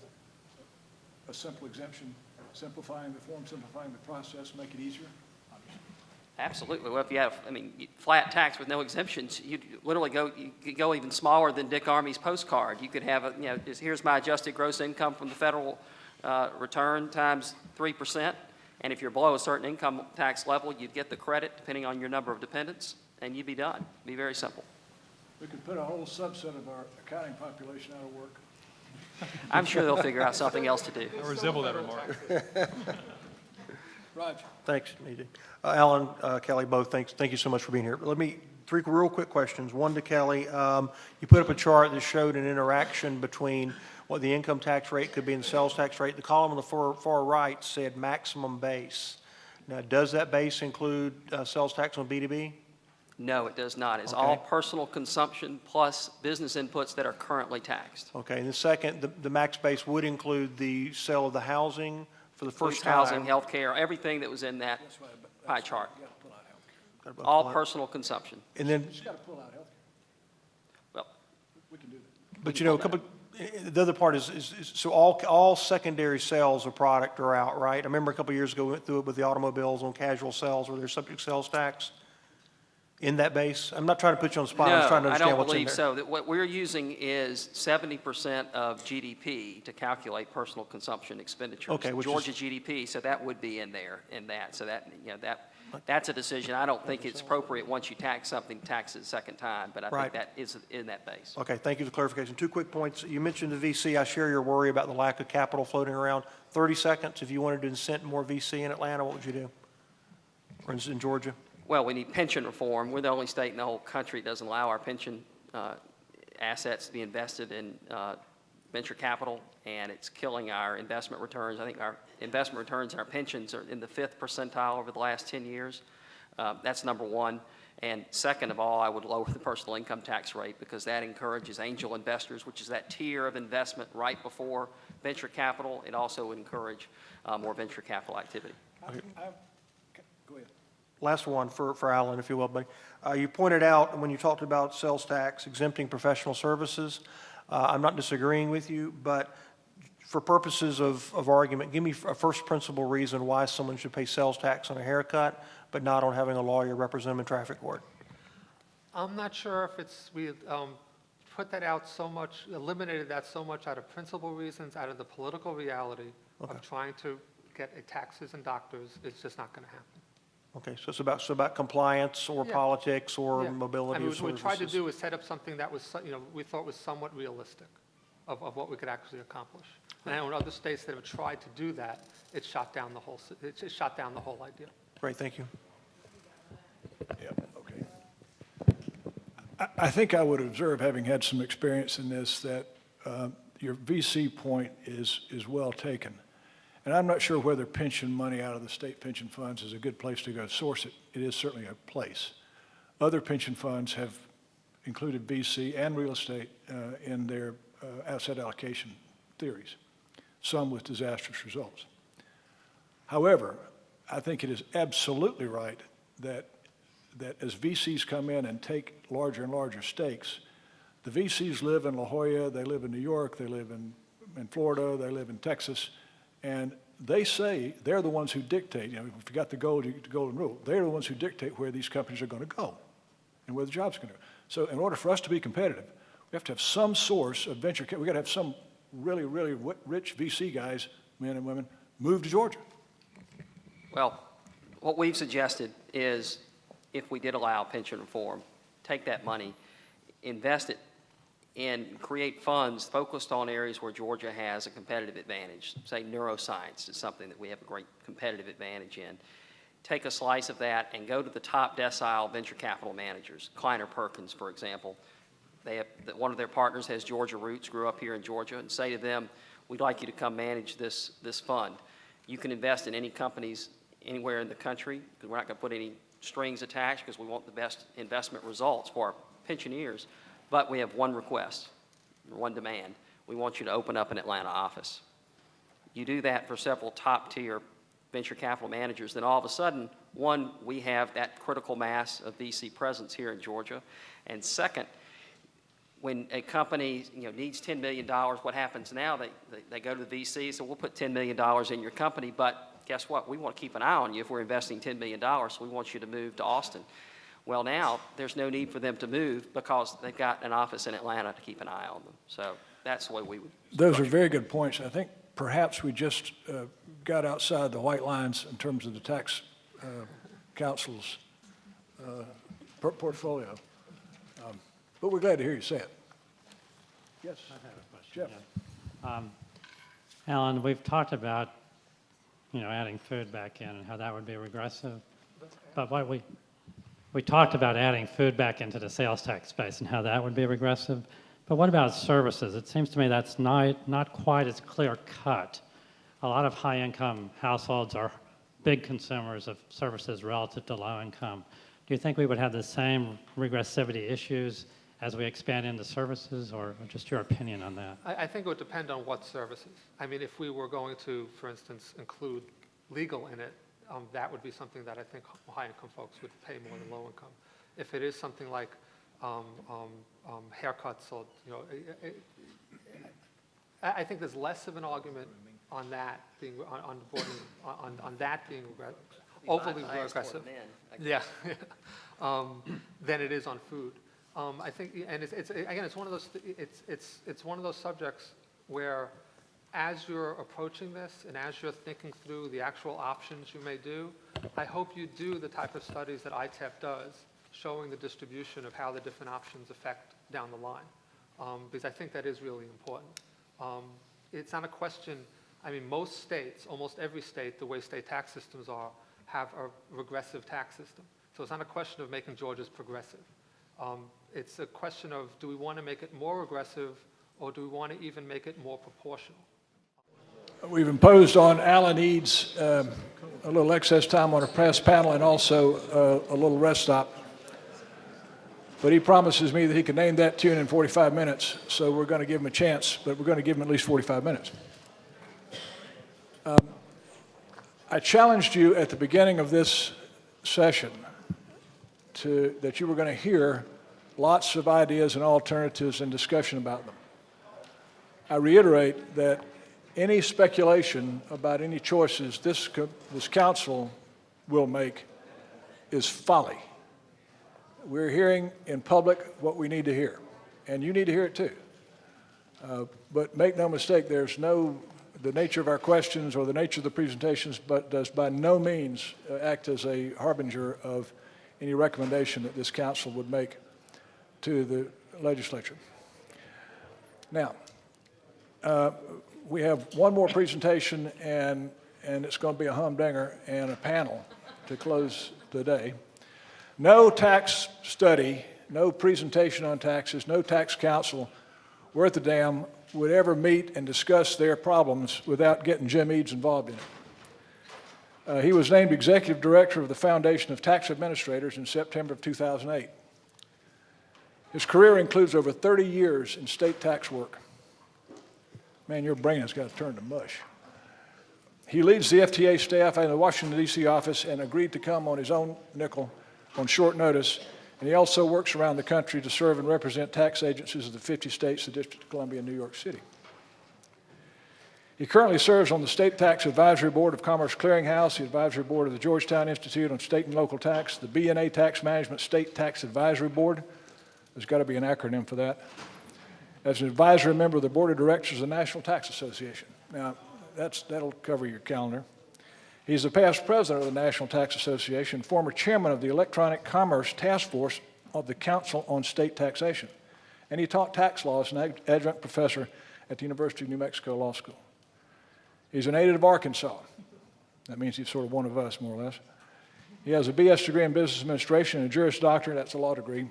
a simple exemption, simplifying the form, simplifying the process, make it easier. Absolutely. Well, if you have, flat tax with no exemptions, you literally go even smaller than Dick Armey's postcard. You could have here's my adjusted gross income from the federal return times 3%. And if you're below a certain income tax level, you'd get the credit depending on your number of dependents, and you'd be done. It'd be very simple. We could put a whole subset of our accounting population out of work. I'm sure they'll figure out something else to do. I resemble that remark. Roger. Thanks, E.J. Alan, Kelly, both, thank you so much for being here. Let me, 3 real quick questions. One to Kelly. You put up a chart that showed an interaction between what the income tax rate could be and the sales tax rate. The column on the far right said maximum base. Now, does that base include sales tax on B2B? No, it does not. It's Okay. all personal consumption plus business inputs that are currently taxed. Okay, and the second, the max base would include the sale of the housing for the first time. Housing, health care, everything that was in that pie chart. You got to pull out health care. All personal consumption. And then, You just got to pull out health care. Well, We can do that. but the other part is so all secondary sales of product are out, right? I remember a couple of years ago we went through it with the automobiles on casual sales where there's subject sales tax in that base. I'm not trying to put you on the spot. I'm just trying to understand what's in there. No, I don't believe so. What we're using is 70% of GDP to calculate personal consumption expenditures. Okay, which is- Georgia GDP, so that would be in there, in that. So that, that's a decision. I don't think it's appropriate once you tax something, tax it a second time, but I Right. think that is in that base. Okay, thank you for the clarification. 2 quick points. You mentioned the VC. I share your worry about the lack of capital floating around. 30 seconds, if you wanted to incent more VC in Atlanta, what would you do? Or in Georgia? Well, we need pension reform. We're the only state in the whole country that doesn't allow our pension assets to be invested in venture capital, and it's killing our investment returns. I think our investment returns and our pensions are in the 5th percentile over the last 10 years. That's number one. And second of all, I would lower the personal income tax rate because that encourages angel investors, which is that tier of investment right before venture capital. It also would encourage more venture capital activity. Go ahead. Last one for Alan, if you will, buddy. You pointed out when you talked about sales tax exempting professional services, I'm not disagreeing with you, but for purposes of argument, give me a first principle reason why someone should pay sales tax on a haircut, but not on having a lawyer represent them in traffic court. I'm not sure if it's, put that out so much, eliminated that so much out of principal reasons, out of the political reality of trying to get a taxes and doctors, it's just not going to happen. Okay, so it's about compliance or Yeah. politics or Yeah. mobility I mean, of what we tried to services. do is set up something that was, we thought was somewhat realistic of what we could actually accomplish. And in other states that have tried to do that, it shot down the whole idea. Great, thank you. Yeah, okay. I think I would observe, having had some experience in this, that your VC point is well taken. And I'm not sure whether pension money out of the state pension funds is a good place to go source it. It is certainly a place. Other pension funds have included VC and real estate in their asset allocation theories, some with disastrous results. However, I think it is absolutely right that as VCs come in and take larger and larger stakes, the VCs live in La Jolla, they live in New York, they live in Florida, they live in Texas, and they say they're the ones who dictate, if you got the golden rule, they're the ones who dictate where these companies are going to go and where the jobs are going to go. So in order for us to be competitive, we have to have some source of venture capital. We've got to have some really, really rich VC guys, men and women, move to Georgia. Well, what we've suggested is if we did allow pension reform, take that money, invest it and create funds focused on areas where Georgia has a competitive advantage. Say neuroscience is something that we have a great competitive advantage in. Take a slice of that and go to the top decile venture capital managers. Kleiner Perkins, for example. One of their partners has Georgia roots, grew up here in Georgia, and say to them, we'd like you to come manage this fund. You can invest in any companies anywhere in the country, because we're not going to put any strings attached because we want the best investment results for our pensioners. But we have one request, one demand. We want you to open up an Atlanta office. You do that for several top-tier venture capital managers, then all of a sudden, one, we have that critical mass of VC presence here in Georgia. And second, when a company needs $10 million, what happens now? They go to the VC, so we'll put $10 million in your company, but guess what? We want to keep an eye on you if we're investing $10 million, so we want you to move to Austin. Well, now there's no need for them to move because they've got an office in Atlanta to keep an eye on them. So that's the way we would. Those are very good points. I think perhaps we just got outside the white lines in terms of the tax council's portfolio. But we're glad to hear you say it. Yes, I have a question. Jeff. Yeah. Alan, we've talked about, adding food back in and how that would be regressive. But what we talked about adding food back into the sales tax space and how that would be regressive. But what about services? It seems to me that's not quite as clear cut. A lot of high-income households are big consumers of services relative to low income. Do you think we would have the same regressivity issues as we expand into services, or just your opinion on that? I think it would depend on what services. I mean, if we were going to, for instance, include legal in it, that would be something that I think high-income folks would pay more than low-income. If it is something like haircuts, or I think there's less of an argument on that being on that being overly aggressive. Yeah, than it is on food. I think, and it's one of those. It's one of those subjects where, as you're approaching this and as you're thinking through the actual options you may do, I hope you do the type of studies that ITEP does, showing the distribution of how the different options affect down the line, because I think that is really important. It's not a question. I mean, most states, almost every state, the way state tax systems are, have a regressive tax system. So it's not a question of making Georgia's progressive. It's a question of, do we want to make it more aggressive, or do we want to even make it more proportional? We've imposed on Alan Eads a little excess time on our press panel and also a little rest stop. But he promises me that he can name that tune in 45 minutes, so we're going to give him a chance, but we're going to give him at least 45 minutes. I challenged you at the beginning of this session that you were going to hear lots of ideas and alternatives and discussion about them. I reiterate that any speculation about any choices this council will make is folly. We're hearing in public what we need to hear. and you need to hear it too. But make no mistake, the nature of our questions or the nature of the presentations but does by no means act as a harbinger of any recommendation that this council would make to the legislature. Now, we have one more presentation, and it's going to be a humdinger and a panel to close the day. No tax study, no presentation on taxes, no tax council worth a damn would ever meet and discuss their problems without getting Jim Eads involved in it. He was named Executive Director of the Foundation of Tax Administrators in September of 2008. His career includes over 30 years in state tax work. Man, your brain has got to turn to mush. He leads the FTA staff in the Washington, D.C. office and agreed to come on his own nickel on short notice. And he also works around the country to serve and represent tax agencies of the 50 states, the District of Columbia, and New York City. He currently serves on the State Tax Advisory Board of Commerce Clearinghouse, the Advisory Board of the Georgetown Institute on State and Local Tax, the B&A Tax Management State Tax Advisory Board. There's got to be an acronym for that. As an advisory member of the Board of Directors of the National Tax Association. Now, that'll cover your calendar. He's the past president of the National Tax Association, former chairman of the Electronic Commerce Task Force of the Council on State Taxation. And he taught tax law as an adjunct professor at the University of New Mexico Law School. He's a native of Arkansas. That means he's sort of one of us, more or less. He has a BS degree in business administration and a Juris Doctorate, that's a law degree,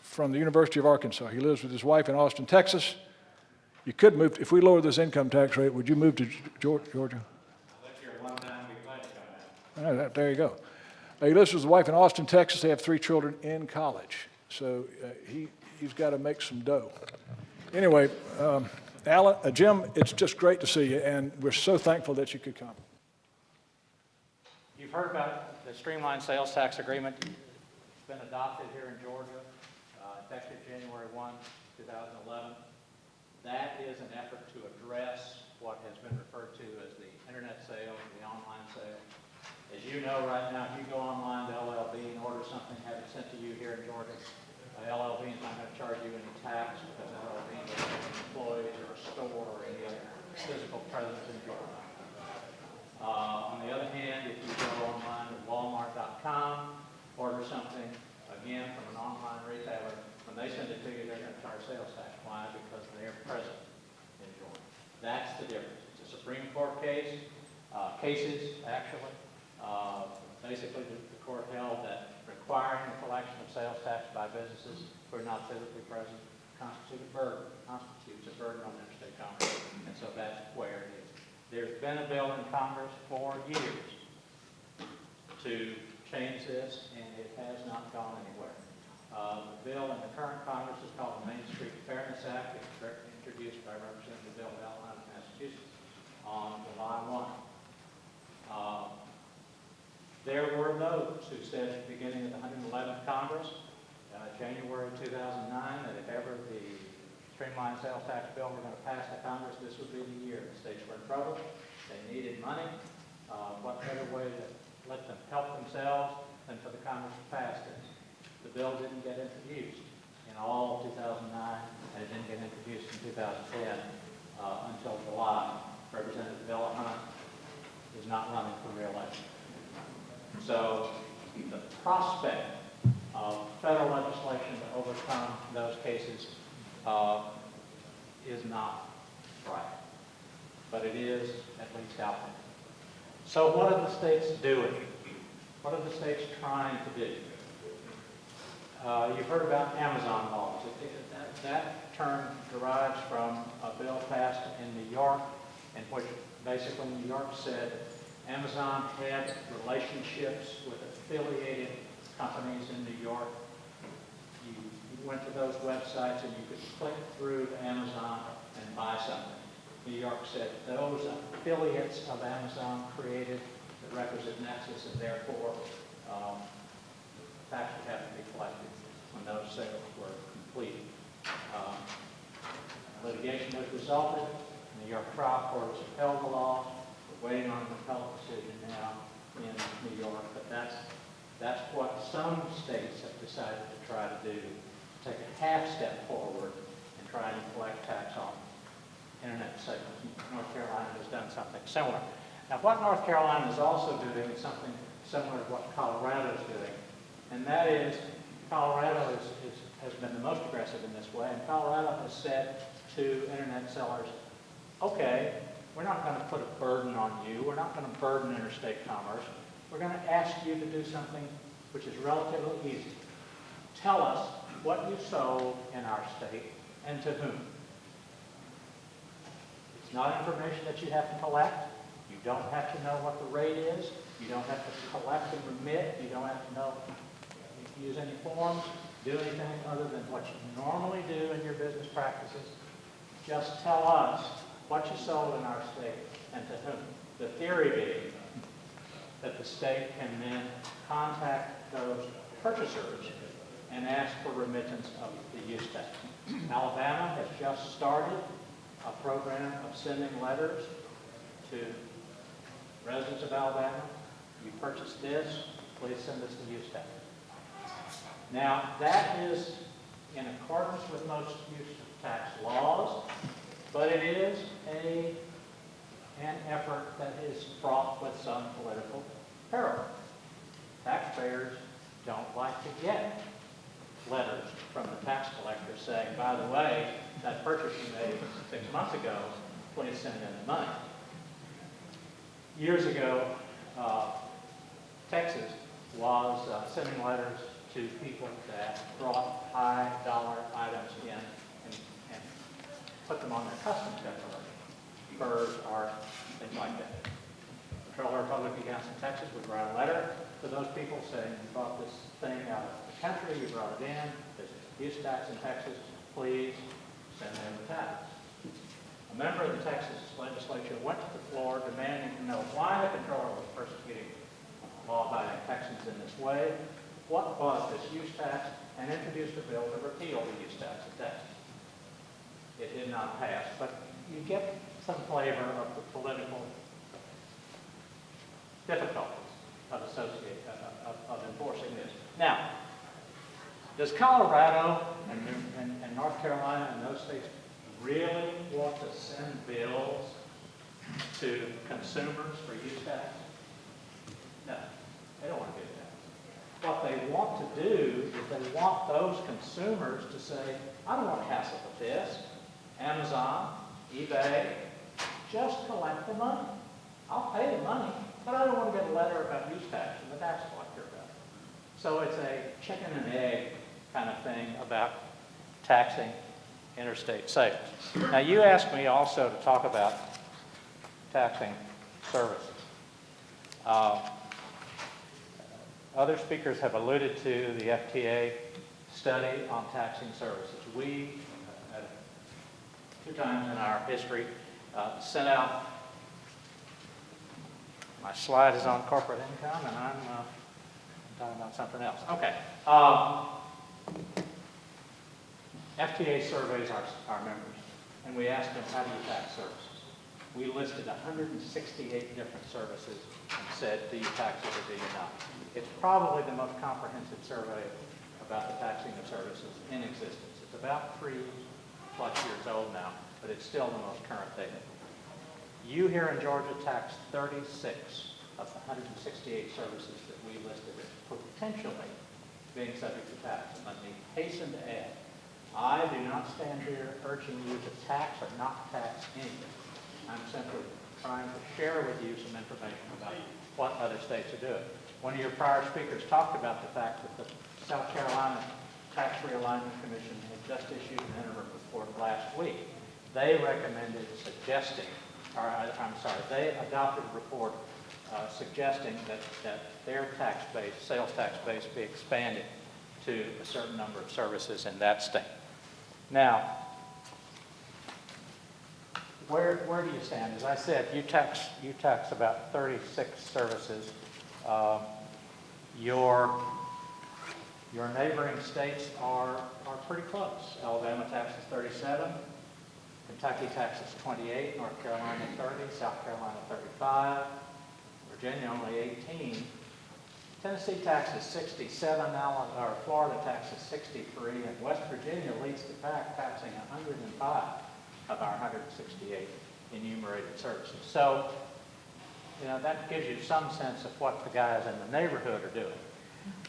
from the University of Arkansas. He lives with his wife in Austin, Texas. You could move, if we lower this income tax rate, would you move to Georgia? There you go. He lives with his wife in Austin, Texas. They have 3 children in college. So he's got to make some dough. Anyway, Jim, it's just great to see you, and we're so thankful that you could come. You've heard about the streamlined sales tax agreement. It's been adopted here in Georgia, effective January 1, 2011. That is an effort to address what has been referred to as the internet sale, the online sale. As you know, right now, if you go online to LLB and order something, have it sent to you here in Georgia, LLB is not going to charge you any tax because LLB doesn't have any employees or a store or any other physical presence in Georgia. On the other hand, if you go online to Walmart.com, order something, again, from an online retailer, when they send it to you, they're going to charge sales tax. Why? Because they're present in Georgia. That's the difference. It's a Supreme Court case, cases, actually. Basically, the court held that requiring the collection of sales tax by businesses who are not physically present constitutes a burden on interstate commerce. And so that's where it is. There's been a bill in Congress for years to change this, and it has not gone anywhere. The bill in the current Congress is called the Main Street Fairness Act. It was introduced by Representative Bill Allen out of Massachusetts on July 1. There were those who said at the beginning of the 111th Congress, January 2009, that if ever the streamlined sales tax bill were going to pass the Congress, this would be the year. The states were in trouble. They needed money. What better way to let them help themselves than for the Congress to pass this? The bill didn't get introduced in all of 2009, and it didn't get introduced in 2010 until July. Representative Bill Hunt is not running for re-election. So the prospect of federal legislation to overcome those cases is not right, but it is at least out there. So what are the states doing? What are the states trying to do? You've heard about Amazon laws. That term derives from a bill passed in New York, in which basically New York said Amazon had relationships with affiliated companies in New York. You went to those websites and you could click through to Amazon and buy something. New York said those affiliates of Amazon created the requisite nexus, and therefore tax would have to be collected when those sales were completed. Litigation has resulted. The New York trial court has upheld the law. We're waiting on an appellate decision now in New York, but that's what some states have decided to try to do take a half step forward and try to collect tax on internet sales. North Carolina has done something similar. Now, what North Carolina is also doing is something similar to what Colorado is doing, and that is Colorado has been the most aggressive in this way, and Colorado has said to internet sellers, okay, we're not going to put a burden on you, we're not going to burden interstate commerce, we're going to ask you to do something which is relatively easy. Tell us what you sold in our state and to whom. It's not information that you have to collect. You don't have to know what the rate is. You don't have to collect and remit. You don't have to know, use any forms, do anything other than what you normally do in your business practices. Just tell us what you sold in our state and to whom. The theory being that the state can then contact those purchasers and ask for remittance of the use tax. Alabama has just started a program of sending letters to residents of Alabama. You purchased this, please send us the use tax. Now, that is in accordance with most use tax laws, but it is an effort that is fraught with some political peril. Taxpayers don't like to get letters from the tax collector saying, by the way, that purchase you made 6 months ago, please send in the money. Years ago, Texas was sending letters to people that brought high dollar items in and put them on their customs declaration. Furs, art, things like that. Comptroller of Public Accounts in Texas would write a letter to those people saying, you bought this thing out of the country, you brought it in, there's a use tax in Texas, please send in the tax. A member of the Texas legislature went to the floor demanding to know why the comptroller was persecuting law-abiding Texans in this way, what was this use tax, and introduced a bill to repeal the use tax in Texas. It did not pass, but you get some flavor of the political difficulties of enforcing this. Now, does Colorado and North Carolina and those states really want to send bills to consumers for use tax? No, they don't want to do that. What they want to do is they want those consumers to say, I don't want to hassle with this. Amazon, eBay, just collect the money. I'll pay the money, but I don't want to get a letter about use tax from the tax collector about it. So it's a chicken and egg kind of thing about taxing interstate sales. Now, you asked me also to talk about taxing services. Other speakers have alluded to the FTA study on taxing services. We, 2 times in our history, sent out, my slide is on corporate income, and I'm talking about something else. Okay. FTA surveys our members, and we asked them, how do you tax services? We listed 168 different services and said, do you tax it or do you not? It's probably the most comprehensive survey about the taxing of services in existence. It's about 3+ years old now, but it's still the most current data. You here in Georgia tax 36 of the 168 services that we listed as potentially being subject to tax. And let me hasten to add, I do not stand here urging you to tax or not tax anything. I'm simply trying to share with you some information about what other states are doing. One of your prior speakers talked about the fact that the South Carolina Tax Realignment Commission had just issued an interim report last week. They recommended suggesting, or I'm sorry, they adopted a report suggesting that their tax base, sales tax base, be expanded to a certain number of services in that state. Now, where do you stand? As I said, you tax about 36 services. Your neighboring states are pretty close. Alabama taxes 37, Kentucky taxes 28, North Carolina 30, South Carolina 35, Virginia only 18, Tennessee tax is 67, or Florida tax is 63, and West Virginia leads the pack, taxing 105 of our 168 enumerated services. So, you know, that gives you some sense of what the guys in the neighborhood are doing.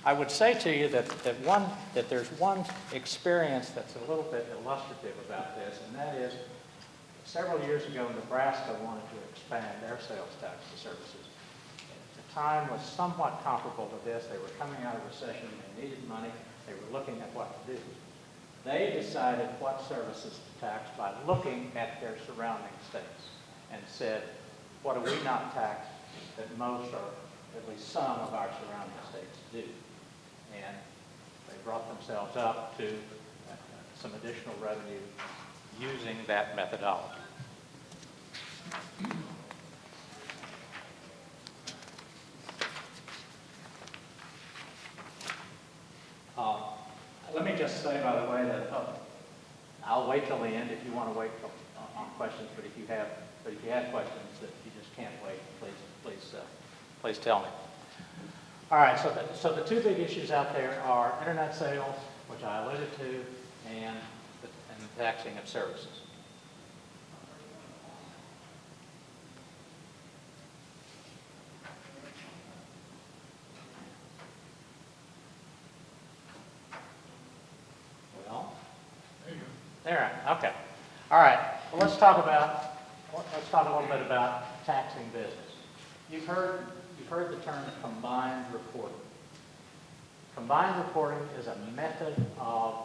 I would say to you that there's one experience that's a little bit illustrative about this, and that is several years ago, Nebraska wanted to expand their sales tax services. The time was somewhat comparable to this. They were coming out of recession, they needed money, they were looking at what to do. They decided what services to tax by looking at their surrounding states and said, what do we not tax that most or at least some of our surrounding states do? And they brought themselves up to some additional revenue using that methodology. Let me just say, by the way, that I'll wait till the end if you want to wait on questions. But if you have questions that you just can't wait, please tell me. All right. So the two big issues out there are internet sales, which I alluded to, and the taxing of services. There, okay. All right. Well, let's talk a little bit about taxing business. You've heard the term combined reporting. Combined reporting is a method of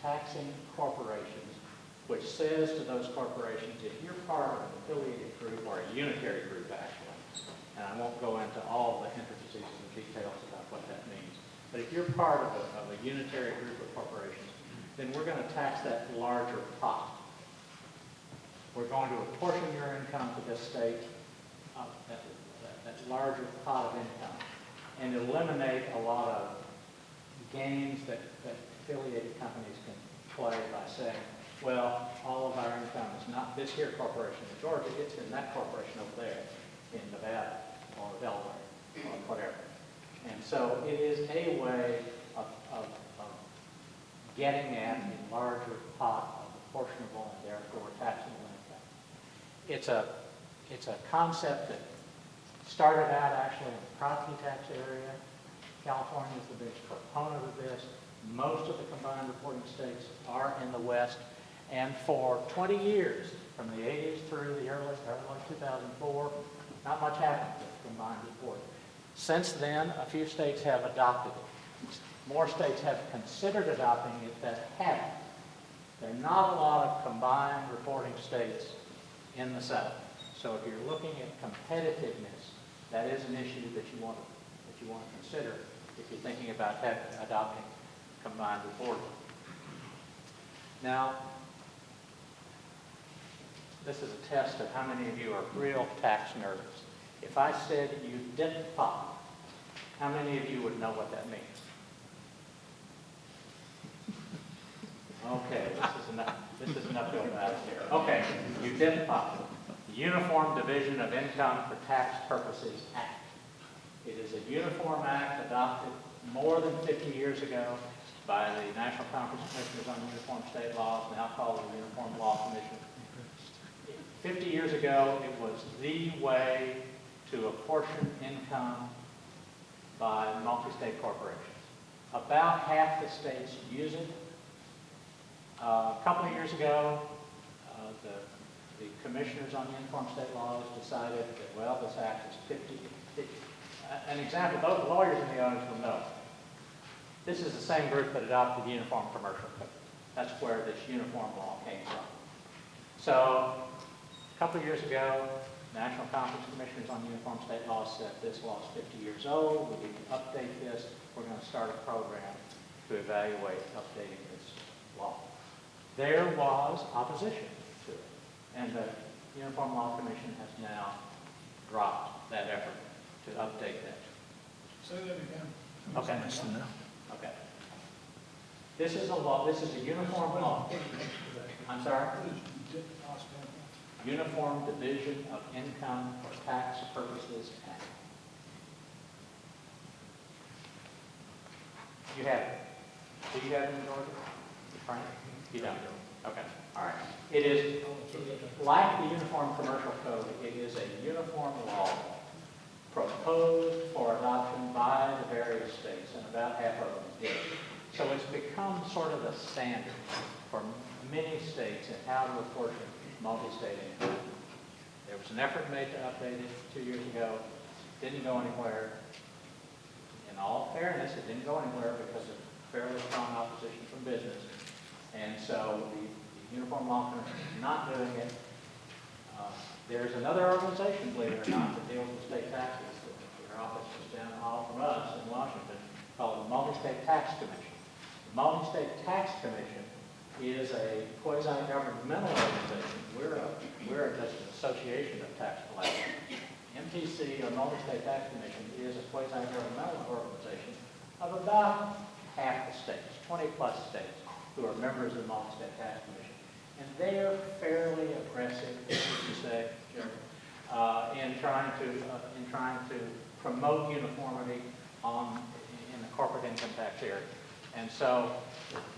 taxing corporations which says to those corporations, if you're part of an affiliated group or a unitary group, actually, and I won't go into all the intricacies and details about what that means, but if you're part of a unitary group of corporations, then we're going to tax that larger pot. We're going to apportion your income to this state, that larger pot of income, and eliminate a lot of games that affiliated companies can play by saying, well, all of our income is not this here corporation in Georgia, it's in that corporation over there in Nevada or Delaware or whatever. And so it is a way of getting at a larger pot of apportionable and therefore taxable income. It's a concept that started out actually in the property tax area. California is the biggest proponent of this. Most of the combined reporting states are in the West. And for 20 years, from the 80s through the early 2004, not much happened with combined reporting. Since then, a few states have adopted it. More states have considered adopting it that haven't. There are not a lot of combined reporting states in the South. So if you're looking at competitiveness, that is an issue that you want to consider if you're thinking about adopting combined reporting. Now, this is a test of how many of you are real tax nerds. If I said you didn't pop, how many of you would know what that means? Okay, this is enough to go out here. Okay, you didn't pop. The Uniform Division of Income for Tax Purposes Act. It is a uniform act adopted more than 50 years ago by the National Conference of Commissioners on Uniform State Laws, now called the Uniform Law Commission. 50 years ago, it was the way to apportion income by multi-state corporations. About half the states use it. A couple of years ago, the commissioners on uniform state laws decided that, well, this act is 50-50. An example, those lawyers in the audience will know. This is the same group that adopted the Uniform Commercial Code. That's where this uniform law came from. So, a couple of years ago, National Conference of Commissioners on Uniform State Laws said this law is 50 years old, we need to update this, we're going to start a program to evaluate updating this law. There was opposition to it, and the Uniform Law Commission has now dropped that effort to update that. Say that again. Okay. Okay. This is a law, this is a uniform law. I'm sorry? Uniform Division of Income for Tax Purposes Act. You have it. Do you have it in Georgia? Frank? You don't? Okay, all right. It is, like the Uniform Commercial Code, it is a uniform law proposed for adoption by the various states, and about half of them did. So it's become sort of a standard for many states in how to apportion multi-state income. There was an effort made to update it 2 years ago. Didn't go anywhere. In all fairness, it didn't go anywhere because of fairly strong opposition from business. And so the Uniform Law Commission is not doing it. There's another organization, believe it or not, that deals with state taxes. Their office is down the hall from us in Washington, called the Multi-State Tax Commission. The Multi-State Tax Commission is a quasi-governmental organization. We're just an association of tax collectors. MTC, or Multi-State Tax Commission, is a quasi-governmental organization of about half the states, 20-plus states, who are members of the Multi-State Tax Commission. And they are fairly aggressive, as you say, Jerry, in trying to promote uniformity in the corporate income tax area. And so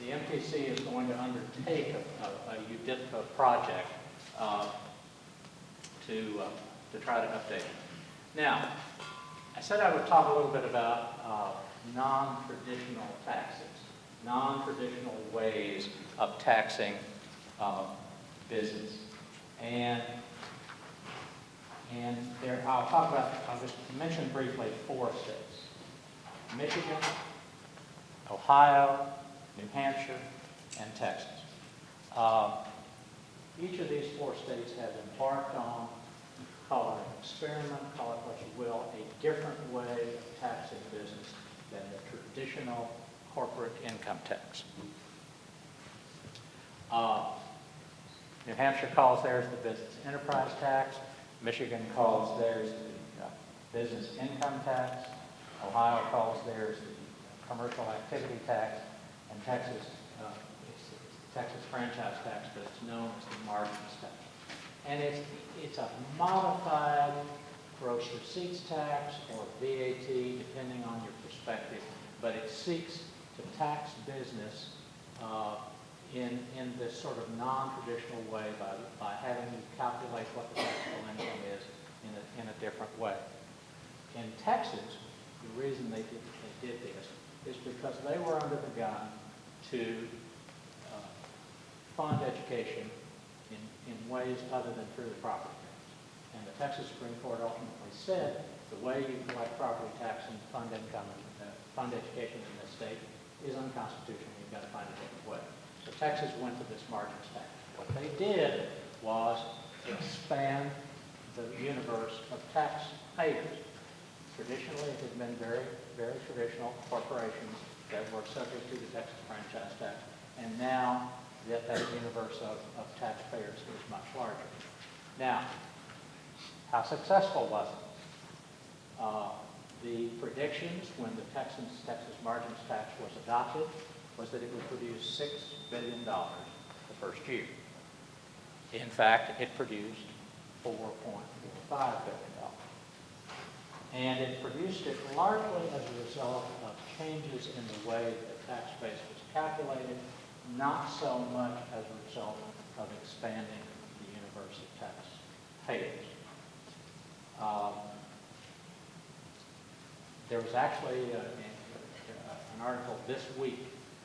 the MTC is going to undertake a UDIPCA project to try to update it. Now, I said I would talk a little bit about non-traditional taxes, non-traditional ways of taxing business. And there, I'll just mention briefly 4 states: Michigan, Ohio, New Hampshire, and Texas. Each of these 4 states has embarked on, call it an experiment, call it what you will, a different way of taxing business than the traditional corporate income tax. New Hampshire calls theirs the business enterprise tax. Michigan calls theirs the business income tax. Ohio calls theirs the commercial activity tax. And Texas, it's the Texas franchise tax, but it's known as the margins tax. And it's a modified gross receipts tax or VAT, depending on your perspective, but it seeks to tax business in this sort of non-traditional way by having you calculate what the taxable income is in a different way. In Texas, the reason they did this is because they were under the gun to fund education in ways other than through the property tax. And the Texas Supreme Court ultimately said the way you collect property tax and fund income and fund education in this state is unconstitutional. You've got to find a different way. So Texas went to this margins tax. What they did was expand the universe of taxpayers. Traditionally, it had been very, very traditional corporations that were subject to the Texas franchise tax, and now that universe of taxpayers is much larger. Now, how successful was it? The predictions when the Texas margins tax was adopted was that it would produce $6 billion the first year. In fact, it produced $4.45 billion. And it produced it largely as a result of changes in the way the tax base was calculated, not so much as a result of expanding the universe of taxpayers. There was actually an article this week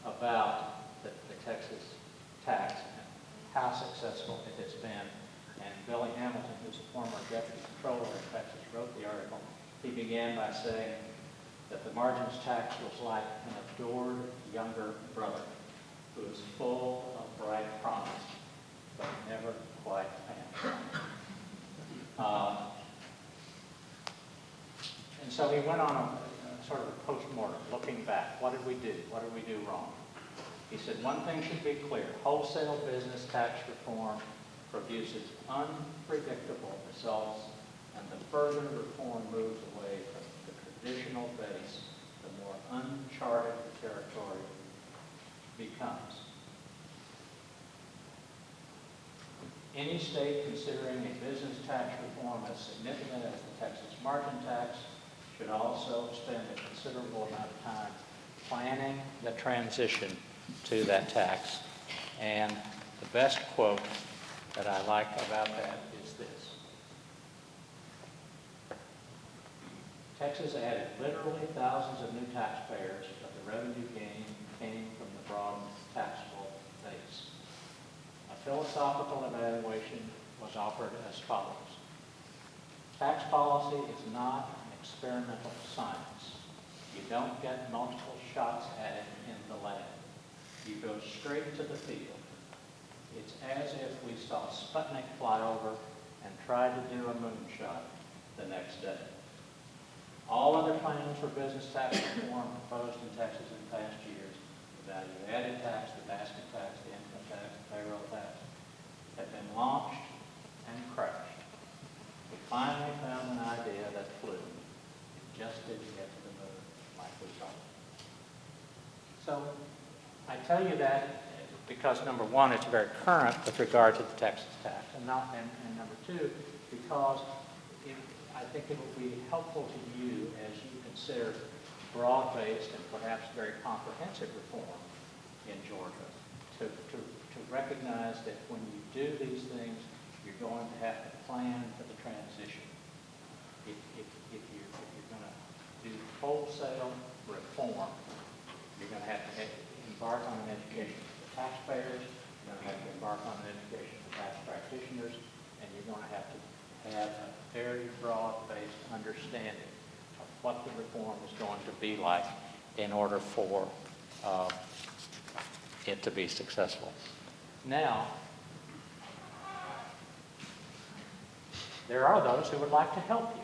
about the Texas tax and how successful it has been. And Billy Hamilton, who's a former deputy controller in Texas, wrote the article. He began by saying that the margins tax was like an adored younger brother who is full of bright promise, but never quite hands. And so he went on a sort of a post-mortem, looking back. What did we do? What did we do wrong? He said, one thing should be clear. Wholesale business tax reform produces unpredictable results, and the further reform moves away from the traditional base, the more uncharted the territory becomes. Any state considering a business tax reform as significant as the Texas margin tax should also spend a considerable amount of time planning the transition to that tax. And the best quote that I like about that is this. Texas added literally thousands of new taxpayers, but the revenue gain came from the broadened taxable base. A philosophical evaluation was offered as follows. Tax policy is not an experimental science. You don't get multiple shots at it in the lab. You go straight to the field. It's as if we saw Sputnik fly over and tried to do a moonshot the next day. All other plans for business tax reform proposed in Texas in past years, the value-added tax, the basket tax, the income tax, the payroll tax, have been launched and crashed. We finally found an idea that flew. It just didn't get to the moon like we thought. So I tell you that because, number one, it's very current with regard to the Texas tax, and number two, because I think it will be helpful to you as you consider broad-based and perhaps very comprehensive reform in Georgia to recognize that when you do these things, you're going to have to plan for the transition. If you're going to do wholesale reform, you're going to have to embark on an education for taxpayers, you're going to have to embark on an education for tax practitioners, and you're going to have a very broad-based understanding of what the reform is going to be like in order for it to be successful. Now, there are those who would like to help you.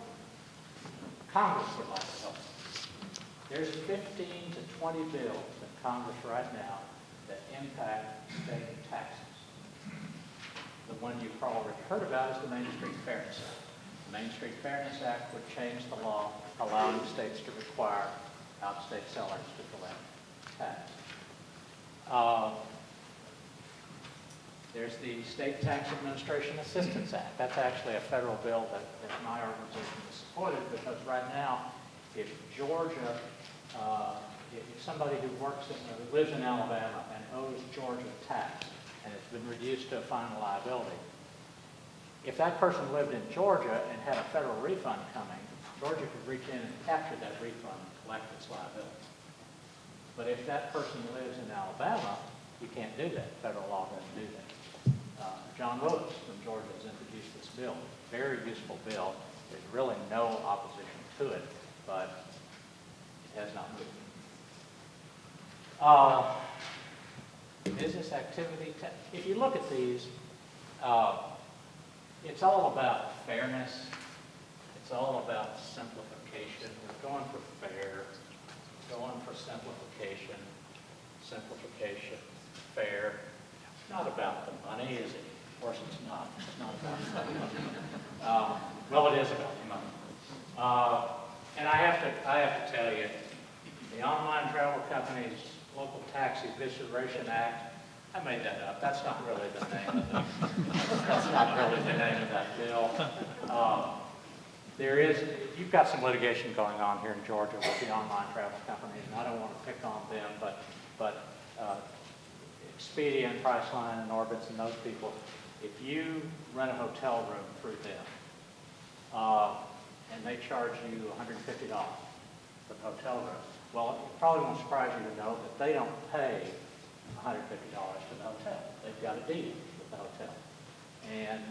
Congress would like to help you. There's 15 to 20 bills in Congress right now that impact state taxes. The one you've probably heard about is the Main Street Fairness Act. The Main Street Fairness Act would change the law allowing states to require out-of-state sellers to collect tax. There's the State Tax Administration Assistance Act. That's actually a federal bill that my organization has supported because right now, if Georgia, if somebody who lives in Alabama and owes Georgia tax and it's been reduced to a final liability, if that person lived in Georgia and had a federal refund coming, Georgia could reach in and capture that refund and collect its liability. But if that person lives in Alabama, you can't do that. Federal law doesn't do that. John Lewis from Georgia has introduced this bill. Very useful bill. There's really no opposition to it, but it has not moved. Business activity tax. If you look at these, it's all about fairness. It's all about simplification. We're going for fair, going for simplification, fair. It's not about the money, is it? Of course it's not. It's not about the money. Well, it is about the money. And I have to tell you, the Online Travel Company's Local Tax Evisceration Act, I made that up. That's not really the name of that bill. You've got some litigation going on here in Georgia with the online travel companies, and I don't want to pick on them, but Expedia and Priceline and Orbitz and those people, if you rent a hotel room through them, and they charge you $150 for the hotel room, well, it probably won't surprise you to know that they don't pay $150 for the hotel. They've got a deal with the hotel. And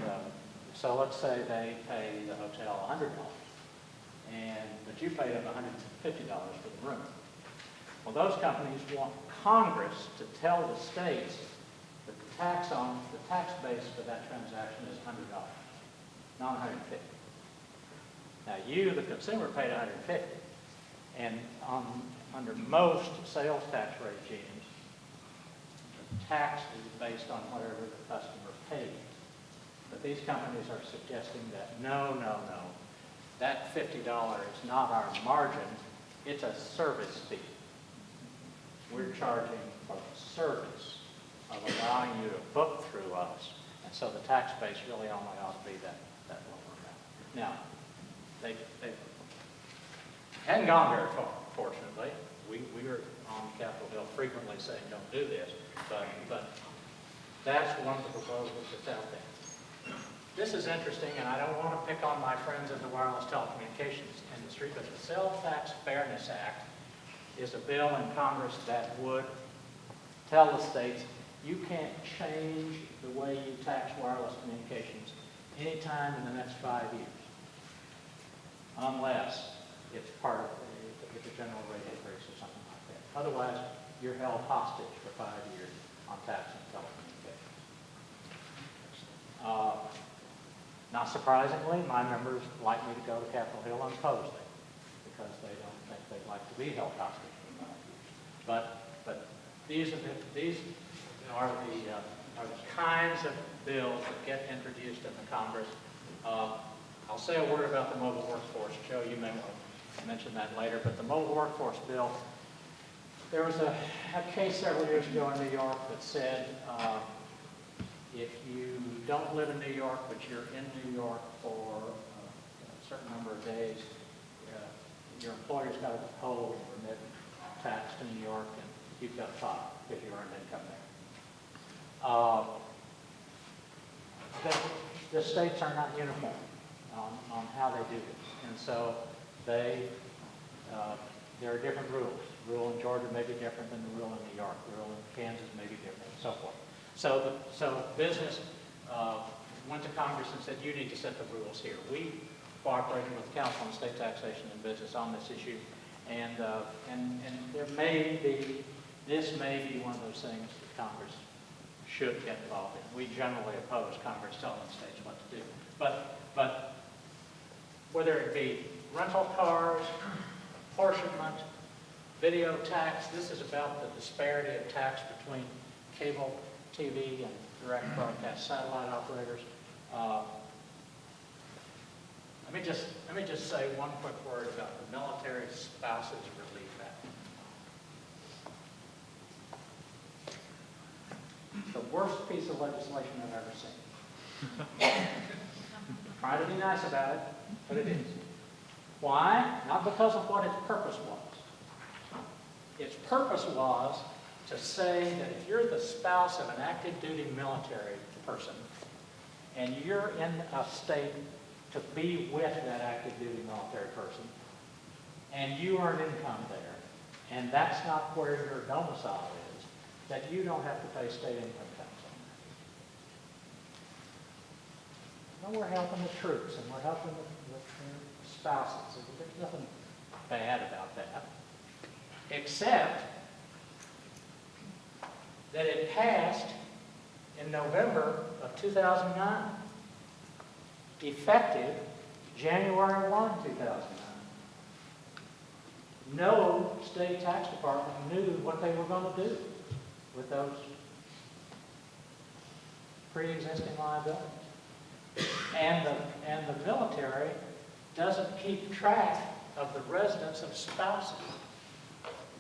so let's say they pay the hotel $100, but you pay them $150 for the room. Well, those companies want Congress to tell the states that the tax base for that transaction is $100, not $150. Now, you, the consumer, paid $150, and under most sales tax regimes, the tax is based on whatever the customer paid. But these companies are suggesting that no, that $50 is not our margin, it's a service fee. We're charging for the service of allowing you to book through us, and so the tax base really only ought to be that lower amount. Now, they hadn't gone very far, fortunately. We are on Capitol Hill frequently saying, don't do this, but that's one of the proposals that's out there. This is interesting, and I don't want to pick on my friends in the wireless telecommunications industry, but the Sales Tax Fairness Act is a bill in Congress that would tell the states, you can't change the way you tax wireless communications anytime in the next 5 years, unless it's part of the general rate increase or something like that. Otherwise, you're held hostage for 5 years on taxing telecommunications. Not surprisingly, my members like me to go to Capitol Hill and oppose it because they don't think they'd like to be held hostage for 5 years. But these are the kinds of bills that get introduced in the Congress. I'll say a word about the mobile workforce. Joe, you may want to mention that later, but the mobile workforce bill, there was a case several years ago in New York that said if you don't live in New York, but you're in New York for a certain number of days, your employer's got to withhold or remit tax to New York, and you've got to file if you earned income there. The states are not uniform on how they do this, and so there are different rules. The rule in Georgia may be different than the rule in New York. The rule in Kansas may be different, and so forth. So business went to Congress and said, you need to set the rules here. We cooperated with the Council on State Taxation and Business on this issue, and this may be one of those things that Congress should get involved in. We generally oppose Congress telling the states what to do. But whether it be rental cars, apportionment, video tax, this is about the disparity of tax between cable TV and direct broadcast satellite operators. Let me just say one quick word about the Military Spouses Relief Act. The worst piece of legislation I've ever seen. Try to be nice about it, but it is. Why? Not because of what its purpose was. Its purpose was to say that if you're the spouse of an active duty military person and you're in a state to be with that active duty military person and you earn income there and that's not where your domicile is, that you don't have to pay state income tax on that. No, we're helping the troops and we're helping the spouses. There's nothing bad about that, except that it passed in November of 2009, effective January 1, 2009. No state tax department knew what they were going to do with those pre-existing liabilities. And the military doesn't keep track of the residence of spouses.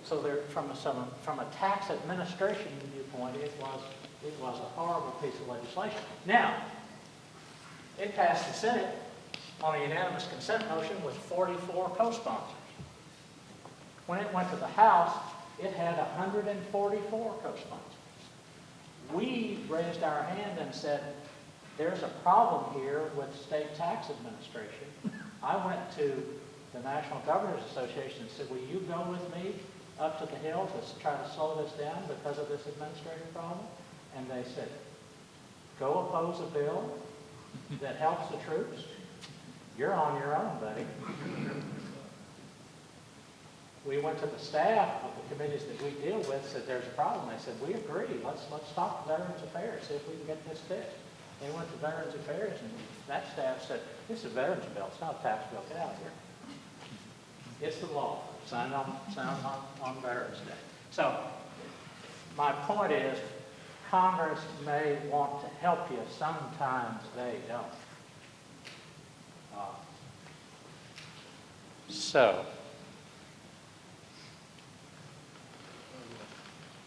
So there, from a tax administration viewpoint, it was a horrible piece of legislation. Now, it passed the Senate on a unanimous consent motion with 44 co-sponsors. When it went to the House, it had 144 co-sponsors. We raised our hand and said, there's a problem here with state tax administration. I went to the National Governors Association and said, will you go with me up to the Hill to try to slow this down because of this administrative problem? And they said, go oppose a bill that helps the troops? You're on your own, buddy. We went to the staff of the committees that we deal with, said there's a problem. They said, we agree, let's talk to Veterans Affairs, see if we can get this fixed. They went to Veterans Affairs and that staff said, this is a veterans bill, it's not a tax bill, get out of here. It's the law, signed on Veterans Day. So my point is, Congress may want to help you, sometimes they don't.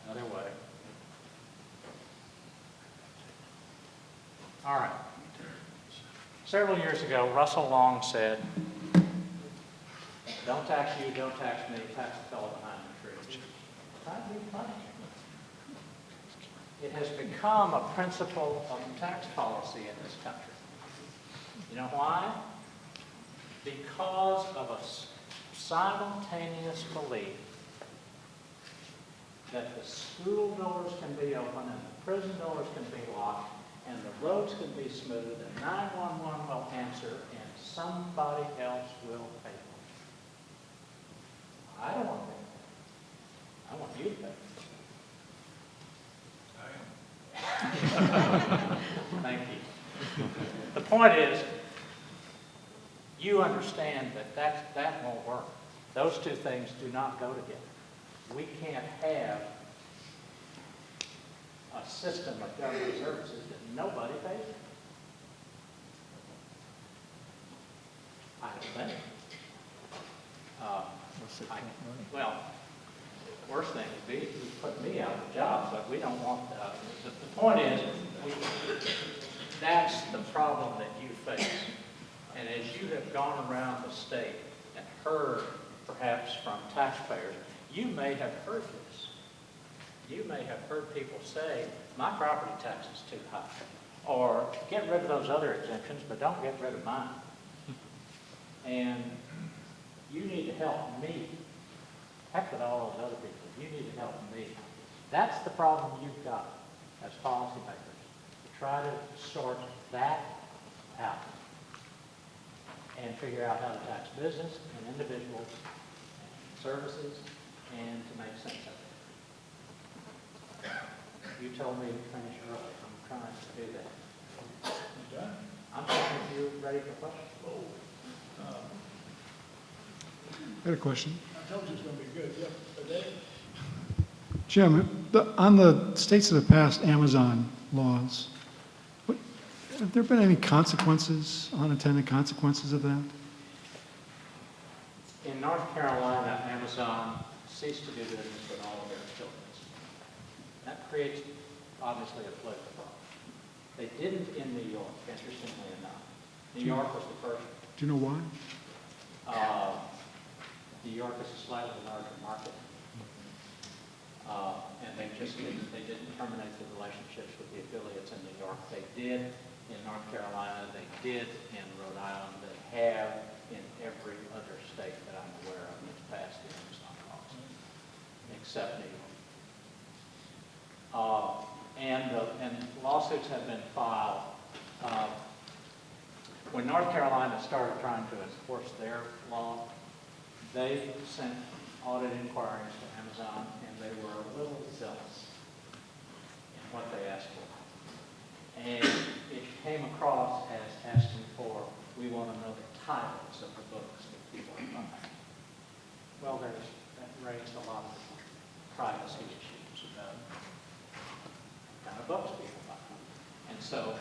Another way. All right. Several years ago, Russell Long said Don't tax you, don't tax me, tax the fellow behind the tree. Trying to be funny. It has become a principle of tax policy in this country. You know why? Because of a simultaneous belief that the school doors can be open and the prison doors can be locked and the roads can be smooth and 911 will answer and somebody else will pay for it. I don't want to pay for it. I want you to pay for it. Thank you. The point is, you understand that that won't work. Those two things do not go together. We can't have a system of government services that nobody pays for. I don't think. Well, worst thing would be if you put me out of a job, but we don't want, the point is, that's the problem that you face. And as you have gone around the state and heard, perhaps from taxpayers, you may have heard this. You may have heard people say, my property tax is too high. Or get rid of those other exemptions, but don't get rid of mine. And you need to help me. Heck with all those other people. You need to help me. That's the problem you've got as policymakers. To try to sort that out and figure out how to tax business and individuals and services and to make sense of it. You told me to finish early. I'm trying to do that. I'm fine if you're ready for questions. I got a question. I told you it's going to be good. Yep. Jim, on the states that have passed Amazon laws, have there been any consequences, unintended consequences of that? In North Carolina, Amazon ceased to do business with all of their affiliates. That creates, obviously, a political problem. They didn't in New York, interestingly enough. New York was the first. Do you know why? New York is a slightly larger market. And they didn't terminate the relationships with the affiliates in New York. They did in North Carolina, they did in Rhode Island, they have in every other state that I'm aware of that's passed the Amazon laws, except New York. And lawsuits have been filed. When North Carolina started trying to enforce their law, they sent audit inquiries to Amazon, and they were a little zealous in what they asked for. And it came across as asking for, we want to know the titles of the books that people are buying. Well, that raised a lot of privacy issues about what kind of books people buy. And so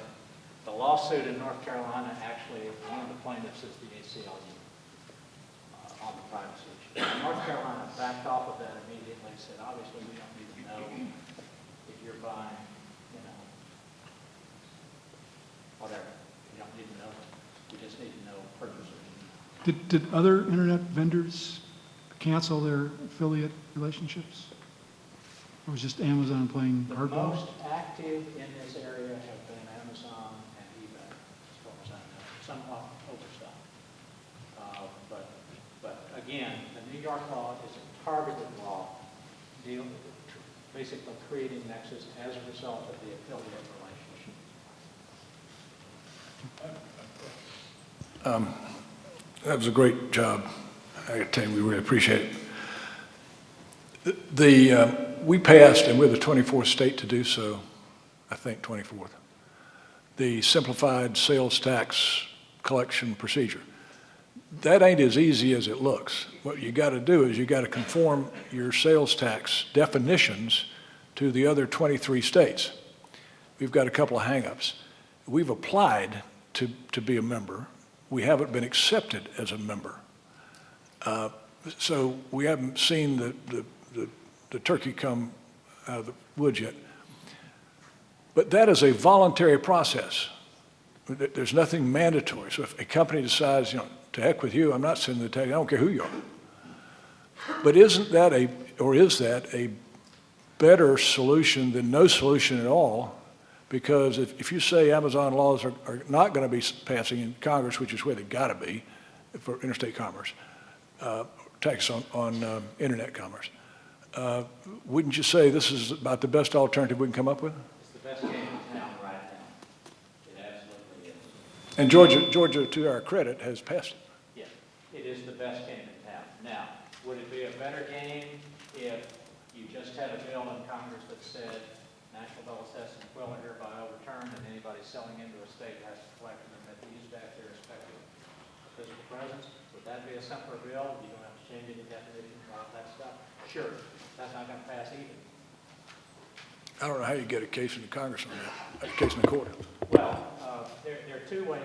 the lawsuit in North Carolina, actually, one of the plaintiffs is the ACLU on the privacy issue. North Carolina backed off of that immediately, said, obviously, we don't need to know if you're buying, whatever. You don't need to know. We just need to know purchasers. Did other internet vendors cancel their affiliate relationships? Or was just Amazon playing hardball? The most active in this area have been Amazon and eBay, as far as I know. Somewhat overstocked. But again, the New York law is a targeted law, basically creating nexus as a result of the affiliate relationship. That was a great job. I got to tell you, we really appreciate it. We passed, and we're the 24th state to do so, I think 24th, the simplified sales tax collection procedure. That ain't as easy as it looks. What you got to do is you got to conform your sales tax definitions to the other 23 states. We've got a couple of hang-ups. We've applied to be a member. We haven't been accepted as a member. So we haven't seen the turkey come out of the woods yet. But that is a voluntary process. There's nothing mandatory. So if a company decides, to heck with you, I'm not sending the tax, I don't care who you are. But isn't that is that a better solution than no solution at all? Because if you say Amazon laws are not going to be passing in Congress, which is where they got to be for interstate commerce, tax on internet commerce, wouldn't you say this is about the best alternative we can come up with? It's the best game in town right now. It absolutely is. And Georgia, to our credit, has passed it. Yeah, it is the best game in town. Now, would it be a better game if you just had a bill in Congress that said national double assessment will are hereby overturned and anybody selling into a state has to collect and remit these back their respective physical presence? Would that be a simpler bill? You don't have to change any definitions, all that stuff? Sure, that's not going to pass either. I don't know how you get a case in the Congress on that, a case in the court. Well, there are two ways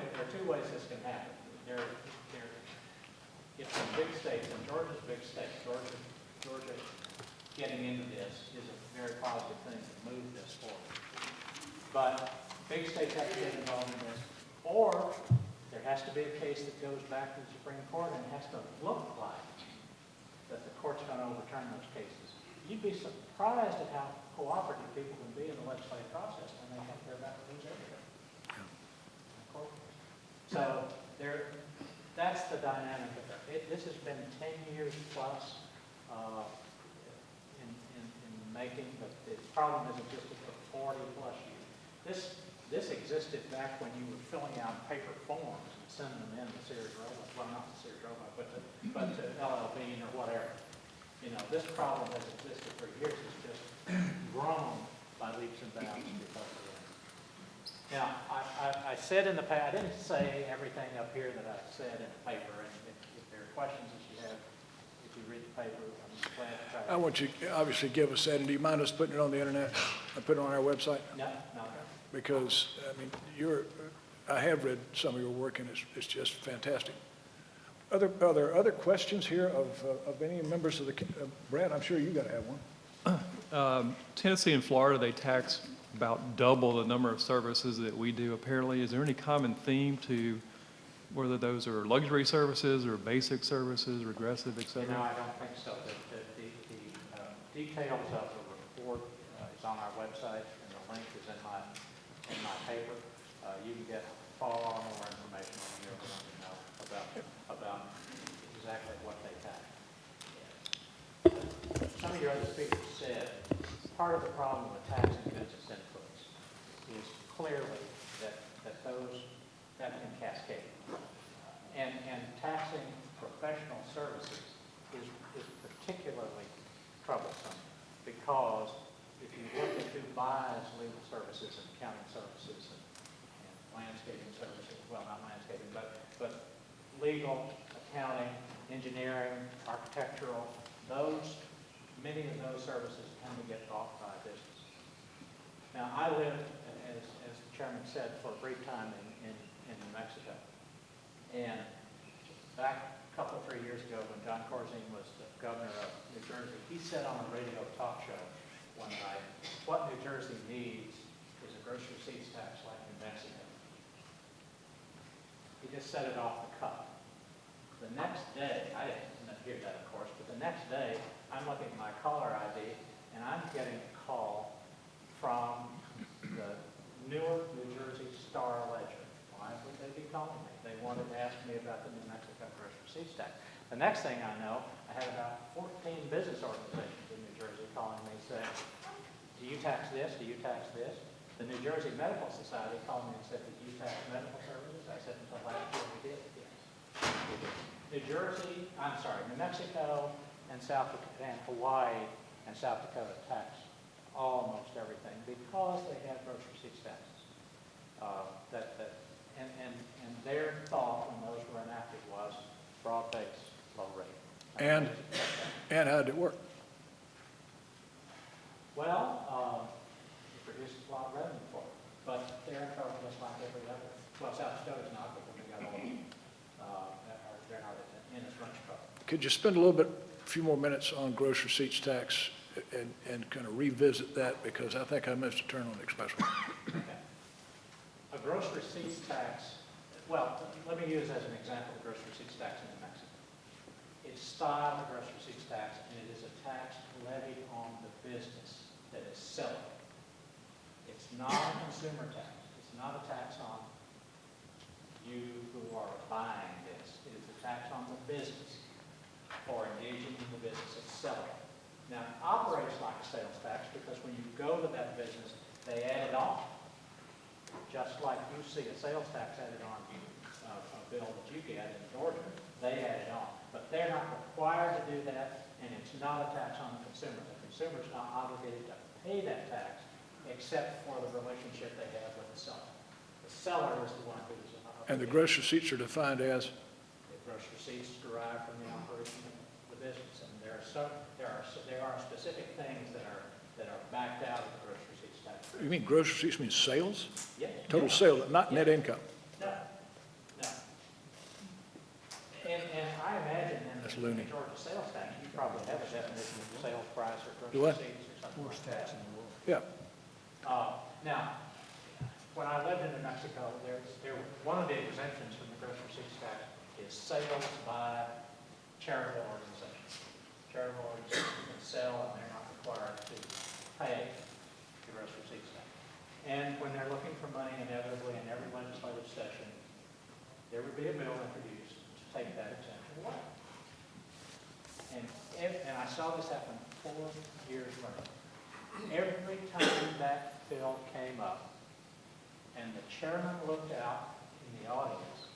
this can happen. If some big states, and Georgia's a big state, Georgia getting into this is a very positive thing to move this forward. But big states have to get involved in this, or there has to be a case that goes back to the Supreme Court and it has to look like that the court's going to overturn those cases. You'd be surprised at how cooperative people can be in the legislative process when they think they're about to lose everything. So that's the dynamic of it. This has been 10 years plus in the making, but the problem is it just took 40 plus years. This existed back when you were filling out paper forms and sending them in to Sears Roebuck, well, not to Sears Roebuck, but to LL Bean or whatever. You know, this problem has existed for years. It's just grown by leaps and bounds because of it. Now, I said in the past, I didn't say everything up here that I said in the paper, and if there are questions that you have, if you read the paper, I'm glad to try to. I want you to obviously give us that, and do you mind us putting it on the internet, or putting it on our website? No. Because, I mean, I have read some of your work, and it's just fantastic. Are there other questions here of any members of the, Brad, I'm sure you got to have one. Tennessee and Florida, they tax about double the number of services that we do apparently. Is there any common theme to whether those are luxury services or basic services, regressive, et cetera? No, I don't think so. The details of the report is on our website, and the link is in my paper. You can get far more information on here if you know about exactly what they tax. Some of your other speakers said part of the problem with taxing business inputs is clearly that can cascade. And taxing professional services is particularly troublesome because if you look at who buys legal services and accounting services and landscaping services, well, not landscaping, but legal, accounting, engineering, architectural, many of those services tend to get bought by business. Now, I lived, as the chairman said, for a brief time in New Mexico. And back a couple, 3 years ago, when John Corzine was the governor of New Jersey, he said on a radio talk show one night, what New Jersey needs is a gross receipts tax like New Mexico. He just said it off the cuff. The next day, I didn't hear that, of course, but the next day, I'm looking at my caller ID, and I'm getting a call from the Newark, New Jersey Star Ledger. Why would they be calling me? They wanted to ask me about the New Mexico gross receipts tax. The next thing I know, I had about 14 business organizations in New Jersey calling me saying, do you tax this? Do you tax this? The New Jersey Medical Society called me and said, did you tax medical services? I said, until last year we did, yes. New Mexico and Hawaii and South Dakota tax almost everything because they have gross receipts taxes. And their thought when those were enacted was broad-based, low rate. And how did it work? Well, it produces a lot of revenue for it, but they're in trouble just like every other. Well, South Dakota's not, but we got all of them. They're not in as much trouble. Could you spend a few more minutes on gross receipts tax and kind of revisit that, because I think I missed a turn on the expressway. Okay. A gross receipts tax, well, let me use as an example the gross receipts tax in New Mexico. It style of gross receipts tax, and it is a tax levied on the business that is selling. It's not a consumer tax. It's not a tax on you who are buying this. It is a tax on the business for engaging in the business of selling. Now, it operates like a sales tax because when you go to that business, they add it on. Just like you see a sales tax added on a bill that you get in Georgia, they add it on. But they're not required to do that, and it's not a tax on the consumer. The consumer's not obligated to pay that tax except for the relationship they have with the seller. The seller is the one who's obligated. And the gross receipts are defined as? The gross receipts derived from the operation of the business, and there are specific things that are backed out of the gross receipts tax. You mean gross receipts means sales? Yes. Total sales, not net income? No, no. And I imagine in That's the loony. Georgia sales tax, you probably have a definition of sales price or Do gross what? receipts or something like that. Yeah. Now, when I lived in New Mexico, one of the exemptions from the gross receipts tax is sales by charitable organizations. Charitable organizations can sell and they're not required to pay the gross receipts tax. And when they're looking for money, inevitably in every legislative session, there would be a bill introduced to take that exemption away. And I saw this happen 4 years running. Every time that bill came up, and the chairman looked out in the audience,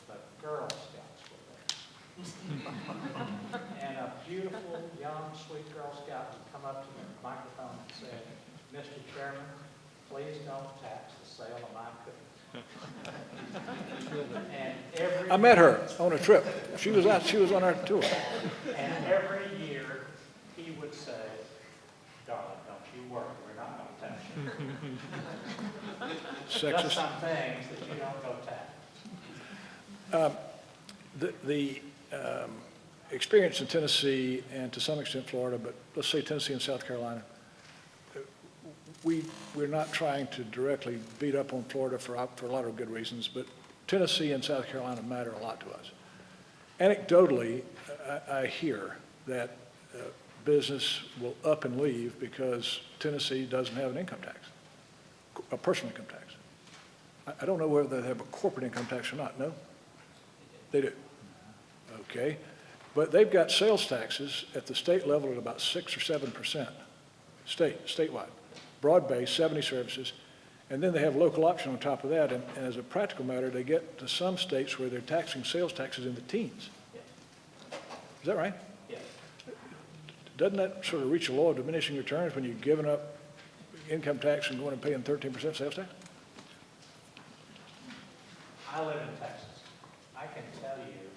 the Girl Scouts were there. And a beautiful, young, sweet Girl Scout would come up to the microphone and say, "Mr. Chairman, please don't tax the sale of my cookies." And I met her on a trip. She was on our tour. And every year, he would say, "Darling, don't you worry, we're not going to tax you." Sexist. Just some things that you don't go tax. The experience in Tennessee and to some extent Florida, but let's say Tennessee and South Carolina, we're not trying to directly beat up on Florida for a lot of good reasons, but Tennessee and South Carolina matter a lot to us. Anecdotally, I hear that business will up and leave because Tennessee doesn't have an income tax, a personal income tax. I don't know whether they have a corporate income tax or not. No? They do. Okay. But they've got sales taxes at the state level at about 6 or 7%, statewide. Broad-based, 70 services, and then they have local option on top of that, and as a practical matter, they get to some states where they're taxing sales taxes in the teens. Is that right? Yes. Doesn't that sort of reach a law of diminishing returns when you're giving up income tax and going and paying 13% sales tax? I live in Texas. I can tell you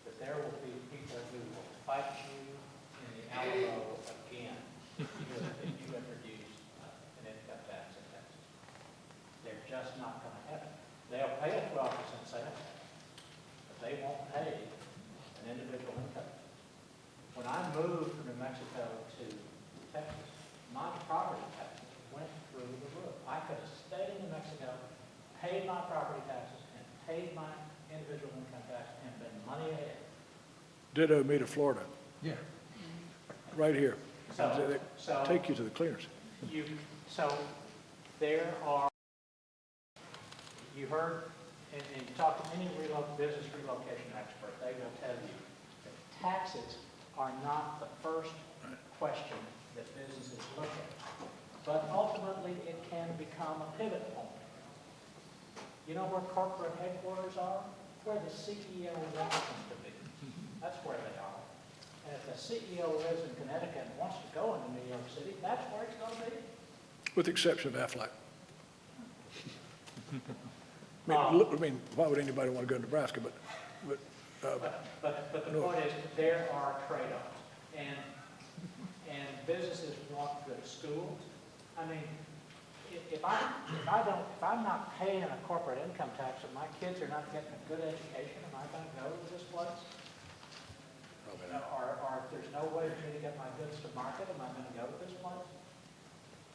that there will be people who will fight you in the Alamo again if you introduce an income tax in Texas. They're just not going to have it. They'll pay a 12% sales tax, but they won't pay an individual income. When I moved from New Mexico to Texas, my property taxes went through the roof. I could have stayed in New Mexico, paid my property taxes, and paid my individual income tax, and been money ahead. Ditto me to Florida. Yeah. Right here. So Take you to the cleaners. So there are, you heard, and you talk to any business relocation expert, they will tell you that taxes are not the first question that businesses look at. But ultimately, it can become a pivot point. You know where corporate headquarters are? Where the CEO wants them to be. That's where they are. And if the CEO lives in Connecticut and wants to go into New York City, that's where it's going to be. With the exception of Aflac. I mean, why would anybody want to go to Nebraska? But the point is, there are trade-offs, and businesses want good schools. I mean, if I'm not paying a corporate income tax and my kids are not getting a good education, am I going to go to this place? Probably not. Or if there's no way for me to get my goods to market, am I going to go to this place?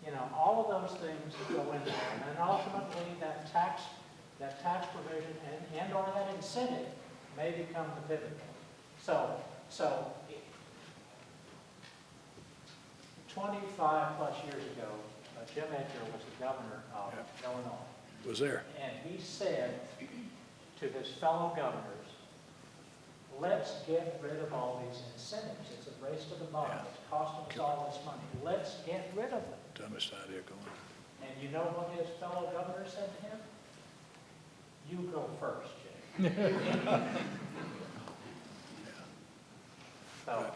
You know, all of those things go in there, and then ultimately that tax provision and or that incentive may become the pivot point. So 25-plus years ago, Jim Edgar was the governor of Illinois. Was there? And he said to his fellow governors, let's get rid of all these incentives. It's a race to the bottom. It's costing us all this money. Let's get rid of them. Dumbest idea going. And you know what his fellow governor said to him? You go first, Jim. So,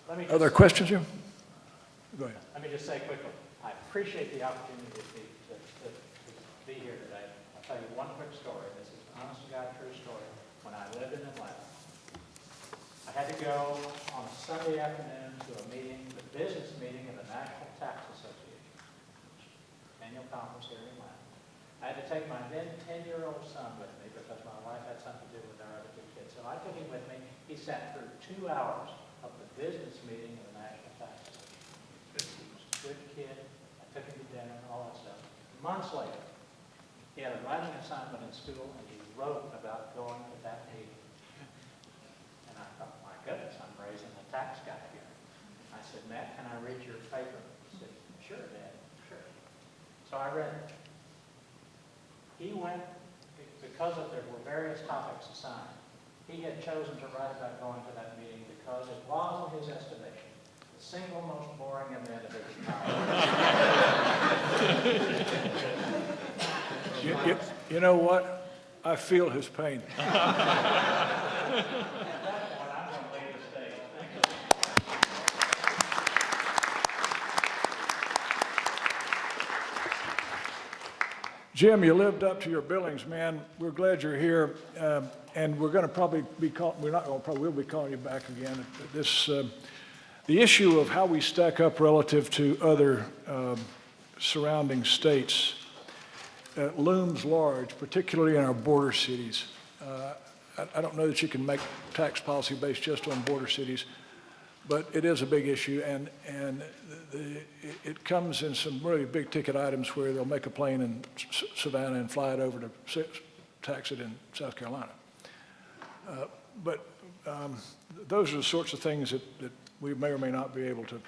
let me Are there questions, Jim? Go ahead. Let me just say quickly, I appreciate the opportunity to be here today. I'll tell you one quick story. This is an honest to God true story. When I lived in Atlanta, I had to go on a Sunday afternoon to a meeting, the business meeting of the National Tax Association, annual conference here in Atlanta. I had to take my then 10-year-old son with me because my wife had something to do with our other two kids. So I took him with me. He sat through 2 hours of the business meeting of the National Tax Association. He was a good kid. I took him to dinner and all that stuff. Months later, he had a writing assignment in school, and he wrote about going to that meeting. And I thought, my goodness, I'm raising a tax guy here. I said, Matt, can I read your paper? He said, sure, Dad, sure. So I read it. He went, because there were various topics assigned, he had chosen to write about going to that meeting because it was, in his estimation, the single most boring event of his life. You know what? I feel his pain. Jim, you lived up to your billings, man. We're glad you're here, and we're going to probably be calling. We're not going to probably. We'll be calling you back again. The issue of how we stack up relative to other surrounding states looms large, particularly in our border cities. I don't know that you can make tax policy based just on border cities, but it is a big issue, and it comes in some really big ticket items where they'll make a plane in Savannah and fly it over to tax it in South Carolina. But those are the sorts of things that we may or may not be able to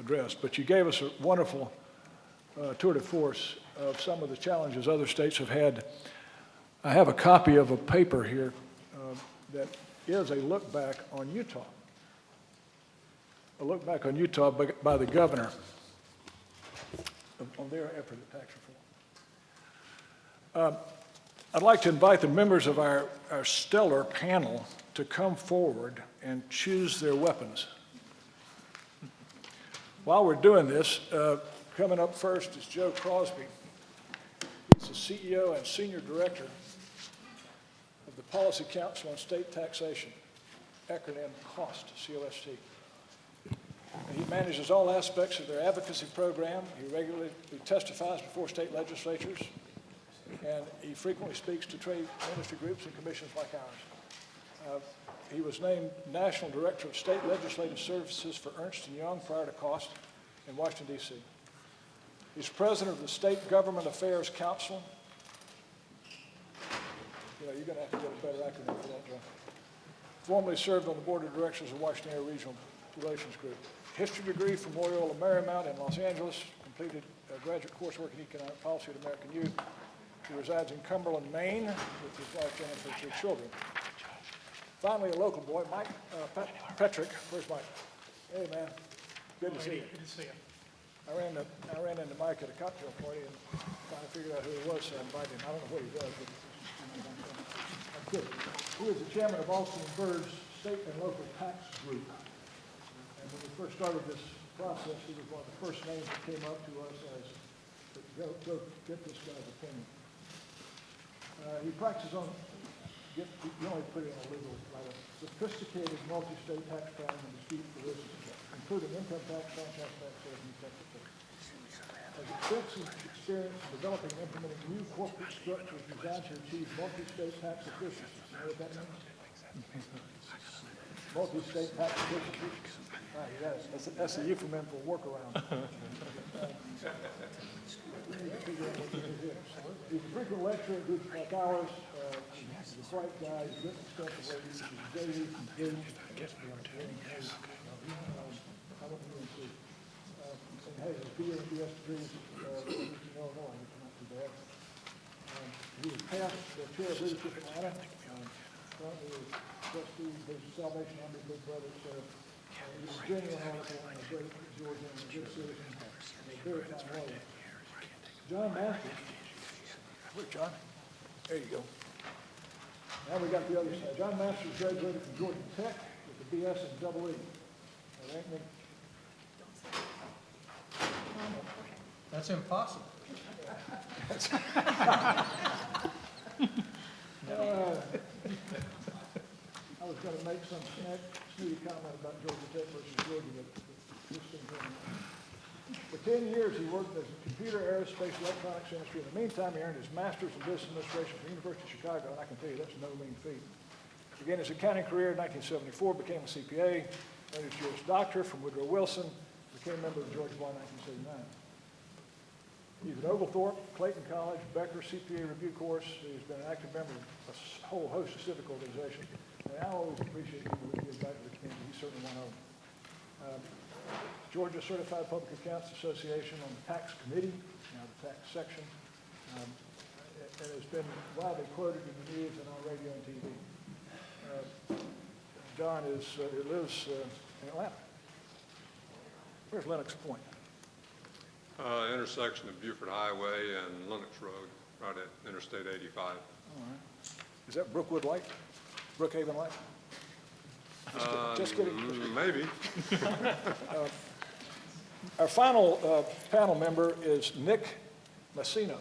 address. But you gave us a wonderful tour de force of some of the challenges other states have had. I have a copy of a paper here that is a look back on Utah. A look back on Utah by the governor on their effort at tax reform. I'd like to invite the members of our stellar panel to come forward and choose their weapons. While we're doing this, coming up first is Joe Crosby. He's the CEO and Senior Director of the Policy Council on State Taxation, acronym COST, C-O-S-T. He manages all aspects of their advocacy program. He regularly testifies before state legislatures, and he frequently speaks to trade industry groups and commissions like ours. He was named National Director of State Legislative Services for Ernst & Young prior to COST in Washington, D.C. He's president of the State Government Affairs Council. You're going to have to get a better acronym for that, John. Formerly served on the board of directors of Washington Area Regional Relations Group. History degree from Loyola Marymount in Los Angeles. Completed graduate coursework in economic policy at American Youth. He resides in Cumberland, Maine, with his wife Jen and their 2 children. Finally, a local boy, Mike Petrick. Where's Mike? Hey, man. Good to see you. Good to see you. I ran into Mike at a cocktail party and finally figured out who he was, so I invited him. I don't know what he does, but I'm good. He is the chairman of Alston & Bird's State and Local Tax Group. And when we first started this process, he was one of the first names that came up to us as, go get this guy's opinion. He practices on, you only put it in a legal, like a sophisticated multi-state tax planning and dispute resolution, including income tax, franchise tax, sales, and tax returns. Has extensive experience in developing and implementing new corporate structures designed to achieve multi-state tax efficiency. You know what that means? multi-state tax efficiency. That's a euphemism for workaround. He's a frequent lecturer at groups like ours. He's a bright guy. He's written extensively. He's daily engaged. And has his BA and BS degrees in Illinois, which is not too bad. He was past the chair of leadership in Atlanta. Currently is trustee of the Salvation Army Big Brothers. He's a genuine article and a great Georgian and a good citizen and a very fine lawyer. John Masters. Where's John? There you go. Now we got the other side. John Masters graduated from Georgia Tech with a BS and double E. That's impossible. I was going to make some snooty comment about Georgia Tech versus Georgia, but this thing came out. For 10 years, he worked as a computer, aerospace, electronics industry. In the meantime, he earned his master's in business administration from the University of Chicago, and I can tell you that's no mean feat. Began his accounting career in 1974, became a CPA, earned his Juris Doctor from Woodrow Wilson, became a member of Georgia Bar in 1979. He's at Oglethorpe, Clayton College, Becker CPA review course. He's been an active member of a whole host of civic organizations. And I always appreciate people who give back to the community. He's certainly one of them. Georgia Certified Public Accounts Association on the tax committee, now the tax section, and has been widely quoted in the news and on radio and TV. John lives in Atlanta. Where's Lenox Point? Intersection of Buford Highway and Lenox Road, right at Interstate 85. All right. Is that Brookwood Light? Brookhaven Light? Just kidding. Maybe. Our final panel member is Nick Messina,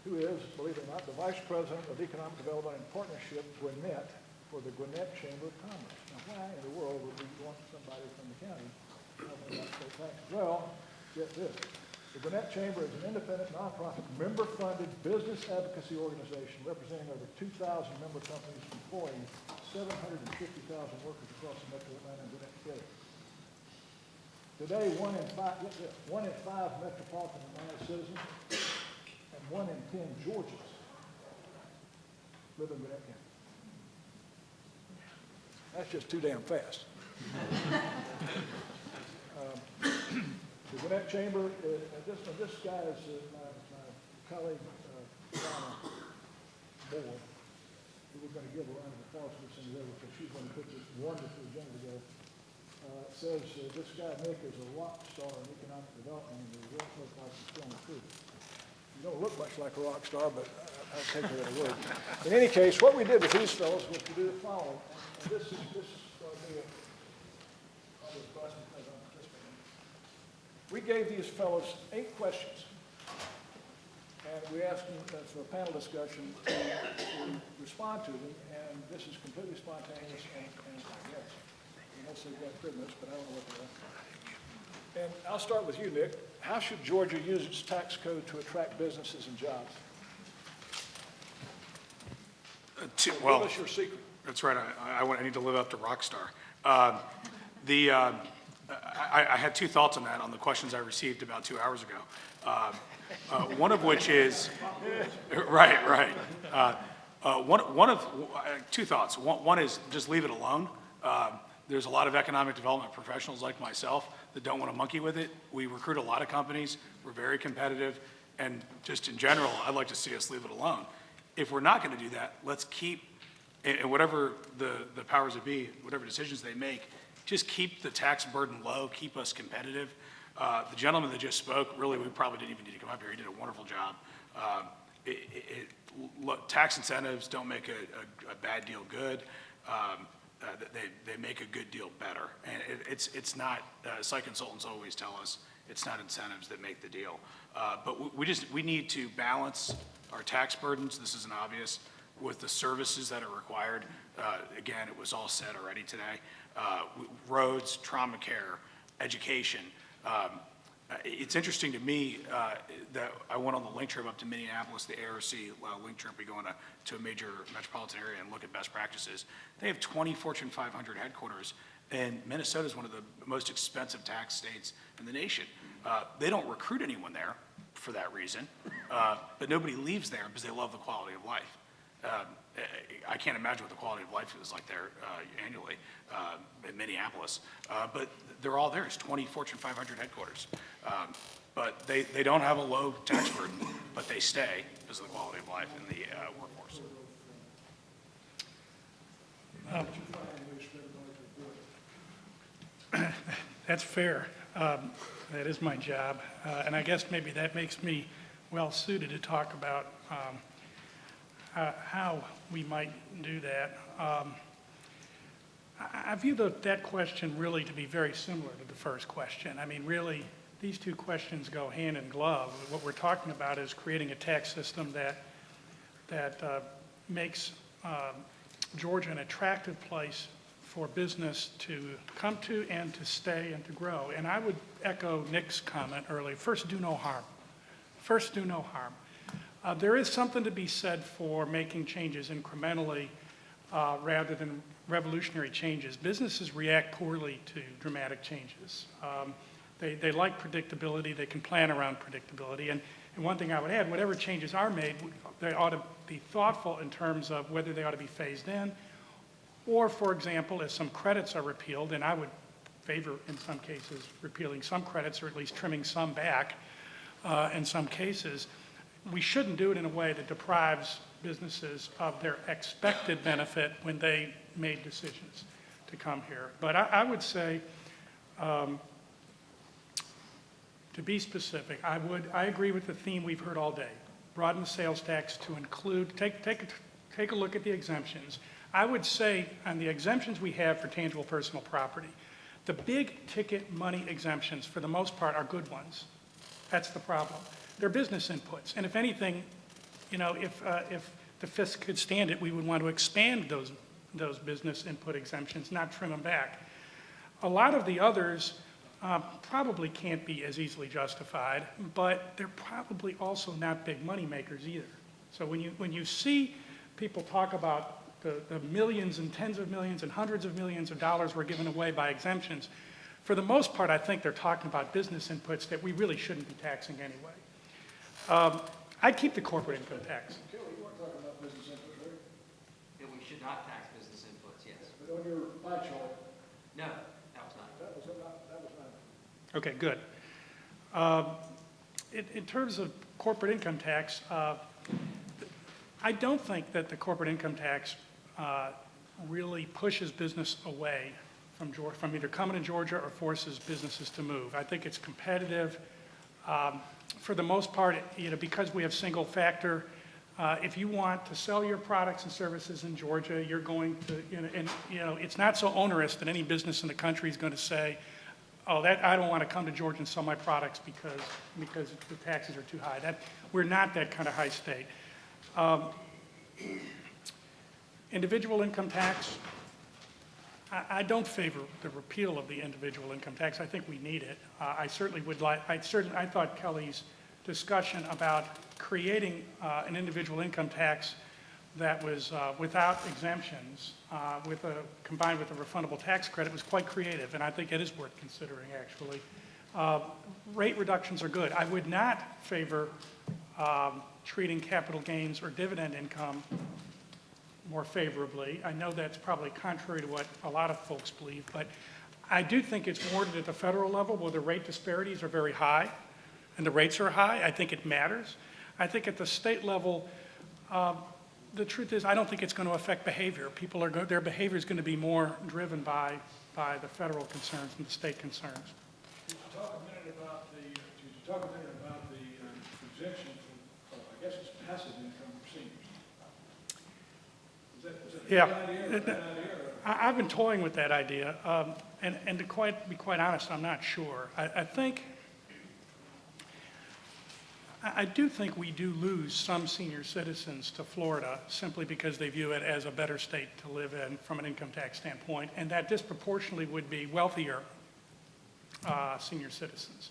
who is, believe it or not, the Vice President of Economic Development and Partnership, Gwinnett, for the Gwinnett Chamber of Commerce. Now, why in the world would we want somebody from the county talking about state taxes? Well, get this. The Gwinnett Chamber is an independent, nonprofit, member-funded business advocacy organization representing over 2,000 member companies employing 750,000 workers across the metro Atlanta and Gwinnett area. Today, 1 in 5 metropolitan Atlanta citizens and 1 in 10 Georgians live in Gwinnett County. That's just too damn fast. The Gwinnett Chamber, this guy is my colleague, Donna Moore, who we're going to give a round of applause for this endeavor because she's going to put this wonderful agenda together. Says this guy, Nick, is a rock star in economic development and the results look like he's telling the truth. You don't look much like a rock star, but I'll take it at a word. In any case, what we did with these fellows was to do the following. And this is going to be a we gave these fellows 8 questions, and we asked them for a panel discussion to respond to them, and this is completely spontaneous and yes, unless they've got privilege, but I don't know what they are. And I'll start with you, Nick. How should Georgia use its tax code to attract businesses and jobs? Well, give us your secret. That's right. I need to live up to Rockstar. I had 2 thoughts on that, on the questions I received about 2 hours ago. One of which is, right. One of 2 thoughts. One is just leave it alone. There's a lot of economic development professionals like myself that don't want to monkey with it. We recruit a lot of companies. We're very competitive. And just in general, I'd like to see us leave it alone. If we're not going to do that, let's keep, and whatever the powers that be, whatever decisions they make, just keep the tax burden low, keep us competitive. The gentleman that just spoke, really, we probably didn't even need to come up here. He did a wonderful job. Look, tax incentives don't make a bad deal good. They make a good deal better. And it's not, site consultants always tell us, it's not incentives that make the deal. But we need to balance our tax burdens, this isn't obvious, with the services that are required. Again, it was all said already today. Roads, trauma care, education. It's interesting to me that I went on the link trip up to Minneapolis, the ARC link trip. We go to a major metropolitan area and look at best practices. They have 20 Fortune 500 headquarters, and Minnesota is one of the most expensive tax states in the nation. They don't recruit anyone there for that reason, but nobody leaves there because they love the quality of life. I can't imagine what the quality of life is like there annually in Minneapolis, but they're all there. It's 20 Fortune 500 headquarters. But they don't have a low tax burden, but they stay because of the quality of life in the workforce. That's fair. That is my job. And I guess maybe that makes me well-suited to talk about how we might do that. I view that question really to be very similar to the first question. I mean, really, these two questions go hand in glove. What we're talking about is creating a tax system that makes Georgia an attractive place for business to come to and to stay and to grow. And I would echo Nick's comment earlier. First, do no harm. First, do no harm. There is something to be said for making changes incrementally rather than revolutionary changes. Businesses react poorly to dramatic changes. They like predictability. They can plan around predictability. And one thing I would add, whatever changes are made, they ought to be thoughtful in terms of whether they ought to be phased in, or, for example, if some credits are repealed, and I would favor, in some cases, repealing some credits or at least trimming some back in some cases, we shouldn't do it in a way that deprives businesses of their expected benefit when they made decisions to come here. But I would say, to be specific, I agree with the theme we've heard all day. Broaden the sales tax to include, take a look at the exemptions. I would say on the exemptions we have for tangible personal property, the big ticket money exemptions for the most part are good ones. That's the problem. They're business inputs. And if anything, you know, if the fisc could stand it, we would want to expand those business input exemptions, not trim them back. A lot of the others probably can't be as easily justified, but they're probably also not big money makers either. So when you see people talk about the millions and tens of millions and hundreds of millions of dollars we're giving away by exemptions, for the most part, I think they're talking about business inputs that we really shouldn't be taxing anyway. I'd keep the corporate income tax. Kelly, you weren't talking about business inputs, right? That we should not tax business inputs, yes. But on your pie chart, No, that was not. that was not. Okay, good. In terms of corporate income tax, I don't think that the corporate income tax really pushes business away from either coming to Georgia or forces businesses to move. I think it's competitive. For the most part, you know, because we have single factor, if you want to sell your products and services in Georgia, you're going to, you know, it's not so onerous that any business in the country is going to say, oh, I don't want to come to Georgia and sell my products because the taxes are too high. We're not that kind of high state. Individual income tax, I don't favor the repeal of the individual income tax. I think we need it. I certainly would like, I thought Kelly's discussion about creating an individual income tax that was without exemptions, combined with a refundable tax credit was quite creative, and I think it is worth considering, actually. Rate reductions are good. I would not favor treating capital gains or dividend income more favorably. I know that's probably contrary to what a lot of folks believe, but I do think it's warranted at the federal level where the rate disparities are very high and the rates are high. I think it matters. I think at the state level, the truth is I don't think it's going to affect behavior. Their behavior is going to be more driven by the federal concerns and the state concerns. Could you talk a minute about the exemption for, I guess it's passive income for seniors? I've been toying with that idea, and to be quite honest, I'm not sure. I do think we do lose some senior citizens to Florida simply because they view it as a better state to live in from an income tax standpoint, and that disproportionately would be wealthier senior citizens.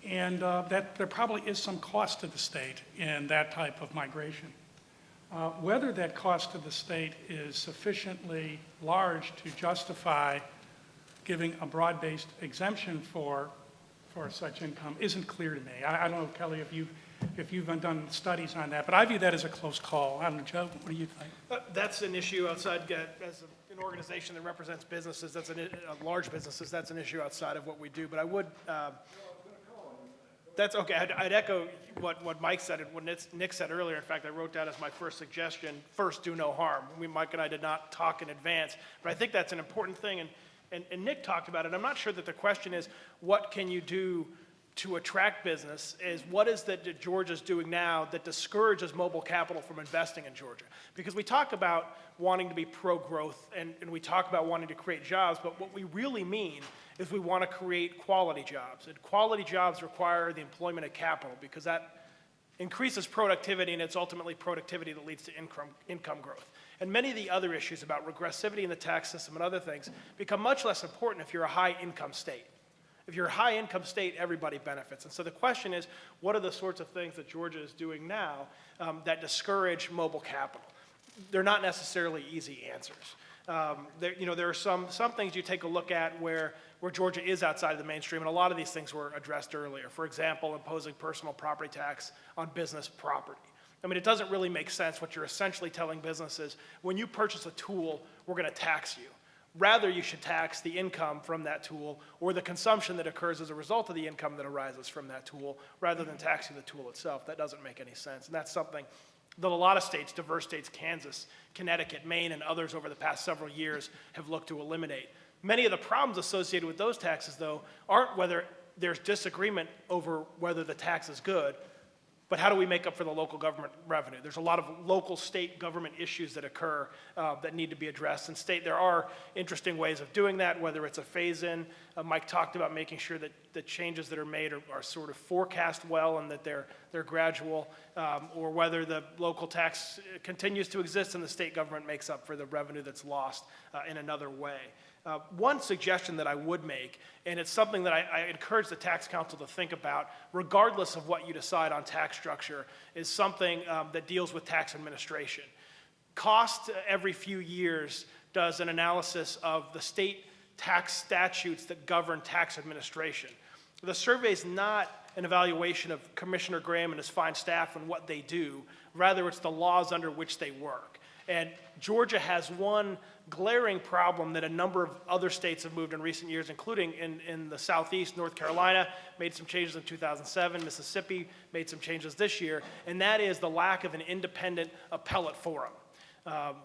and that there probably is some cost to the state in that type of migration. Whether that cost to the state is sufficiently large to justify giving a broad-based exemption for such income isn't clear to me. I don't know, Kelly, if you've done studies on that, but I view that as a close call. I don't know, Joe, what do you think? That's an issue outside, as an organization that represents businesses, large businesses, that's an issue outside of what we do. But I would, that's okay. I'd echo what Mike said and what Nick said earlier. In fact, I wrote down as my first suggestion, first, do no harm. Mike and I did not talk in advance, but I think that's an important thing. And Nick talked about it. I'm not sure that the question is, what can you do to attract business, is what is that Georgia's doing now that discourages mobile capital from investing in Georgia? Because we talk about wanting to be pro-growth and we talk about wanting to create jobs, but what we really mean is we want to create quality jobs. And quality jobs require the employment of capital because that increases productivity, and it's ultimately productivity that leads to income growth. And many of the other issues about regressivity in the tax system and other things become much less important if you're a high-income state. If you're a high-income state, everybody benefits. And so the question is, what are the sorts of things that Georgia is doing now that discourage mobile capital? They're not necessarily easy answers. There are some things you take a look at where Georgia is outside of the mainstream, and a lot of these things were addressed earlier. For example, imposing personal property tax on business property. I mean, it doesn't really make sense. What you're essentially telling businesses, when you purchase a tool, we're going to tax you. Rather, you should tax the income from that tool or the consumption that occurs as a result of the income that arises from that tool, rather than taxing the tool itself. That doesn't make any sense. And that's something that a lot of states, diverse states, Kansas, Connecticut, Maine, and others over the past several years have looked to eliminate. Many of the problems associated with those taxes, though, aren't whether there's disagreement over whether the tax is good, but how do we make up for the local government revenue? There's a lot of local state government issues that occur that need to be addressed. And there are interesting ways of doing that, whether it's a phase-in. Mike talked about making sure that the changes that are made are sort of forecast well and that they're gradual, or whether the local tax continues to exist and the state government makes up for the revenue that's lost in another way. One suggestion that I would make, and it's something that I encourage the Tax Council to think about, regardless of what you decide on tax structure, is something that deals with tax administration. Cost every few years does an analysis of the state tax statutes that govern tax administration. The survey is not an evaluation of Commissioner Graham and his fine staff and what they do. Rather, it's the laws under which they work. And Georgia has one glaring problem that a number of other states have moved in recent years, including in the Southeast. North Carolina made some changes in 2007. Mississippi made some changes this year. And that is the lack of an independent appellate forum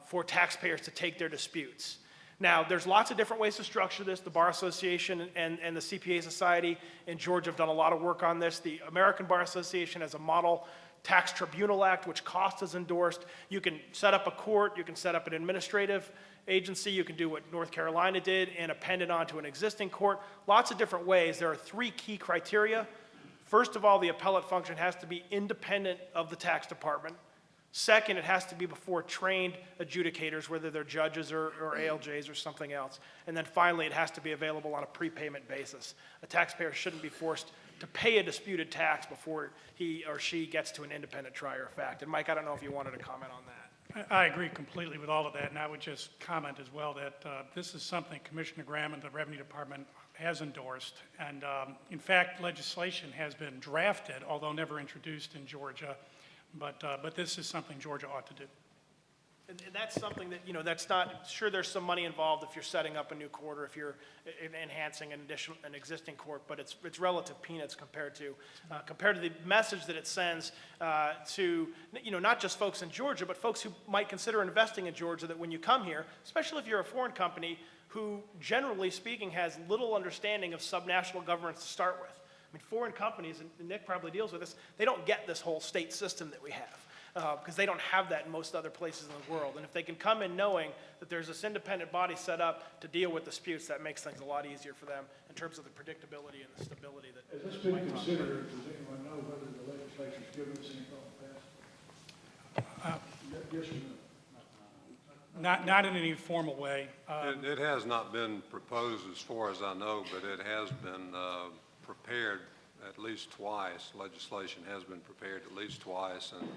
for taxpayers to take their disputes. Now, there's lots of different ways to structure this. The Bar Association and the CPA Society in Georgia have done a lot of work on this. The American Bar Association has a model Tax Tribunal Act, which Cost has endorsed. You can set up a court, you can set up an administrative agency, you can do what North Carolina did and append it onto an existing court. Lots of different ways. There are three key criteria. First of all, the appellate function has to be independent of the tax department. Second, it has to be before trained adjudicators, whether they're judges or ALJs or something else. And then finally, it has to be available on a prepayment basis. A taxpayer shouldn't be forced to pay a disputed tax before he or she gets to an independent trier of fact. And Mike, I don't know if you wanted to comment on that. I agree completely with all of that, and I would just comment as well that this is something Commissioner Graham and the Revenue Department has endorsed. And in fact, legislation has been drafted, although never introduced in Georgia. But this is something Georgia ought to do. And that's something that, that's not, sure there's some money involved if you're setting up a new court or if you're enhancing an existing court, but it's relative peanuts compared to the message that it sends to, not just folks in Georgia, but folks who might consider investing in Georgia, that when you come here, especially if you're a foreign company who, generally speaking, has little understanding of subnational governments to start with. I mean, foreign companies, and Nick probably deals with this, they don't get this whole state system that we have. Because they don't have that in most other places in the world. And if they can come in knowing that there's this independent body set up to deal with disputes, that makes things a lot easier for them in terms of the predictability and the stability that. Has this been considered? Does anyone know whether the legislature's given us any thought past? Yes or no? Not in any formal way. It has not been proposed as far as I know, but it has been prepared at least twice. Legislation has been prepared at least twice, and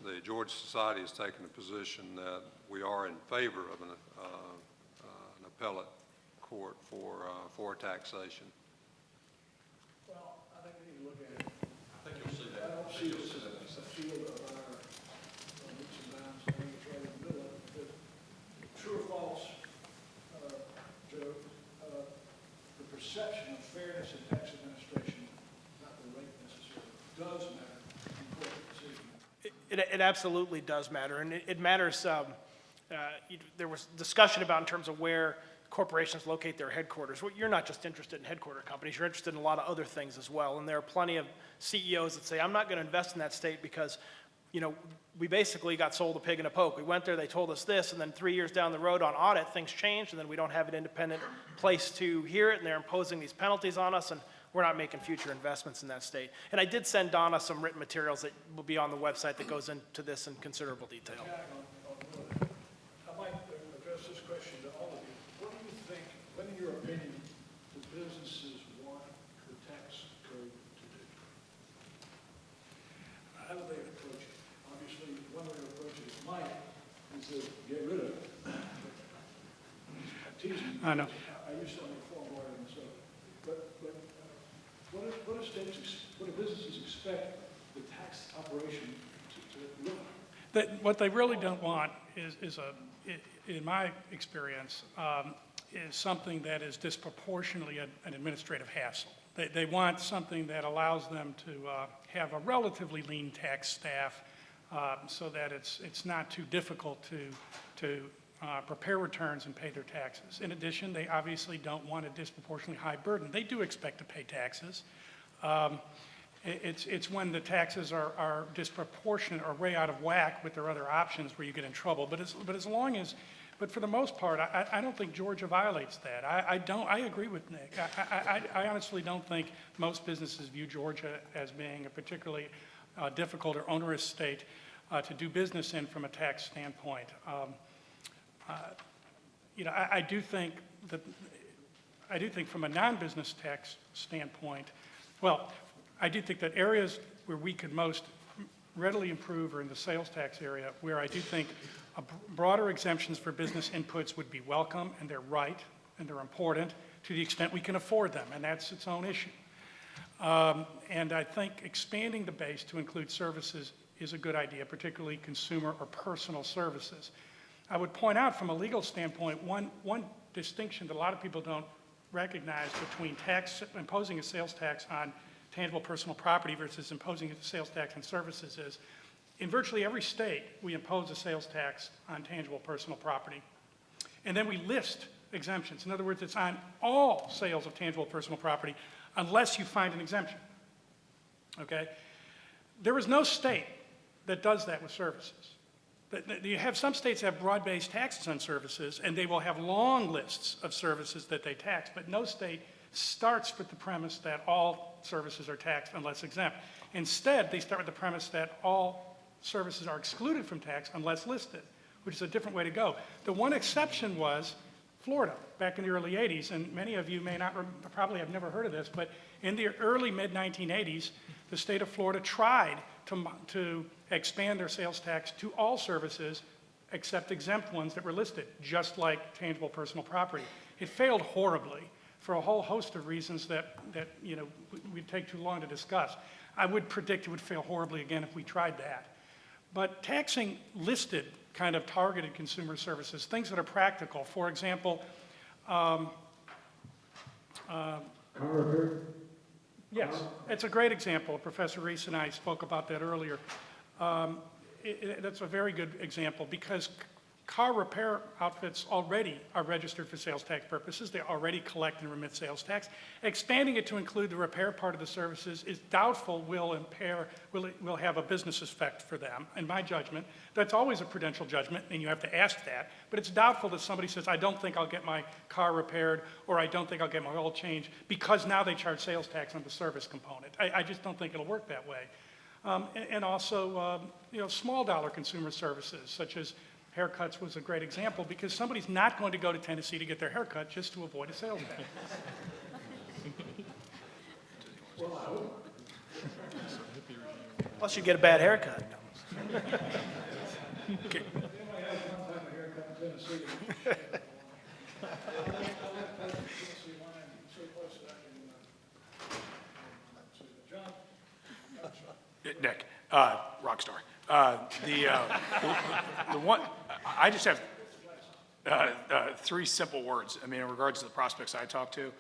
the Georgia Society has taken a position that we are in favor of an appellate court for taxation. Well, I think we need to look at it. I think you'll see that. I don't see this as a field of our ups and downs. I think it's right in the middle of it. True or false, Joe, the perception of fairness in tax administration, not the rate necessarily, does matter in corporate decision. It absolutely does matter, and it matters. There was discussion about in terms of where corporations locate their headquarters. Well, you're not just interested in headquarter companies, you're interested in a lot of other things as well. And there are plenty of CEOs that say, I'm not going to invest in that state because, you know, we basically got sold a pig in a poke. We went there, they told us this, and then 3 years down the road on audit, things changed, and then we don't have an independent place to hear it, and they're imposing these penalties on us, and we're not making future investments in that state. And I did send Donna some written materials that will be on the website that goes into this in considerable detail. I'd like to address this question to all of you. What do you think, what in your opinion, the businesses want the tax code to do? How do they approach it? Obviously, one way to approach it is Mike, is to get rid of it. I'm teasing you. I know. I used to own a farm lawyer and so, but what do businesses expect the tax operation to look like? What they really don't want is in my experience, is something that is disproportionately an administrative hassle. They want something that allows them to have a relatively lean tax staff so that it's not too difficult to prepare returns and pay their taxes. In addition, they obviously don't want a disproportionately high burden. They do expect to pay taxes. It's when the taxes are disproportionate or way out of whack with their other options where you get in trouble. But for the most part, I don't think Georgia violates that. I agree with Nick. I honestly don't think most businesses view Georgia as being a particularly difficult or onerous state to do business in from a tax standpoint. You know, I do think from a non-business tax standpoint, well, I do think that areas where we could most readily improve are in the sales tax area, where I do think broader exemptions for business inputs would be welcome, and they're right, and they're important to the extent we can afford them, and that's its own issue. And I think expanding the base to include services is a good idea, particularly consumer or personal services. I would point out from a legal standpoint, one distinction that a lot of people don't recognize between imposing a sales tax on tangible personal property versus imposing a sales tax on services is, in virtually every state, we impose a sales tax on tangible personal property. And then we list exemptions. In other words, it's on all sales of tangible personal property unless you find an exemption. Okay? There is no state that does that with services. You have some states have broad-based taxes on services, and they will have long lists of services that they tax, but no state starts with the premise that all services are taxed unless exempt. Instead, they start with the premise that all services are excluded from tax unless listed, which is a different way to go. The one exception was Florida back in the early 80s, and many of you may not, probably have never heard of this, but in the early mid-1980s, the state of Florida tried to expand their sales tax to all services except exempt ones that were listed, just like tangible personal property. It failed horribly for a whole host of reasons that you know, we'd take too long to discuss. I would predict it would fail horribly again if we tried that. But taxing listed kind of targeted consumer services, things that are practical. For example, yes, it's a great example. Professor Reese and I spoke about that earlier. That's a very good example because car repair outfits already are registered for sales tax purposes. They already collect and remit sales tax. Expanding it to include the repair part of the services is doubtful will have a business effect for them, in my judgment. That's always a prudential judgment, and you have to ask that. But it's doubtful that somebody says, I don't think I'll get my car repaired, or I don't think I'll get my oil changed, because now they charge sales tax on the service component. I just don't think it'll work that way. And also, you know, small dollar consumer services, such as haircuts was a great example because somebody's not going to go to Tennessee to get their haircut just to avoid a sales tax. Well, I hope. Plus you get a bad haircut. Okay. Nick, Rockstar. The one, I just have three simple words. I mean, in regards to the prospects I talk to,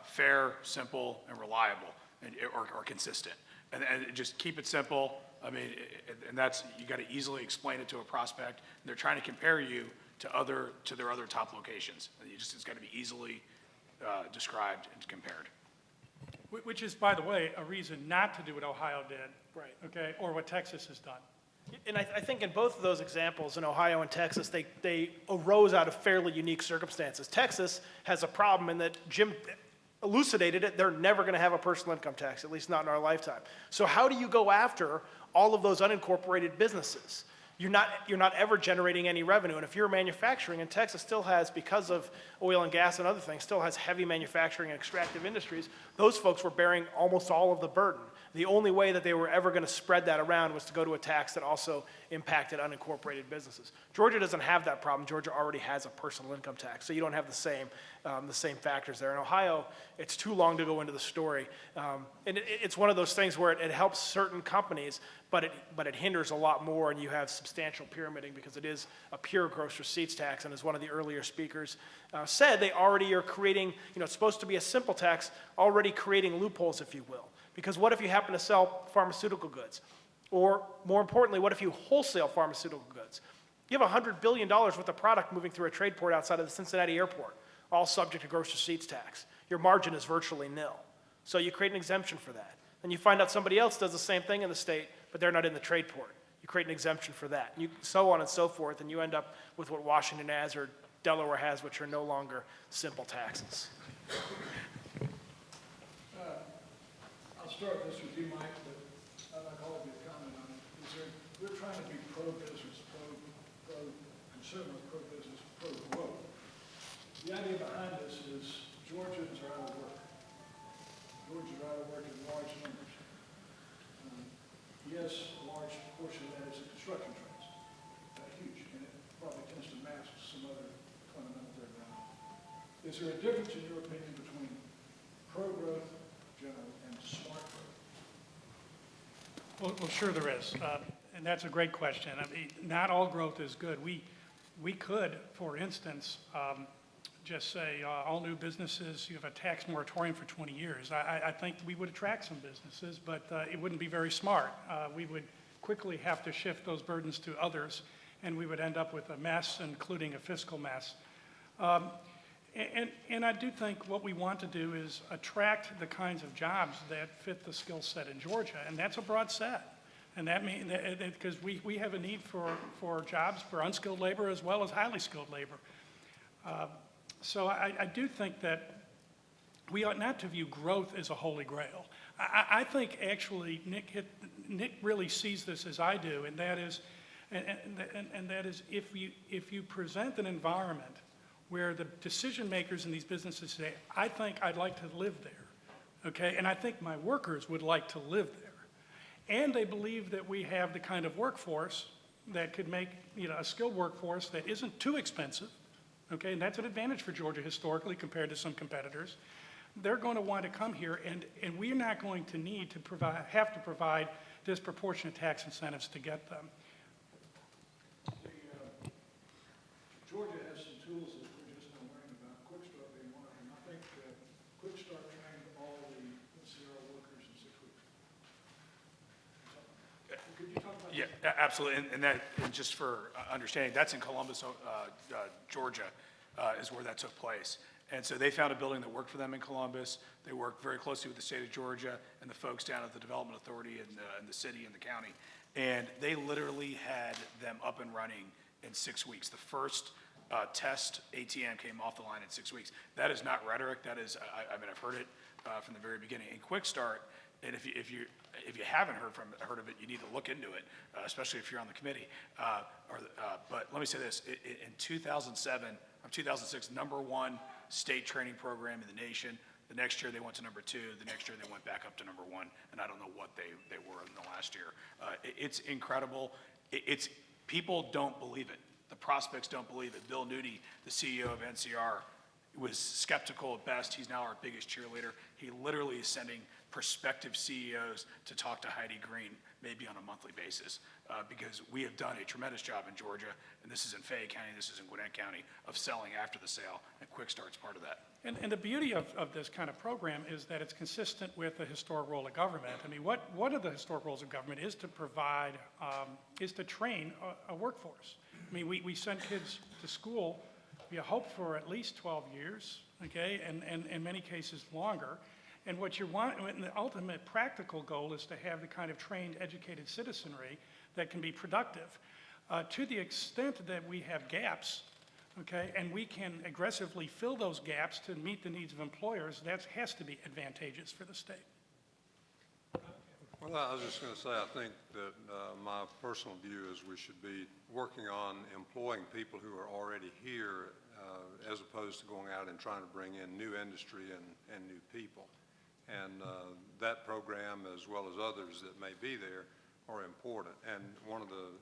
fair, simple, and reliable, or consistent. And just keep it simple. I mean, and that's, you got to easily explain it to a prospect. They're trying to compare you to their other top locations. It's got to be easily described and compared. Which is, by the way, a reason not to do what Ohio did. Right. Okay, or what Texas has done. And I think in both of those examples, in Ohio and Texas, they arose out of fairly unique circumstances. Texas has a problem in that Jim elucidated it. They're never going to have a personal income tax, at least not in our lifetime. So how do you go after all of those unincorporated businesses? You're not ever generating any revenue. And if you're manufacturing, and Texas still has, because of oil and gas and other things, still has heavy manufacturing and extractive industries, those folks were bearing almost all of the burden. The only way that they were ever going to spread that around was to go to a tax that also impacted unincorporated businesses. Georgia doesn't have that problem. Georgia already has a personal income tax, so you don't have the same factors there. In Ohio, it's too long to go into the story. And it's one of those things where it helps certain companies, but it hinders a lot more, and you have substantial pyramiding because it is a pure gross receipts tax. And as one of the earlier speakers said, they already are creating, it's supposed to be a simple tax, already creating loopholes, if you will. Because what if you happen to sell pharmaceutical goods? Or more importantly, what if you wholesale pharmaceutical goods? You have $100 billion worth of product moving through a trade port outside of the Cincinnati airport, all subject to gross receipts tax. Your margin is virtually nil. So you create an exemption for that. Then you find out somebody else does the same thing in the state, but they're not in the trade port. You create an exemption for that. So on and so forth, and you end up with what Washington has or Delaware has, which are no longer simple taxes. I'll start this with you, Mike, but I'd like all of you to comment on it. We're trying to be pro-business, pro-consumer, pro-business, pro-growth. The idea behind this is Georgians are out of work. Georgians are out of work in large numbers. Yes, a large portion of that is the construction trades. Huge, and it probably tends to mask some other fundamentals there around. Is there a difference, in your opinion, between pro-growth, general, and smart growth? Well, sure there is. And that's a great question. I mean, not all growth is good. We could, for instance, just say all new businesses, you have a tax moratorium for 20 years. I think we would attract some businesses, but it wouldn't be very smart. We would quickly have to shift those burdens to others, and we would end up with a mess, including a fiscal mess. And I do think what we want to do is attract the kinds of jobs that fit the skill set in Georgia, and that's a broad set. And that means, because we have a need for jobs for unskilled labor as well as highly skilled labor. So I do think that we ought not to view growth as a holy grail. I think actually Nick really sees this as I do, and that is, if you present an environment where the decision makers in these businesses say, I think I'd like to live there, okay, and I think my workers would like to live there, and they believe that we have the kind of workforce that could make, a skilled workforce that isn't too expensive, okay, and that's an advantage for Georgia historically compared to some competitors. They're going to want to come here, and we're not going to need to have to provide disproportionate tax incentives to get them. Georgia has some tools that we're just not learning about, Quick Start being one of them. I think Quick Start trained all the NCR workers in 6 weeks. Could you talk about that? Yeah, absolutely. And just for understanding, that's in Columbus, Georgia, is where that took place. And so they found a building that worked for them in Columbus. They worked very closely with the state of Georgia and the folks down at the Development Authority in the city and the county. And they literally had them up and running in 6 weeks. The first test ATM came off the line in 6 weeks. That is not rhetoric. That is, I've heard it from the very beginning. In Quick Start, and if you haven't heard of it, you need to look into it, especially if you're on the committee. But let me say this: in 2007 or 2006, #1 state training program in the nation. The next year they went to number 2. The next year they went back up to number 1, and I don't know what they were in the last year. It's incredible. People don't believe it. The prospects don't believe it. Bill Nudie, the CEO of NCR, was skeptical at best. He's now our biggest cheerleader. He literally is sending prospective CEOs to talk to Heidi Green, maybe on a monthly basis, because we have done a tremendous job in Georgia, and this is in Fayette County, this is in Gwinnett County, of selling after the sale, and Quick Start's part of that. And the beauty of this kind of program is that it's consistent with the historic role of government. I mean, one of the historic roles of government is to provide, is to train a workforce. I mean, we send kids to school, we hope for at least 12 years, okay, and in many cases longer. And what you want, and the ultimate practical goal is to have the kind of trained, educated citizenry that can be productive. To the extent that we have gaps, okay, and we can aggressively fill those gaps to meet the needs of employers, that has to be advantageous for the state. Well, I was just going to say, I think that my personal view is we should be working on employing people who are already here as opposed to going out and trying to bring in new industry and new people. And that program, as well as others that may be there, are important. And one of the,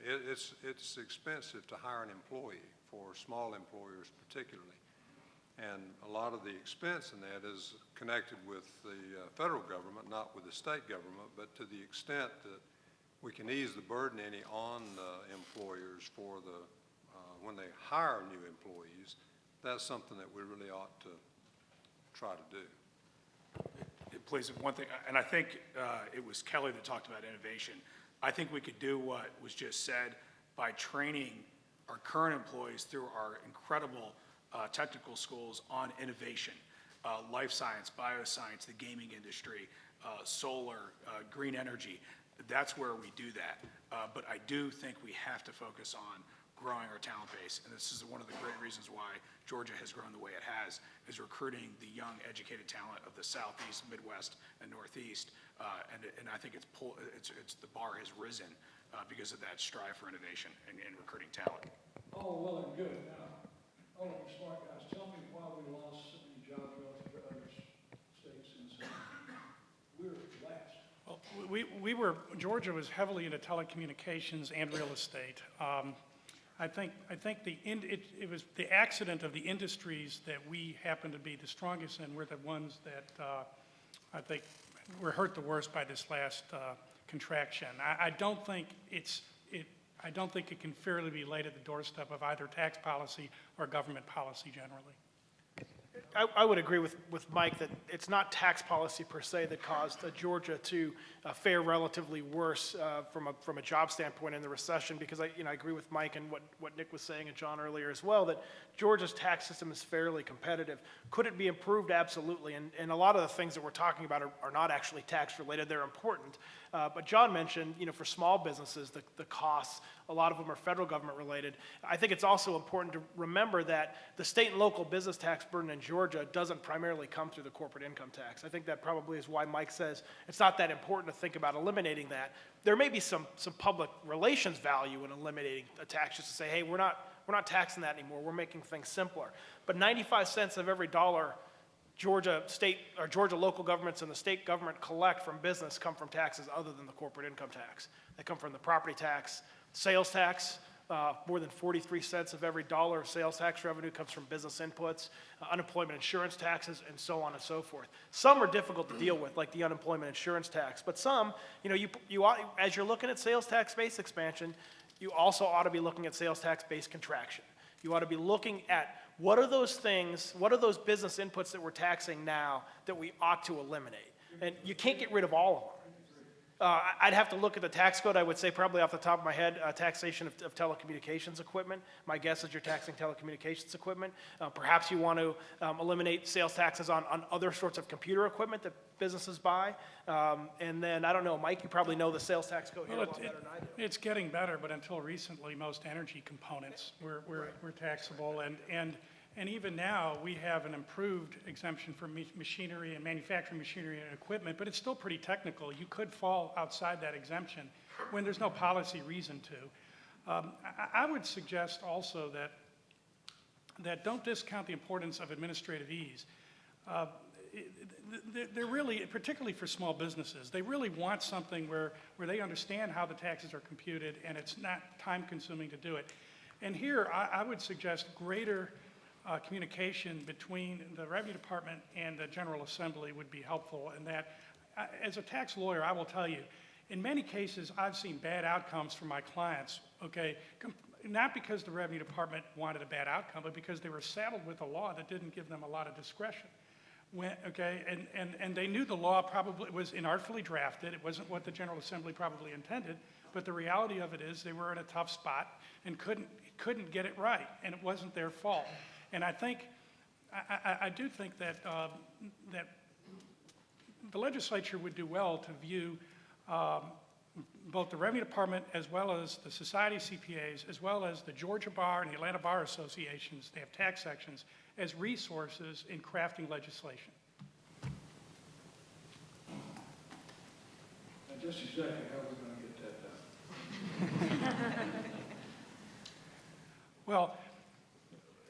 it's expensive to hire an employee, for small employers particularly. And a lot of the expense in that is connected with the federal government, not with the state government, but to the extent that we can ease the burden any on employers for the, when they hire new employees, that's something that we really ought to try to do. Please, one thing, and I think it was Kelly that talked about innovation. I think we could do what was just said by training our current employees through our incredible technical schools on innovation, life science, bioscience, the gaming industry, solar, green energy. That's where we do that. But I do think we have to focus on growing our talent base. And this is one of the great reasons why Georgia has grown the way it has, is recruiting the young, educated talent of the Southeast, Midwest, and Northeast. And I think the bar has risen because of that strive for innovation and recruiting talent. Oh, well and good. Now, all of you smart guys, tell me why we lost so many jobs relative to other states and so we're last. Well, Georgia was heavily into telecommunications and real estate. I think it was the accident of the industries that we happen to be the strongest in were the ones that I think were hurt the worst by this last contraction. I don't think it can fairly be laid at the doorstep of either tax policy or government policy generally. I would agree with Mike that it's not tax policy per se that caused Georgia to fare relatively worse from a job standpoint in the recession, because I agree with Mike and what Nick was saying and John earlier as well, that Georgia's tax system is fairly competitive. Could it be improved? Absolutely. And a lot of the things that we're talking about are not actually tax related. They're important. But John mentioned, for small businesses, the costs, a lot of them are federal government related. I think it's also important to remember that the state and local business tax burden in Georgia doesn't primarily come through the corporate income tax. I think that probably is why Mike says it's not that important to think about eliminating that. There may be some public relations value in eliminating a tax, just to say, hey, we're not taxing that anymore. We're making things simpler. But 95 cents of every dollar Georgia state or Georgia local governments and the state government collect from business come from taxes other than the corporate income tax. They come from the property tax, sales tax. More than 43 cents of every dollar of sales tax revenue comes from business inputs, unemployment insurance taxes, and so on and so forth. Some are difficult to deal with, like the unemployment insurance tax, but some, you ought, as you're looking at sales tax base expansion, you also ought to be looking at sales tax base contraction. You ought to be looking at what are those things, what are those business inputs that we're taxing now that we ought to eliminate? And you can't get rid of all of them. I'd have to look at the tax code. I would say probably off the top of my head, taxation of telecommunications equipment. My guess is you're taxing telecommunications equipment. Perhaps you want to eliminate sales taxes on other sorts of computer equipment that businesses buy. And then, I don't know, Mike, you probably know the sales tax code here a lot better than I do. It's getting better, but until recently, most energy components were taxable. And even now, we have an improved exemption for machinery and manufacturing machinery and equipment, but it's still pretty technical. You could fall outside that exemption when there's no policy reason to. I would suggest also that don't discount the importance of administrative ease. they're really, particularly for small businesses, they really want something where they understand how the taxes are computed and it's not time-consuming to do it. And here, I would suggest greater communication between the Revenue Department and the General Assembly would be helpful. And that, as a tax lawyer, I will tell you, in many cases, I've seen bad outcomes for my clients, okay? Not because the Revenue Department wanted a bad outcome, but because they were saddled with a law that didn't give them a lot of discretion. And they knew the law probably was inartfully drafted. It wasn't what the General Assembly probably intended, but the reality of it is they were in a tough spot and couldn't get it right, and it wasn't their fault. And I think, I do think that, that the legislature would do well to view both the Revenue Department as well as the Society of CPAs, as well as the Georgia Bar and the Atlanta Bar Associations, they have tax sections, as resources in crafting legislation. And just exactly how we're going to get that done. Well,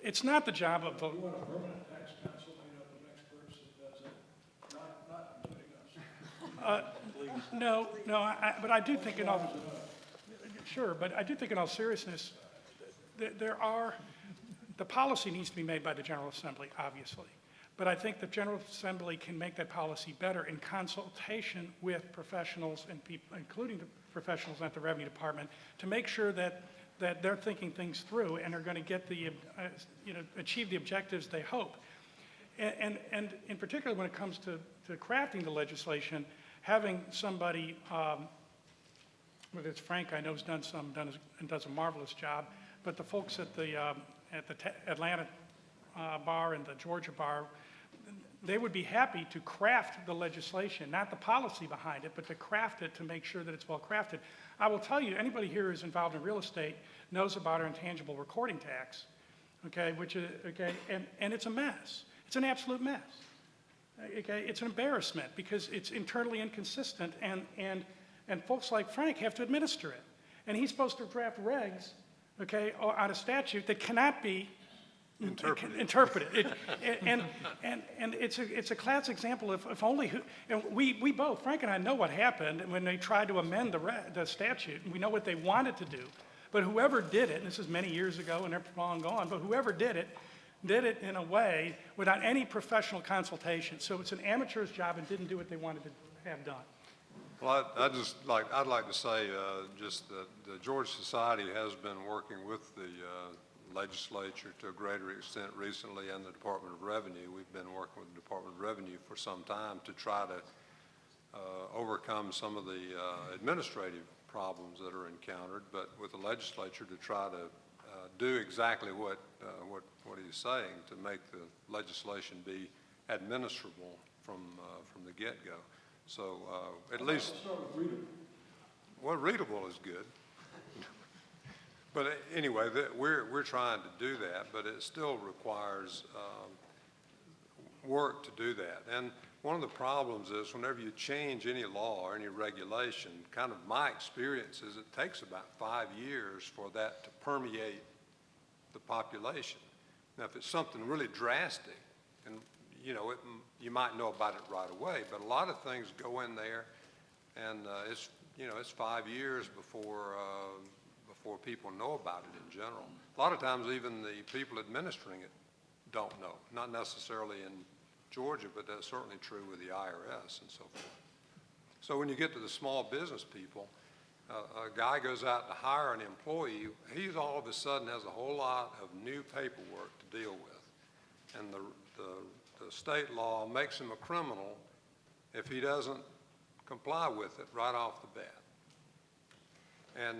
it's not the job of the... You want a permanent tax council made up of experts that does it, not including us. No, but I do think in all... Sure, but I do think in all seriousness, the policy needs to be made by the General Assembly, obviously. But I think the General Assembly can make that policy better in consultation with professionals and people, including the professionals at the Revenue Department, to make sure that they're thinking things through and are going to get the, achieve the objectives they hope. And in particular, when it comes to crafting the legislation, having somebody, whether it's Frank, I know has does a marvelous job, but the folks at the Atlanta Bar and the Georgia Bar, they would be happy to craft the legislation, not the policy behind it, but to craft it to make sure that it's well crafted. I will tell you, anybody here who's involved in real estate knows about our intangible recording tax, okay, which is, okay, and it's a mess. It's an absolute mess. Okay, it's an embarrassment because it's internally inconsistent and folks like Frank have to administer it. And he's supposed to draft regs, okay, on a statute that cannot be interpreted. And it's a classic example of if only who, and we both, Frank and I, know what happened when they tried to amend the statute, and we know what they wanted to do. But whoever did it, and this is many years ago and they're long gone, but whoever did it in a way without any professional consultation. So it's an amateur's job and didn't do what they wanted to have done. Well, I'd like to say just that the Georgia Society has been working with the legislature to a greater extent recently, and the Department of Revenue. We've been working with the Department of Revenue for some time to try to overcome some of the administrative problems that are encountered, but with the legislature to try to do exactly what he's saying, to make the legislation be administrable from the get-go. So at least, well, readable is good. But anyway, we're trying to do that, but it still requires work to do that. And one of the problems is whenever you change any law or any regulation, kind of my experience is it takes about 5 years for that to permeate the population. Now, if it's something really drastic, and you might know about it right away, but a lot of things go in there, and it's 5 years before people know about it in general. A lot of times even the people administering it don't know, not necessarily in Georgia, but that's certainly true with the IRS and so forth. So when you get to the small business people, a guy goes out to hire an employee, he's all of a sudden has a whole lot of new paperwork to deal with. And the state law makes him a criminal if he doesn't comply with it right off the bat. And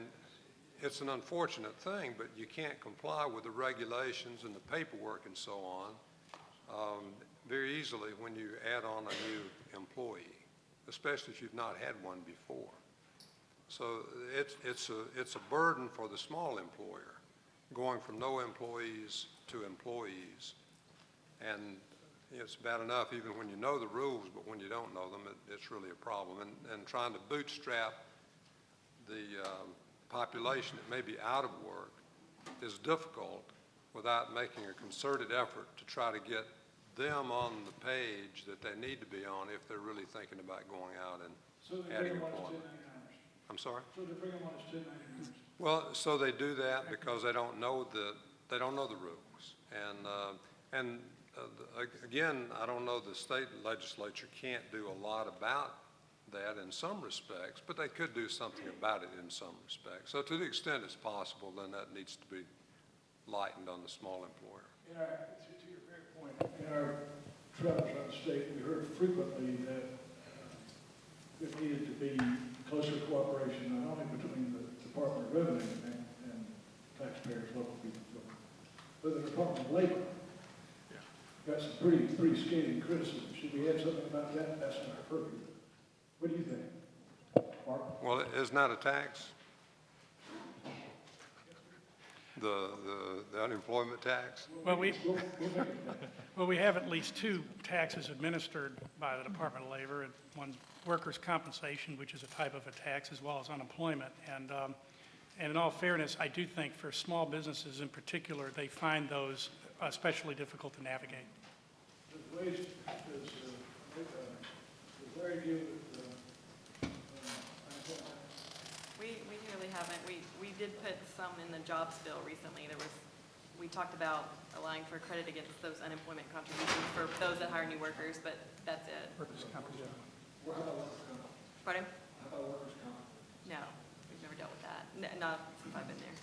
it's an unfortunate thing, but you can't comply with the regulations and the paperwork and so on very easily when you add on a new employee, especially if you've not had one before. So it's a burden for the small employer, going from no employees to employees. And it's bad enough even when you know the rules, but when you don't know them, it's really a problem. And trying to bootstrap the population that may be out of work is difficult without making a concerted effort to try to get them on the page that they need to be on if they're really thinking about going out and adding employment. I'm sorry? So they bring them on as 1099ers. Well, so they do that because they don't know the rules. Again, I don't know, the state legislature can't do a lot about that in some respects, but they could do something about it in some respects. So to the extent it's possible, then that needs to be lightened on the small employer. To your very point, in our travels around the state, we heard frequently that there needed to be closer cooperation, not only between the Department of Revenue and taxpayers, local people, but the Department of Labor. Got some pretty scathing criticism. Should we add something about that? That's not our purview. What do you think, Mark? Well, isn't that a tax? The unemployment tax? Well, we have at least two taxes administered by the Department of Labor, and one workers' compensation, which is a type of a tax, as well as unemployment. And in all fairness, I do think for small businesses in particular, they find those especially difficult to navigate. Does Larry deal with We really haven't. We did put some in the jobs bill recently. We talked about allowing for credit against those unemployment contributions for those that hire new workers, but that's it. Workers' compensation. How about workers' comp? Pardon? How about workers' comp? No, we've never dealt with that. Not since I've been there.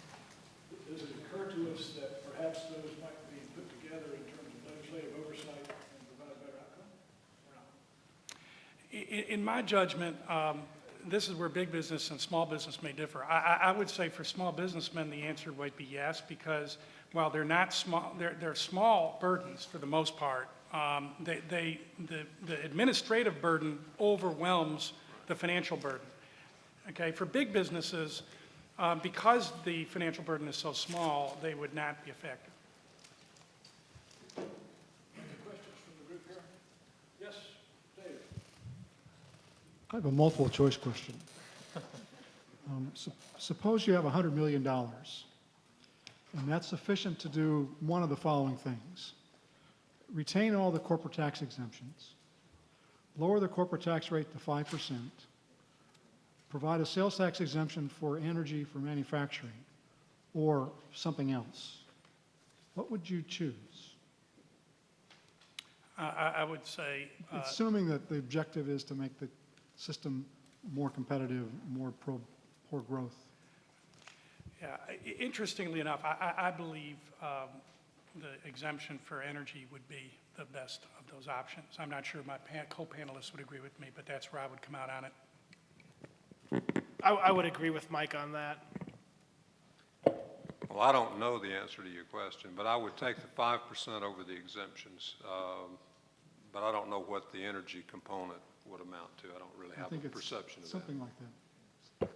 Does it occur to us that perhaps those might be put together in terms of legislative oversight and provide a better outcome, or not? In my judgment, this is where big business and small business may differ. I would say for small businessmen, the answer might be yes, because while they're not small, they're small burdens for the most part. The administrative burden overwhelms the financial burden. Okay, for big businesses, because the financial burden is so small, they would not be effective. Any questions from the group here? Yes, David. I have a multiple choice question. Suppose you have $100 million, and that's sufficient to do one of the following things. Retain all the corporate tax exemptions, lower the corporate tax rate to 5%, provide a sales tax exemption for energy for manufacturing, or something else. What would you choose? I would say... Assuming that the objective is to make the system more competitive, more for growth. Yeah, interestingly enough, I believe the exemption for energy would be the best of those options. I'm not sure my co-panelists would agree with me, but that's where I would come out on it. I would agree with Mike on that. Well, I don't know the answer to your question, but I would take the 5% over the exemptions. But I don't know what the energy component would amount to. I don't really have a perception of that. Something like that.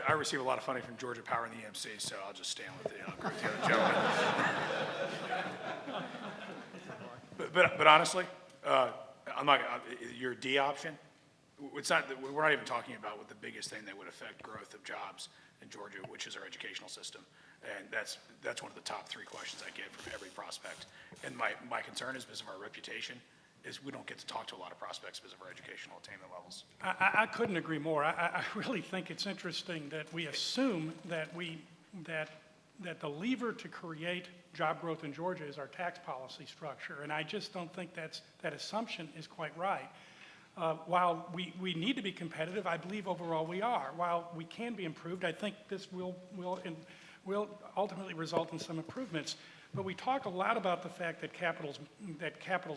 I receive a lot of funding from Georgia Power and the EMC, so I'll just stand with the other gentleman. But honestly, I'm not. Your D option. It's not. We're not even talking about what the biggest thing that would affect growth of jobs in Georgia, which is our educational system, and that's one of the top three questions I get from every prospect. And my concern is because of our reputation, is we don't get to talk to a lot of prospects because of our educational attainment levels. I couldn't agree more. I really think it's interesting that we assume that that the lever to create job growth in Georgia is our tax policy structure, and I just don't think that assumption is quite right. While we need to be competitive, I believe overall we are. While we can be improved, I think this will ultimately result in some improvements. But we talk a lot about the fact that capital's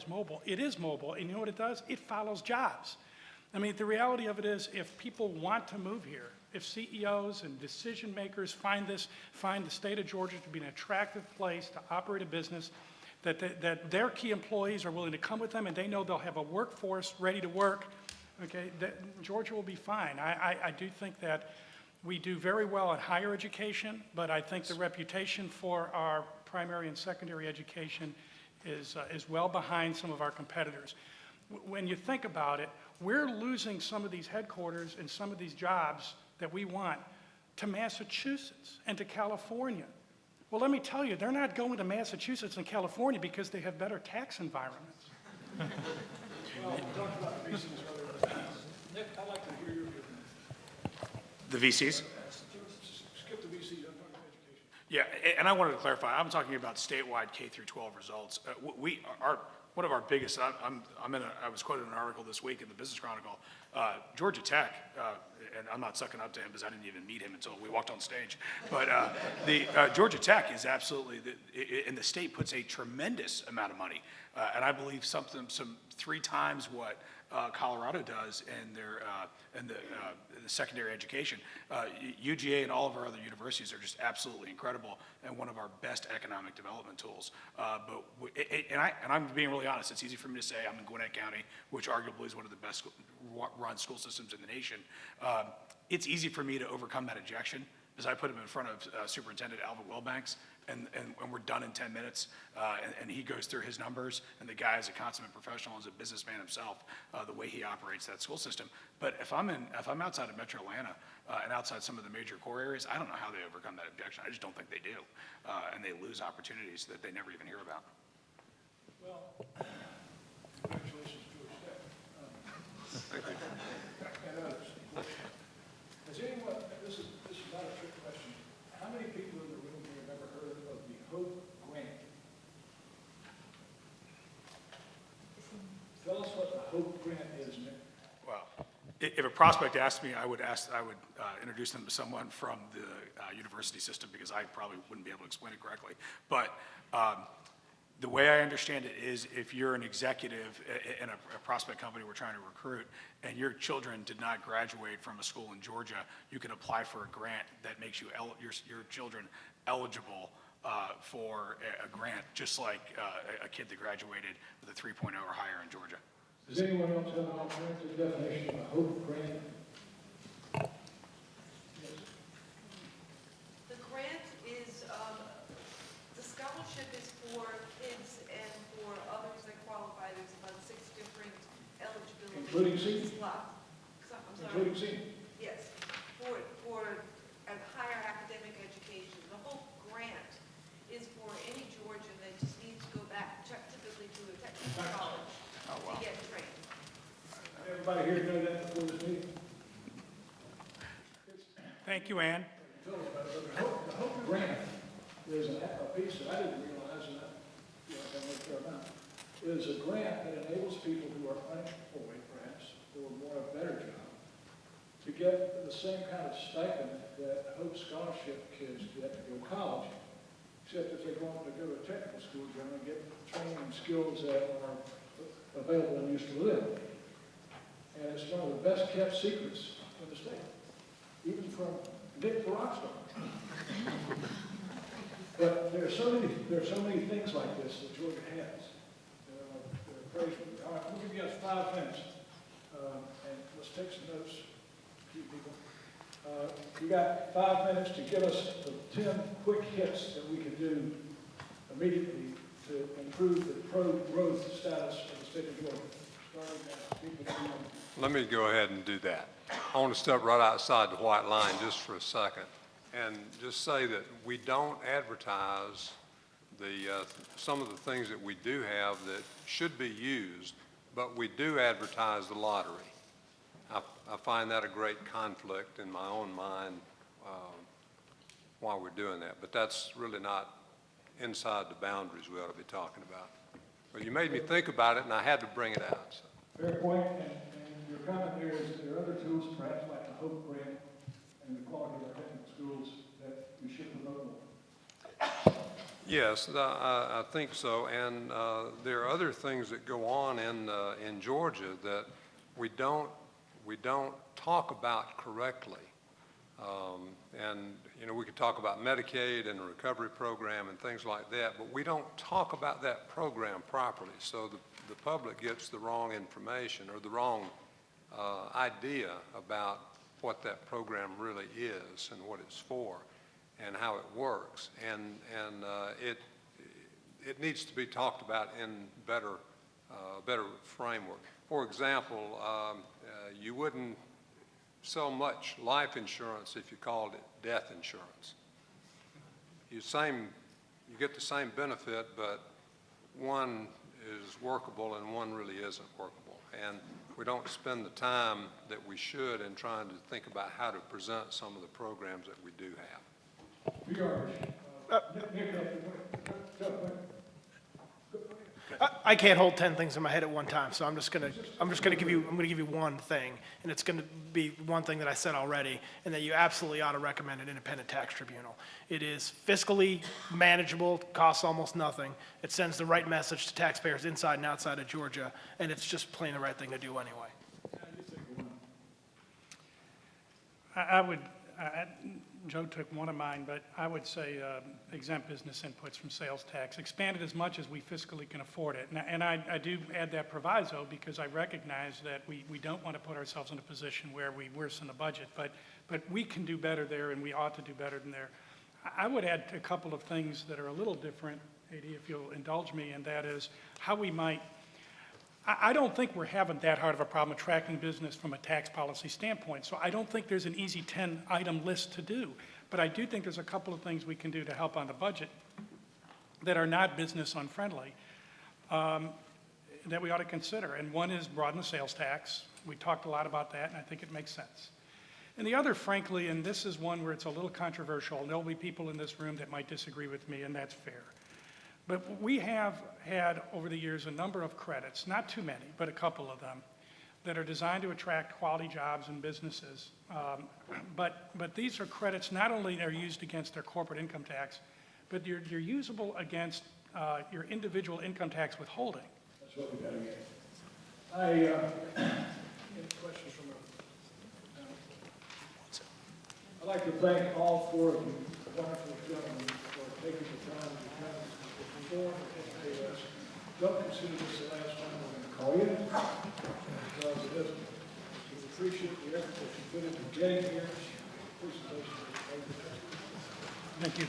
mobile. It is mobile, and you know what it does? It follows jobs. I mean, the reality of it is, if people want to move here, if CEOs and decision makers find the state of Georgia to be an attractive place to operate a business, that their key employees are willing to come with them, and they know they'll have a workforce ready to work, okay, that Georgia will be fine. I do think that we do very well at higher education, but I think the reputation for our primary and secondary education is well behind some of our competitors. When you think about it, we're losing some of these headquarters and some of these jobs that we want to Massachusetts and to California. Well, let me tell you, they're not going to Massachusetts and California because they have better tax environments. Well, we talked about VCs earlier. Nick, I'd like to hear your view. The VCs? Skip the VCs, I'm talking about education. Yeah, and I wanted to clarify, I'm talking about statewide K through 12 results. One of our biggest, I was quoted in an article this week in the Business Chronicle, Georgia Tech, and I'm not sucking up to him because I didn't even meet him until we walked on stage, but Georgia Tech is absolutely, and the state puts a tremendous amount of money, and I believe some 3 times what Colorado does in the secondary education. UGA and all of our other universities are just absolutely incredible and one of our best economic development tools. And I'm being really honest, it's easy for me to say I'm in Gwinnett County, which arguably is one of the best run school systems in the nation. It's easy for me to overcome that objection because I put him in front of Superintendent Alvin Wilbanks, and we're done in 10 minutes, and he goes through his numbers, and the guy is a consummate professional, is a businessman himself, the way he operates that school system. But if I'm outside of Metro Atlanta and outside some of the major core areas, I don't know how they overcome that objection. I just don't think they do, and they lose opportunities that they never even hear about. Well, congratulations, George Tech. Thank you. And others. Has anyone, this is not a trick question, how many people in the room here have ever heard of the Hope Grant? Tell us what the Hope Grant is, Nick. Well, if a prospect asked me, I would introduce them to someone from the university system because I probably wouldn't be able to explain it correctly. But the way I understand it is if you're an executive in a prospect company we're trying to recruit and your children did not graduate from a school in Georgia, you can apply for a grant that makes your children eligible for a grant, just like a kid that graduated with a 3.0 or higher in Georgia. Does anyone else have an alternative definition of a Hope Grant? The grant is, the scholarship is for kids and for others that qualify. There's about 6 different eligibility. Including senior? slots. I'm sorry. Including senior? Yes, for a higher academic education. The whole grant is for any Georgian that just needs to go back, typically to a technical college to get trained. Everybody here know that before this meeting? Thank you, Ann. The Hope Grant is a piece that I didn't realize, and I don't care about, is a grant that enables people who are unemployed, perhaps, or want a better job, to get the same kind of stipend that Hope Scholarship kids get to go to college, except if they want to go to technical school, they're going to get training and skills that are available and used to live. And it's one of the best kept secrets in the state, even from Dick the Rockstar. But there are so many things like this that Georgia has. All right, we'll give you guys 5 minutes, and let's take some notes, few people. You got 5 minutes to give us the 10 quick hits that we can do immediately to improve the pro-growth status of the state of Georgia. Starting at people who Let me go ahead and do that. I want to step right outside the white line just for a second and just say that we don't advertise some of the things that we do have that should be used, but we do advertise the lottery. I find that a great conflict in my own mind while we're doing that, but that's really not inside the boundaries we ought to be talking about. But you made me think about it, and I had to bring it out. So. Fair point, and your comment here is there are other tools, perhaps like the Hope Grant and the quality of our technical schools, that we should promote more. Yes, I think so, and there are other things that go on in Georgia that we don't talk about correctly. And you know, we could talk about Medicaid and the recovery program and things like that, but we don't talk about that program properly. So the public gets the wrong information or the wrong idea about what that program really is and what it's for and how it works. And it needs to be talked about in better framework. For example, you wouldn't sell much life insurance if you called it death insurance. you get the same benefit, but one is workable and one really isn't workable. And we don't spend the time that we should in trying to think about how to present some of the programs that we do have. I can't hold 10 things in my head at one time, so I'm just gonna give you one thing, and it's gonna be one thing that I said already, and that you absolutely ought to recommend an independent tax tribunal. It is fiscally manageable, costs almost nothing. It sends the right message to taxpayers inside and outside of Georgia, and it's just plain the right thing to do anyway. Joe took one of mine, but I would say exempt business inputs from sales tax, expand it as much as we fiscally can afford it. And I do add that proviso because I recognize that we don't want to put ourselves in a position where we worsen the budget, but we can do better there and we ought to do better than there. I would add a couple of things that are a little different, Adi, if you'll indulge me, and that is how we might, I don't think we're having that hard of a problem attracting business from a tax policy standpoint, so I don't think there's an easy 10-item list to do. But I do think there's a couple of things we can do to help on the budget that are not business unfriendly that we ought to consider. And one is broaden the sales tax. We talked a lot about that, and I think it makes sense. And the other, frankly, and this is one where it's a little controversial, and there'll be people in this room that might disagree with me, and that's fair. But we have had, over the years, a number of credits, not too many, but a couple of them, that are designed to attract quality jobs and businesses. But these are credits not only are used against their corporate income tax, but you're usable against your individual income tax withholding. That's what we got to get. Any questions from I'd like to thank all four of you wonderful gentlemen for taking the time to come before and educate us. Don't consider this the last time we're going to call you, because it isn't. We appreciate the effort that you put into getting here. Presentation. Thank you.